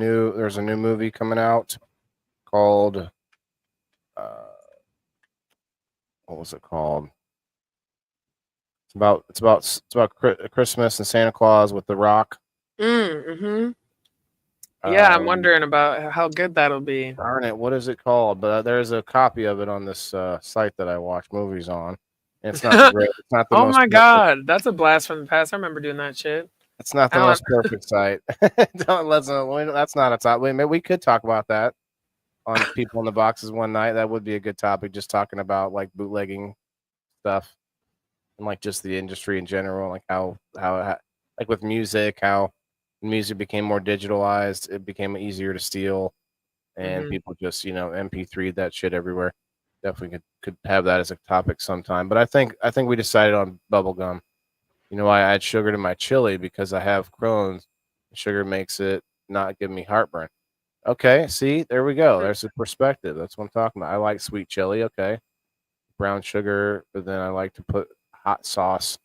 new movie coming out called what was it called? It's about Christmas and Santa Claus with The Rock. Mm-hmm. Yeah, I'm wondering about how good that'll be. Darn it, what is it called? But there's a copy of it on this site that I watch movies on. And it's not great. It's not the oh most my perfect. God, that's a blast from the past. I remember doing that shit. It's not the most perfect site. That's not a top. Maybe we could talk about that on People in the Boxes one night. That would be a good topic. Just talking about like bootlegging stuff and like just the industry in general, like how like with music, how music became more digitalized, it became easier to steal, and people just MP3 that shit everywhere. Definitely could have that as a topic sometime. But I think we decided on bubblegum. I add sugar to my chili because I have Crohn's. Sugar makes it not give me heartburn. Okay, see, there we go. There's a perspective. That's what I'm talking about. I like sweet chili. Okay, brown sugar, but then I like to put hot sauce,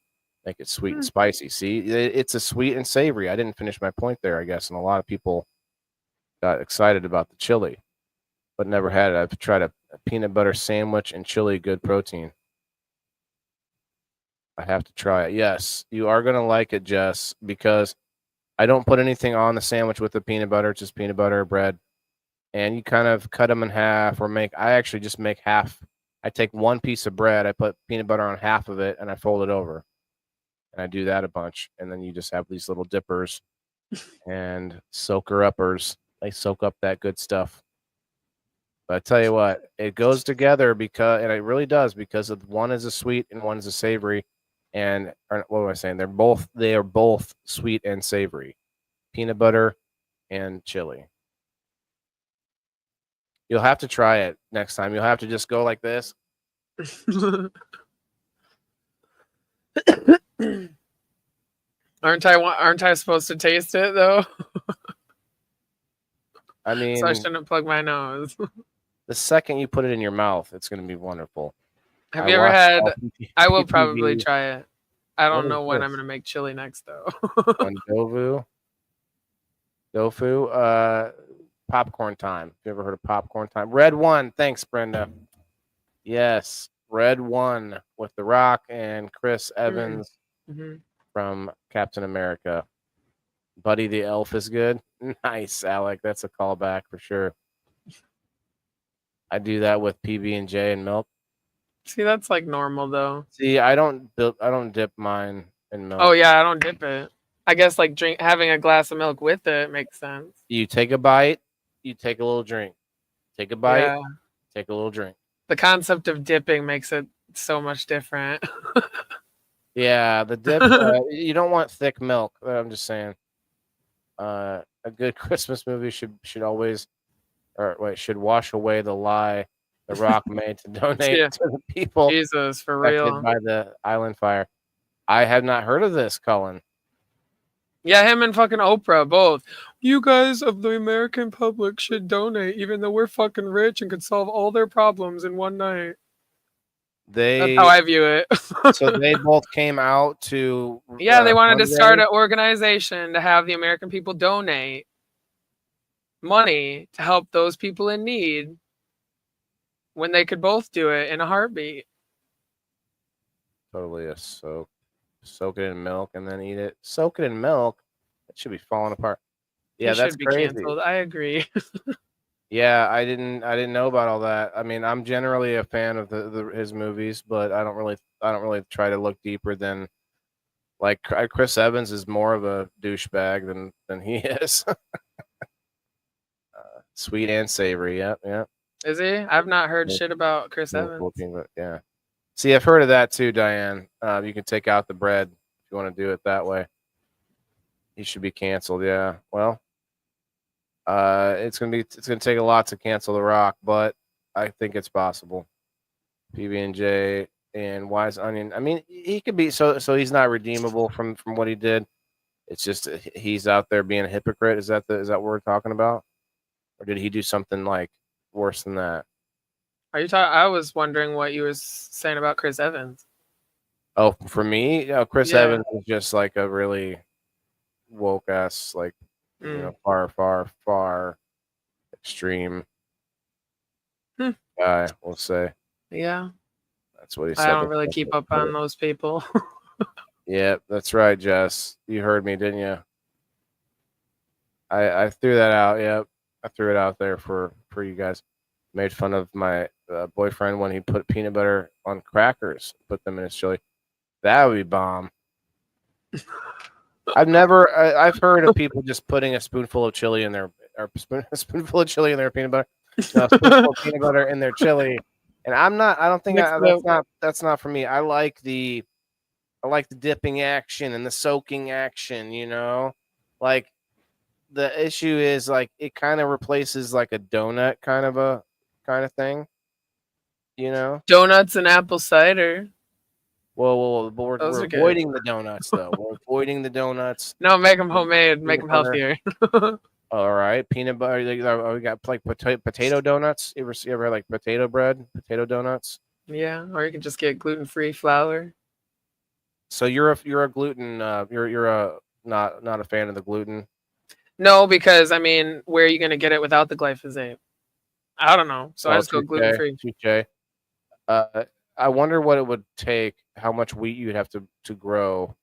make it sweet and spicy. See, it's a sweet and savory. I didn't finish my point there, I guess, and a lot of people got excited about the chili, but never had it. I've tried a peanut butter sandwich and chili, good protein. I have to try it. Yes, you are going to like it, Jess, because I don't put anything on the sandwich with the peanut butter. It's just peanut butter, bread, and you kind of cut them in half I actually just make half. I take one piece of bread, I put peanut butter on half of it, and I fold it over. And I do that a bunch. And then you just have these little dippers and soaker uppers. They soak up that good stuff. But I tell you what, it goes together and it really does, because one is a sweet and one is a savory. And what am I saying? They are both sweet and savory. Peanut butter and chili. You'll have to try it next time. You'll have to just go like this. Aren't I supposed to taste it though? I mean, so I shouldn't plug my nose. The second you put it in your mouth, it's going to be wonderful. Have you ever had? I will probably try it. I don't know when I'm going to make chili next though. On Tofu, popcorn time. Have you ever heard of popcorn time? Red One. Thanks, Brenda. Yes, Red One with The Rock and Chris Evans from Captain America. Buddy the Elf is good. Nice, Alec. That's a callback for sure. I do that with PB&J and milk. See, that's like normal though. See, I don't dip mine in milk. Oh yeah, I don't dip it. I guess like having a glass of milk with it makes sense. You take a bite, you take a little drink. Take a bite, Yeah. take a little drink. The concept of dipping makes it so much different. Yeah, the dip. You don't want thick milk. I'm just saying. A good Christmas movie should always, or wait, should wash away the lie The Rock made to donate Yeah. to the people Jesus, for affected real. by the island fire. I have not heard of this, Cullen. Yeah, him and fucking Oprah both. You guys of the American public should donate, even though we're fucking rich and could solve all their problems in one night. That's how I view it. So they both came out to. Yeah, they wanted to start fundraise? an organization to have the American people donate money to help those people in need when they could both do it in a heartbeat. Totally a soak. Soak it in milk and then eat it. Soak it in milk. It should be falling apart. Yeah, He that's should be crazy. canceled. I agree. Yeah, I didn't know about all that. I mean, I'm generally a fan of his movies, but I don't really try to look deeper than like Chris Evans is more of a douchebag than he is. Sweet and savory. Yep, yep. Is he? I've not heard shit about Chris No Evans. cooking, but yeah. See, I've heard of that too, Diane. You can take out the bread if you want to do it that way. He should be canceled. Yeah. Well, it's gonna take a lot to cancel The Rock, but I think it's possible. PB&J and Wise Onion. I mean, he could be so he's not redeemable from what he did. It's just he's out there being a hypocrite. Is that what we're talking about, or did he do something like worse than that? Are you talking? I was wondering what you were saying about Chris Evans. Oh, for me, Chris Evans is just like a really woke ass, like far extreme guy. We'll say. Yeah, that's what he said. I don't really keep up on those people. Yeah, that's right, Jess. You heard me, didn't you? I threw that out. Yep, I threw it out there for you guys. Made fun of my boyfriend when he put peanut butter on crackers, put them in his chili. That would be bomb. I've heard of people just putting a spoonful of chili in their a spoonful of chili in their peanut butter, no, a spoonful of peanut butter in their chili, and I don't think that's not for me. I like the dipping action and the soaking action. Like the issue is like it kind of replaces like a donut kind of thing. Donuts and apple cider. Well, but we're avoiding the donuts, though. We're avoiding the donuts. No, make them homemade. Make them healthier. All right, peanut butter. We got like potato donuts. You ever like potato bread, potato donuts? Yeah, or you can just get gluten-free flour. So you're a gluten. You're not a fan of the gluten. No, because I mean, where are you gonna get it without the glyphosate? I don't know. So I just go gluten-free. I wonder what it would take, how much wheat you'd have to grow,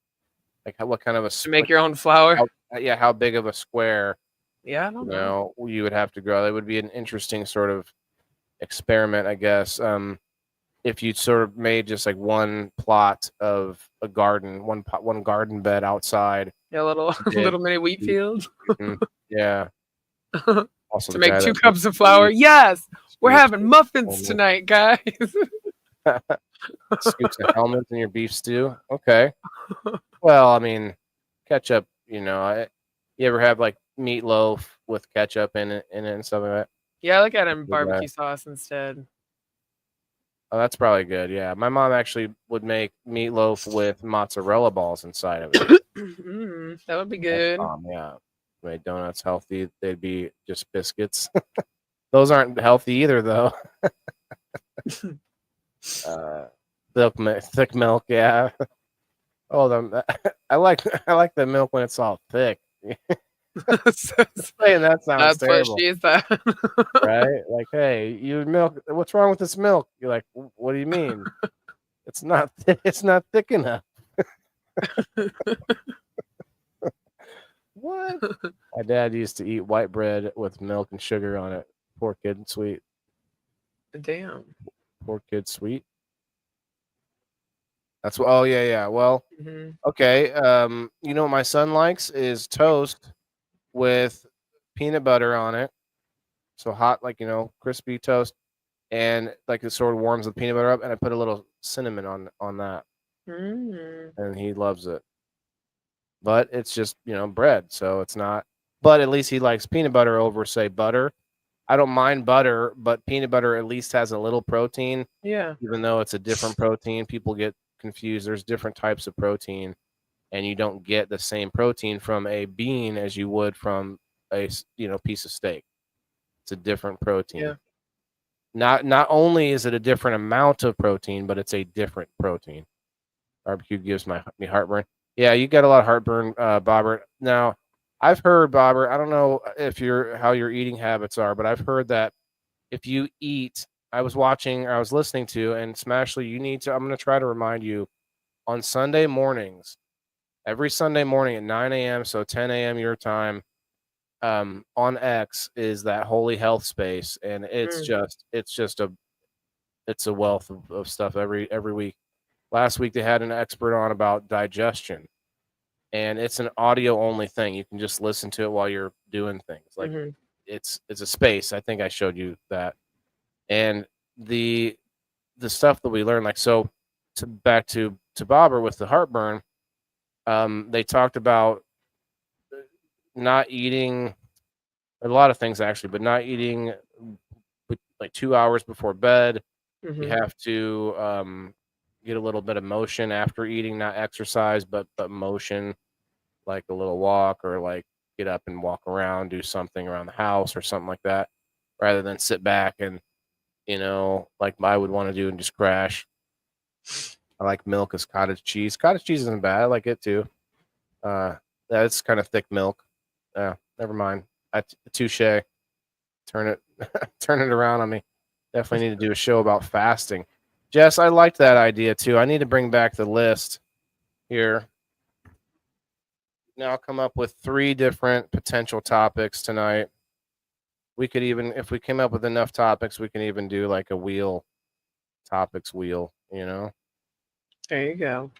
like what kind of to make your own flour. How big of a square? Yeah, I don't know. You would have to grow. That would be an interesting sort of experiment, I guess. If you sort of made just like one plot of a garden, one garden bed outside. Yeah, little mini wheat field. Yeah. Also to make 2 cups of flour. Yes, we're having muffins tonight, guys. Scoops of helmets in your beef stew. Okay. Well, I mean, ketchup. You ever have like meatloaf with ketchup in it and stuff like that? Yeah, I like adding barbecue sauce instead. Oh, that's probably good. Yeah, my mom actually would make meatloaf with mozzarella balls inside of it. That would be good. Yeah, made donuts healthy. They'd be just biscuits. Those aren't healthy either, though. Thick milk, yeah. Oh, I like the milk when it's all thick. Saying that sounds terrible. What she said. Right? Like, hey, you milk. What's wrong with this milk? You're like, what do you mean? It's not thick enough. What? My dad used to eat white bread with milk and sugar on it. Poor kid, sweet. Damn. Poor kid, sweet. That's what. Oh yeah. Well, Hmm. okay. You know what my son likes is toast with peanut butter on it. So hot, like crispy toast, and like it sort of warms the peanut butter up, and I put a little cinnamon on that, Mm. and he loves it. But it's just bread, so it's not. But at least he likes peanut butter over say butter. I don't mind butter, but peanut butter at least has a little protein, Yeah. even though it's a different protein. People get confused. There's different types of protein, and you don't get the same protein from a bean as you would from a piece of steak. It's a different protein. Yeah. Not only is it a different amount of protein, but it's a different protein. Barbecue gives me heartburn. Yeah, you got a lot of heartburn, Bobbert. Now, I've heard, Bobbert, I don't know if how your eating habits are, but I've heard that if you eat, I was listening to, and Smashley, you need to, I'm going to try to remind you on Sunday mornings, every Sunday morning at 9 a.m., so 10 a.m. your time, on X is that Holy Health Space, and it's Mm. just it's a wealth of stuff every week. Last week they had an expert on about digestion, and it's an audio only thing. You can just listen to it while you're doing things. Like Hmm. it's a space. I think I showed you that, and the stuff that we learned. Like so, back to Bobber with the heartburn. They talked about not eating a lot of things actually, but not eating like 2 hours before bed. You Hmm. have to get a little bit of motion after eating, not exercise, but motion, like a little walk or like get up and walk around, do something around the house or something like that, rather than sit back and like I would want to do and just crash. I like milk as cottage cheese. Cottage cheese isn't bad. I like it too. Yeah, it's kind of thick milk. Yeah, never mind. Touche. Turn it turn it around on me. Definitely need to do a show about fasting. Jess, I liked that idea too. I need to bring back the list here. Now come up with 3 different potential topics tonight. We could even, if we came up with enough topics, we can even do like a topics wheel, There you go.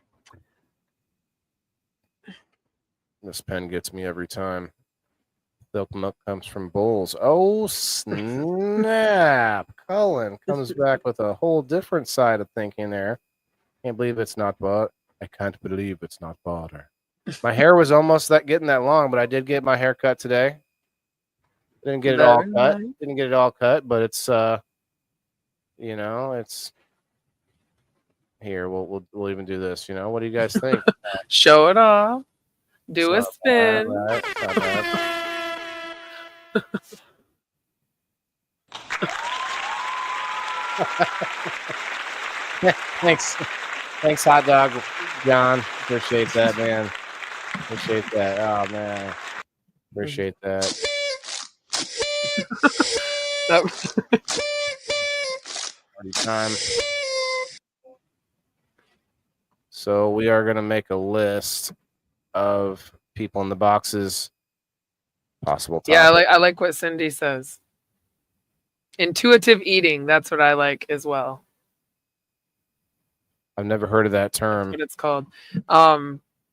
This pen gets me every time. Silk milk comes from bulls. Oh, snap. Cullen comes back with a whole different side of thinking there. Can't believe it's not bought. I can't believe it's not butter. My hair was almost getting that long, but I did get my hair cut today. Didn't get it all Very cut. nice. Didn't get it all cut, but it's it's here. We'll even do this. What do you guys think? Show it off. Do a It's not bad, spin. right? It's not bad. Thanks, hot dog John. Appreciate that, man. Appreciate that. Oh man, appreciate that. That- Party time. So we are gonna make a list of people in the boxes. Possible topic. yeah, I like what Cindy says. Intuitive eating. That's what I like as well. I've never heard of that That's term. what it's called.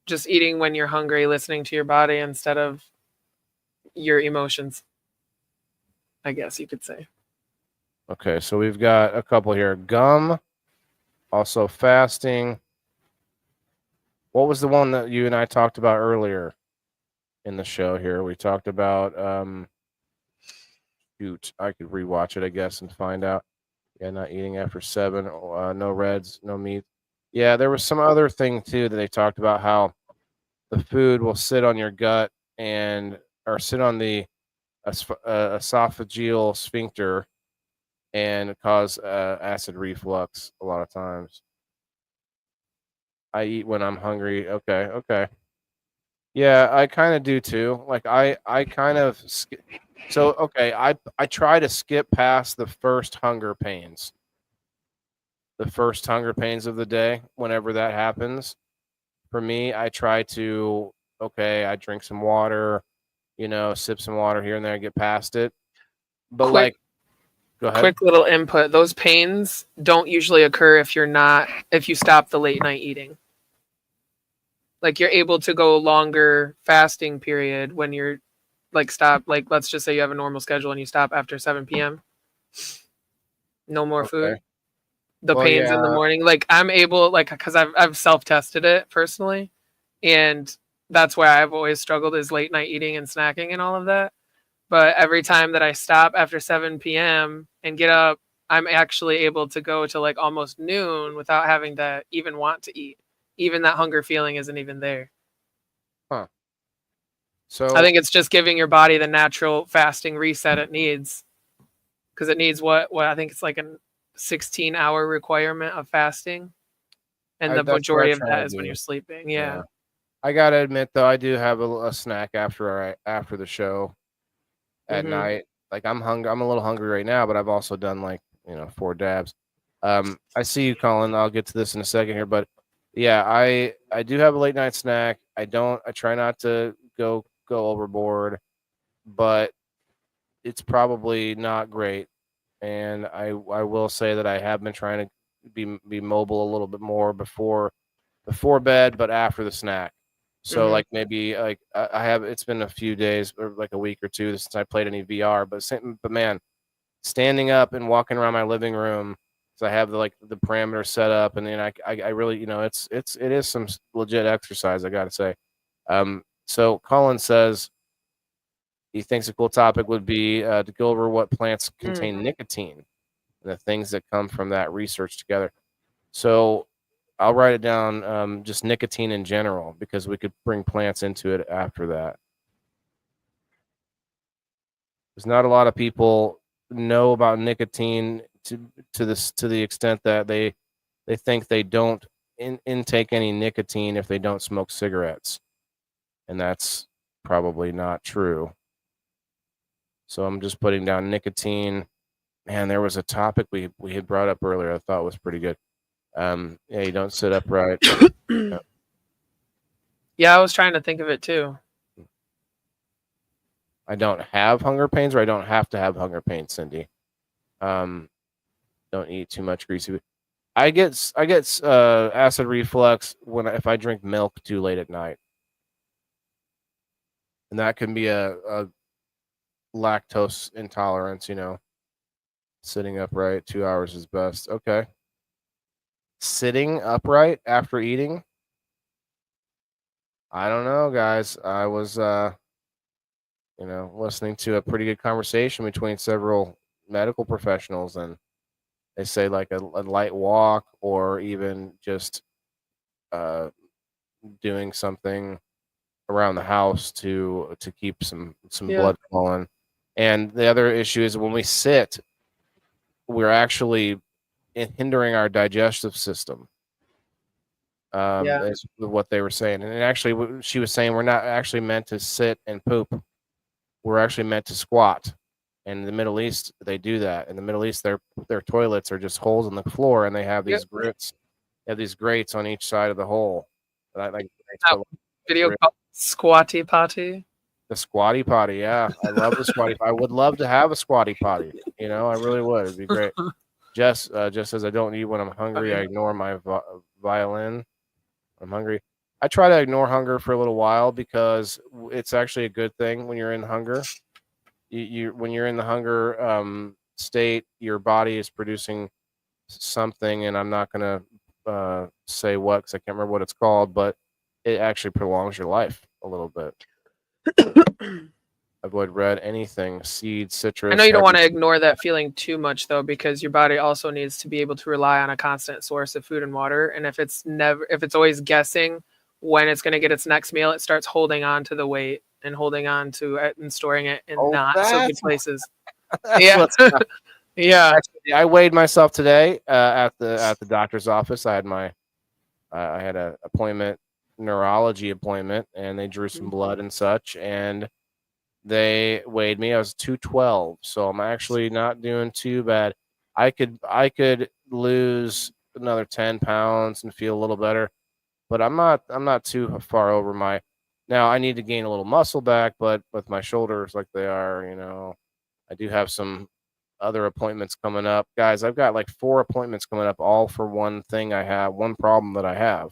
Just eating when you're hungry, listening to your body instead of your emotions. I guess you could say. Okay, so we've got a couple here. Gum, also fasting. What was the one that you and I talked about earlier in the show here? We talked about shoot, I could rewatch it, I guess, and find out. Yeah, not eating after 7, no reds, no meat. Yeah, there was some other thing too that they talked about how the food will sit on your gut or sit on the esophageal sphincter and cause acid reflux a lot of times. I eat when I'm hungry. Okay. Yeah, I kind of do too. Like I kind of so okay, I try to skip past the first hunger pains. The first hunger pains of the day whenever that happens. For me, I try to I drink some water, sip some water here and there, get past it. But Quick, Go ahead. Quick little input. Those pains don't usually occur if you stop the late night eating. Like you're able to go longer fasting period when you're like stop, like let's just say you have a normal schedule and you stop after 7 p.m. No more Okay. food. The Well, pains in the yeah. morning, like I'm able, like, because I've self tested it personally, and that's why I've always struggled is late night eating and snacking and all of that. But every time that I stop after 7 p.m. and get up, I'm actually able to go to like almost noon without having to even want to eat. Even that hunger feeling isn't even there. Huh. I So think it's just giving your body the natural fasting reset it needs, because it needs what I think it's like a 16-hour requirement of fasting, and the that's what I majority of try that to is when do. you're sleeping. Yeah. Yeah. I gotta admit though, I do have a snack after the show at Hmm. night. Like I'm hungry. I'm a little hungry right now, but I've also done like 4 dabs. I see you, Colin. I'll get to this in a second here, but yeah, I do have a late night snack. I don't. I try not to go overboard, but it's probably not great. And I will say that I have been trying to be mobile a little bit more before bed, but after the snack. So Hmm. like maybe like I have it's been a few days or like a week or two since I played any VR, but man, standing up and walking around my living room, so I have the parameters set up, and then I really it is some legit exercise, I gotta say. So Colin says he thinks a cool topic would be to go over what plants Mm. contain nicotine and the things that come from that research together. So I'll write it down, just nicotine in general, because we could bring plants into it after that. There's not a lot of people know about nicotine to the extent that they think they don't intake any nicotine if they don't smoke cigarettes, and that's probably not true. So I'm just putting down nicotine. Man, there was a topic we had brought up earlier I thought was pretty good. Yeah, you don't sit upright. Yeah, I was trying to think of it too. I don't have hunger pains, or I don't have to have hunger pains, Cindy. Um, don't eat too much greasy food. I get acid reflux if I drink milk too late at night, and that can be a lactose intolerance. Sitting upright 2 hours is best. Okay, sitting upright after eating. I don't know, guys. I was listening to a pretty good conversation between several medical professionals, and they say like a light walk, or even just uh, doing something around the house to keep some Yeah. blood flowing. And the other issue is when we sit, we're actually hindering our digestive system. Yeah. Is what they were saying, and actually, she was saying we're not actually meant to sit and poop. We're actually meant to squat. And in the Middle East, they do that. In the Middle East, their toilets are just holes in the floor, and they have Yep. these grits. They have these grates on each side of the hole. Not like grates, That but like video grit. called Squatty Potty. The squatty potty. Yeah, I love the squatty. I would love to have a squatty potty. I really would. It'd be great. Just as I don't eat when I'm hungry, I Funny. ignore my violin. I'm hungry. I try to ignore hunger for a little while because it's actually a good thing when you're in hunger. When you're in the hunger state, your body is producing something, and I'm not gonna say what because I can't remember what it's called, but it actually prolongs your life a little bit. Avoid red anything, seeds, I know citrus, you don't heavy. want to ignore that feeling too much though, because your body also needs to be able to rely on a constant source of food and water. And if it's always guessing when it's going to get its next meal, it starts holding on to the weight and holding on to it and storing it in Oh, not so good that's places. that's Yeah. what's Yeah. actually. I weighed myself today at the doctor's office. I had a appointment, neurology appointment, and they drew some blood and such, and they weighed me. I was 212, so I'm actually not doing too bad. I could lose another 10 pounds and feel a little better, but I'm not too far over my. Now I need to gain a little muscle back, but with my shoulders like they are, I do have some other appointments coming up. Guys, I've got like 4 appointments coming up, all for one problem that I have.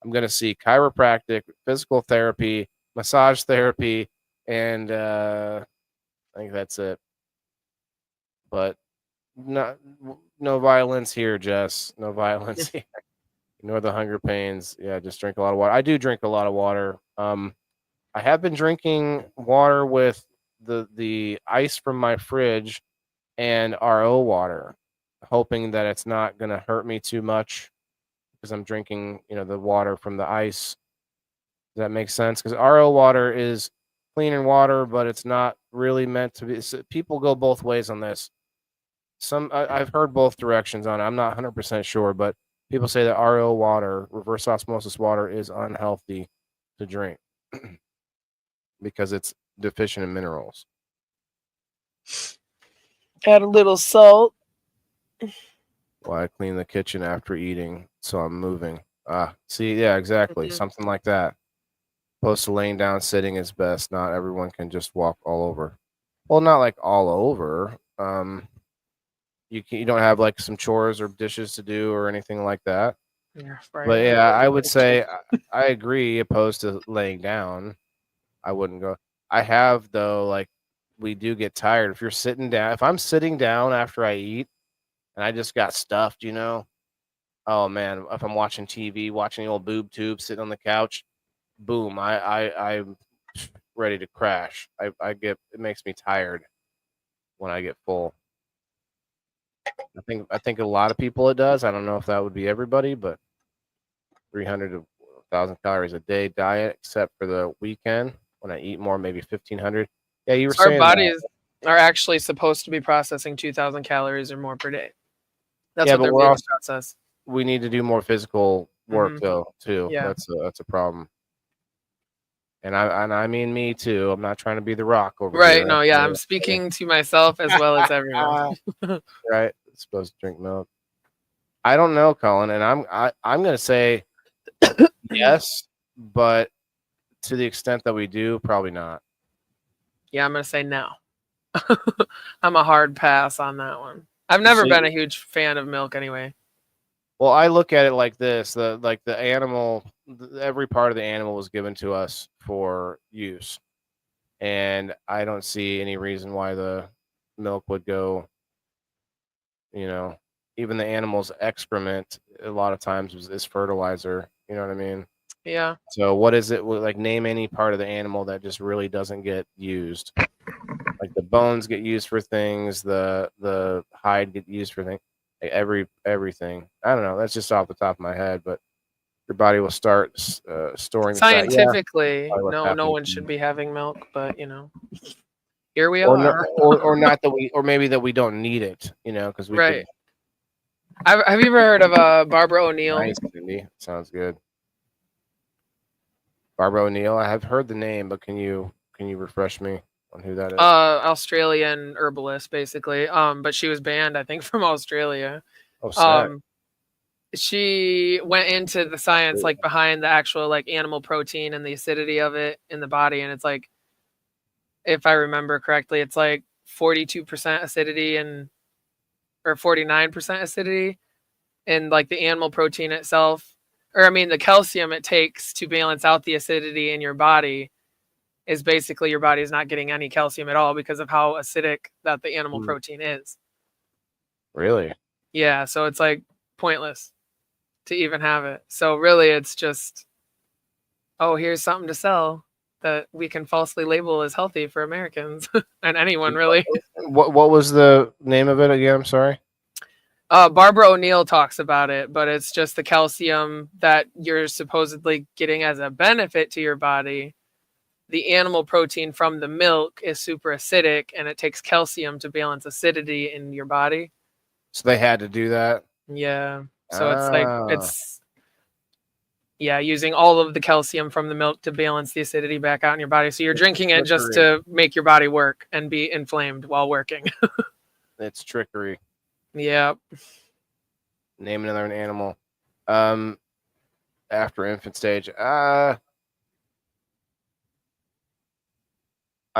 I'm going to see chiropractic, physical therapy, massage therapy, and I think that's it. But no violence here, Jess. No violence here. Ignore the hunger pains. Yeah, just drink a lot of water. I do drink a lot of water. I have been drinking water with the ice from my fridge and RO water, hoping that it's not going to hurt me too much because I'm drinking, the water from the ice. Does that make sense? Because RO water is cleaner water, but it's not really meant to be. People go both ways on this. I've heard both directions on it. I'm not 100% sure, but people say that RO water, reverse osmosis water, is unhealthy to drink because it's deficient in minerals. Add a little salt. Well, I clean the kitchen after eating, so I'm moving. See, yeah, exactly. Something like that. Opposed to laying down, sitting is best. Not everyone can just walk all over. Well, not like all over. You don't have like some chores or dishes to do or anything like that. Yeah, But yeah, I would say I agree. Opposed to laying down, I wouldn't go. I have though, like we do get tired if you're sitting down. If I'm sitting down after I eat and I just got stuffed, oh man, if I'm watching TV, watching the old boob tube, sitting on the couch, boom, I'm ready to crash. It makes me tired when I get full. I think a lot of people it does. I don't know if that would be everybody, but 300 to 1,000 calories a day diet, except for the weekend when I eat more, maybe 1,500. Yeah, you were So our saying bodies are actually supposed to be processing 2,000 calories or more per day. That's yeah, what but they're we're made also to process. we need to do more physical work though too. Yeah. That's a problem. And I mean me too. I'm not trying to be the Rock over Right. here. No, yeah, I'm speaking to myself as well as everyone. Right. Supposed to drink milk. I don't know, Colin, and I'm gonna say yes, but to the extent that we do, probably not. Yeah, I'm gonna say no. I'm a hard pass on that one. I've never been a huge fan of milk anyway. Well, I look at it like this: the animal, every part of the animal was given to us for use, and I don't see any reason why the milk would go. Even the animal's excrement a lot of times is fertilizer. You know what I mean? Yeah. So what is it? Like name any part of the animal that just really doesn't get used. Like the bones get used for things, the hide get used for things, like everything. I don't know. That's just off the top of my head, but your body will start storing the fat. Scientifically, Yeah, no one should be having milk, but here we or are. or not that or maybe that we don't need it, because we Right. could. Have you ever heard of Barbara O'Neill? Nice, Cindy. Sounds good. Barbara O'Neill. I have heard the name, but can you refresh me on who that is? Australian herbalist, basically. But she was banned, I think, from Australia. Oh, sad. She went into the science like behind the actual like animal protein and the acidity of it in the body, and it's like, if I remember correctly, it's like 42% acidity or 49% acidity, and like the animal protein itself, or I mean the calcium it takes to balance out the acidity in your body is basically your body is not getting any calcium at all because of how acidic that the animal protein is. Really? Yeah, so it's like pointless to even have it. So really it's just, oh, here's something to sell that we can falsely label as healthy for Americans and anyone really. What was the name of it again? I'm sorry. Barbara O'Neill talks about it, but it's just the calcium that you're supposedly getting as a benefit to your body. The animal protein from the milk is super acidic, and it takes calcium to balance acidity in your body. So they had to do that? Yeah. So it's using all of the calcium from the milk to balance the acidity back out in your body. So you're drinking it just to make your body work and be inflamed while working. It's trickery. Yeah. Name another animal. After infant stage. I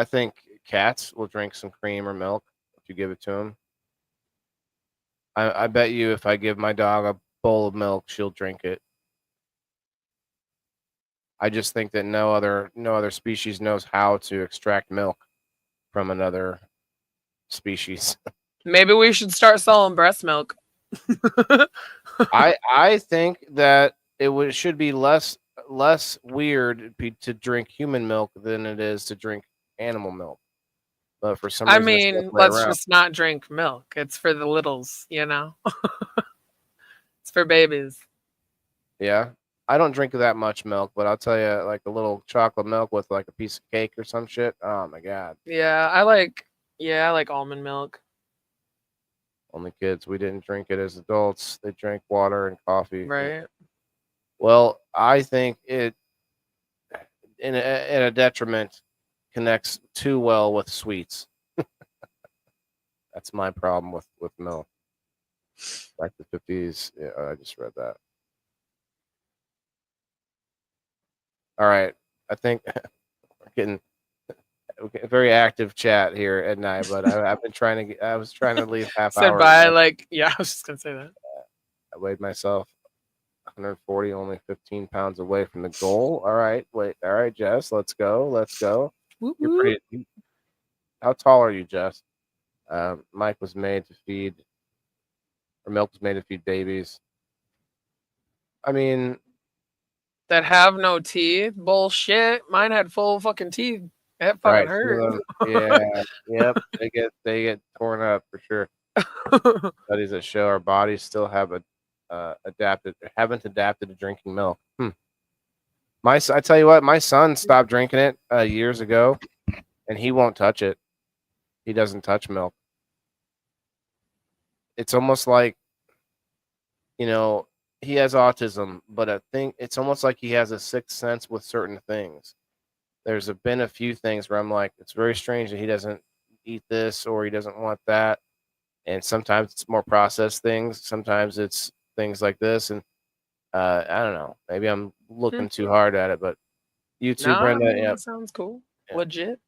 think cats will drink some cream or milk if you give it to them. I bet you if I give my dog a bowl of milk, she'll drink it. I just think that no other species knows how to extract milk from another species. Maybe we should start selling breast milk. I think that should be less weird to drink human milk than it is to drink animal milk. But for some I reason, it's the other mean, way let's around. just not drink milk. It's for the littles, you know? It's for babies. Yeah, I don't drink that much milk, but I'll tell you, like a little chocolate milk with like a piece of cake or some shit. Oh my god! I like almond milk. Only kids, we didn't drink it as adults. They drank water and coffee. Right. Well, I think it in a detriment connects too well with sweets. That's my problem with milk. Back to 50s. Yeah, I just read that. All right. I think we're getting a very active chat here at night, but I've been trying to I was trying to leave half Said hour by ago. I was just gonna say that. I weighed myself 140, only 15 pounds away from the goal. All right, wait. All right, Jess, let's go. Let's go. Whoop, You're whoop. pretty. How tall are you, Jess? Mike was made to feed, or milk was made to feed babies. I mean, That have no teeth. Bullshit. Mine had full fucking teeth. That all fucking right, hurt. yeah, yep, they get torn up for sure. Studies that show our bodies still have haven't adapted to drinking milk. I tell you what, my son stopped drinking it years ago, and he won't touch it. He doesn't touch milk. It's almost like, he has autism, but I think it's almost like he has a sixth sense with certain things. There's been a few things where I'm like, it's very strange that he doesn't eat this or he doesn't want that. And sometimes it's more processed things. Sometimes it's things like this. And I don't know. Maybe I'm looking too hard at it, but you too, No, I Brenda. mean, Yeah, that sounds cool. yeah. Legit.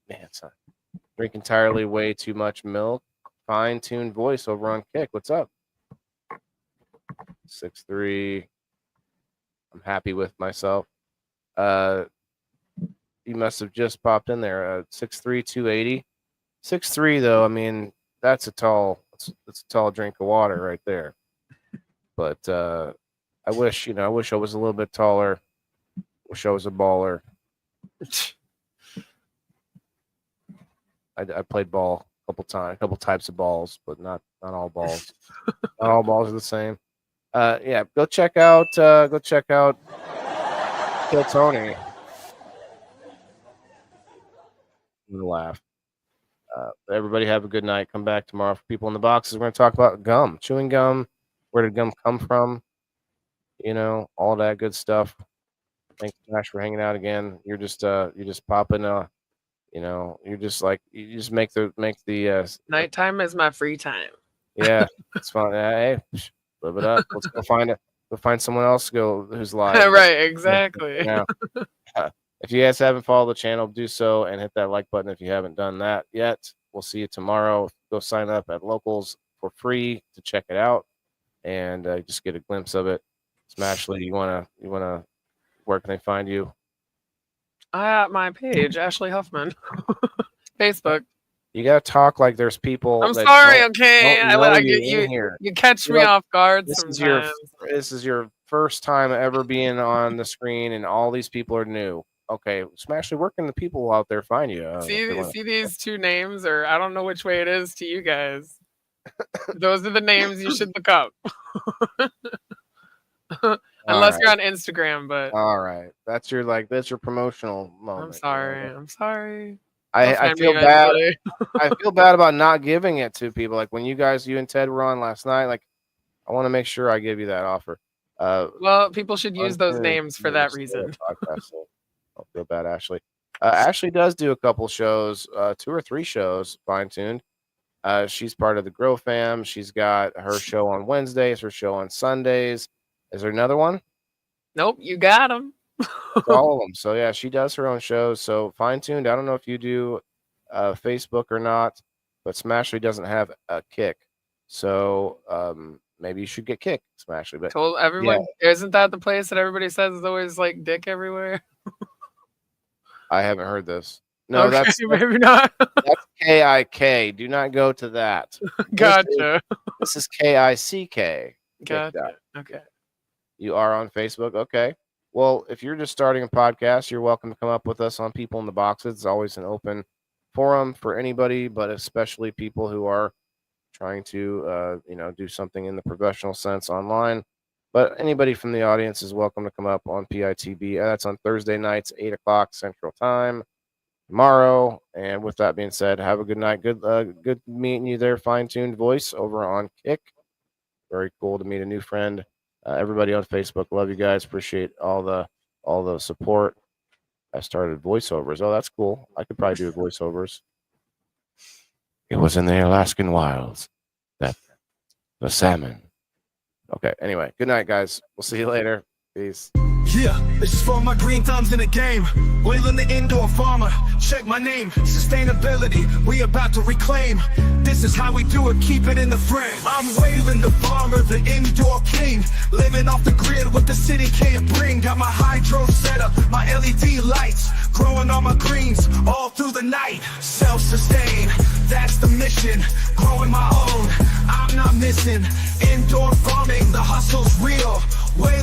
Man, son. Drink entirely way too much milk. Fine-tuned voice over on Kick. What's up? 6'3". I'm happy with myself. You must have just popped in there. 6'3", 280. 6'3", though, I mean, that's a tall drink of water right there. But I wish I was a little bit taller. Wish I was a baller. I played ball a couple types of balls, but not all balls. Not all balls are the same. Yeah, go check out Kill Tony. Laugh. Everybody have a good night. Come back tomorrow for people in the boxes. We're going to talk about gum, chewing gum. Where did gum come from? All that good stuff. Thanks, Josh, for hanging out again. You're just popping. You just make the Nighttime is my free time. yeah. It's fun. Hey, live it up. Let's go find it. Go find someone else who's live. Right, exactly. Now, if you guys haven't followed the channel, do so and hit that like button if you haven't done that yet. We'll see you tomorrow. Go sign up at Locals for free to check it out and just get a glimpse of it. Smashly, you wanna where can they find you? At my page, Ashley Huffman. Facebook. You gotta talk like there's people. I'm sorry, don't okay. know You in here. you catch You're me like, off guard This sometimes. is your first time ever being on the screen, and all these people are new. Okay, Smashly, where can the people out there find you? See these two names, or I don't know which way it is to you guys. Those are the names you should look up. Unless you're on Instagram, but all right, that's your promotional moment. I'm sorry. I feel bad. I feel bad about not giving it to people. Like when you and Ted were on last night. Like I want to make sure I give you that offer. Well, people should use those names for that reason. Don't feel bad, Ashley. Ashley does do a couple shows, 2 or 3 shows, fine-tuned. She's part of the Grow Fam. She's got her show on Wednesdays, her show on Sundays. Is there another one? Nope, you got them. All of them. So yeah, she does her own shows. So fine-tuned. I don't know if you do Facebook or not, but Smashly doesn't have a Kick. So maybe you should get kicked, Smashley. But Told everyone, isn't that the place that everybody says is always like dick everywhere? I haven't heard this. No, okay, that's maybe not. that's KIK. Do not go to that. Gotcha. This is KICK. Gotcha. Okay. You are on Facebook. Okay. Well, if you're just starting a podcast, you're welcome to come up with us on People in the Boxes. It's always an open forum for anybody, but especially people who are trying to, do something in the professional sense online. But anybody from the audience is welcome to come up on PITB. That's on Thursday nights, 8 o'clock Central Time tomorrow. And with that being said, have a good night. Good meeting you there, fine-tuned voice over on Kick. Very cool to meet a new friend. Everybody on Facebook, love you guys. Appreciate all the support. I started voiceovers. Oh, that's cool. I could probably do voiceovers. It was in the Alaskan wilds that the salmon. Okay. Anyway, good night, guys. We'll see you later. Peace. Yeah, this is for my green thumbs in the game. Wailing the indoor farmer. Check my name. Sustainability, we about to reclaim. This is how we do it, keep it in the frame. I'm wailing the farmer, the indoor king. Living off the grid, what the city can't bring. Got my hydro setup, my LED lights. Growing all my greens, all through the night. Self-sustain, that's the mission. Growing my own, I'm not missing. Indoor farming, the hustle's real. Way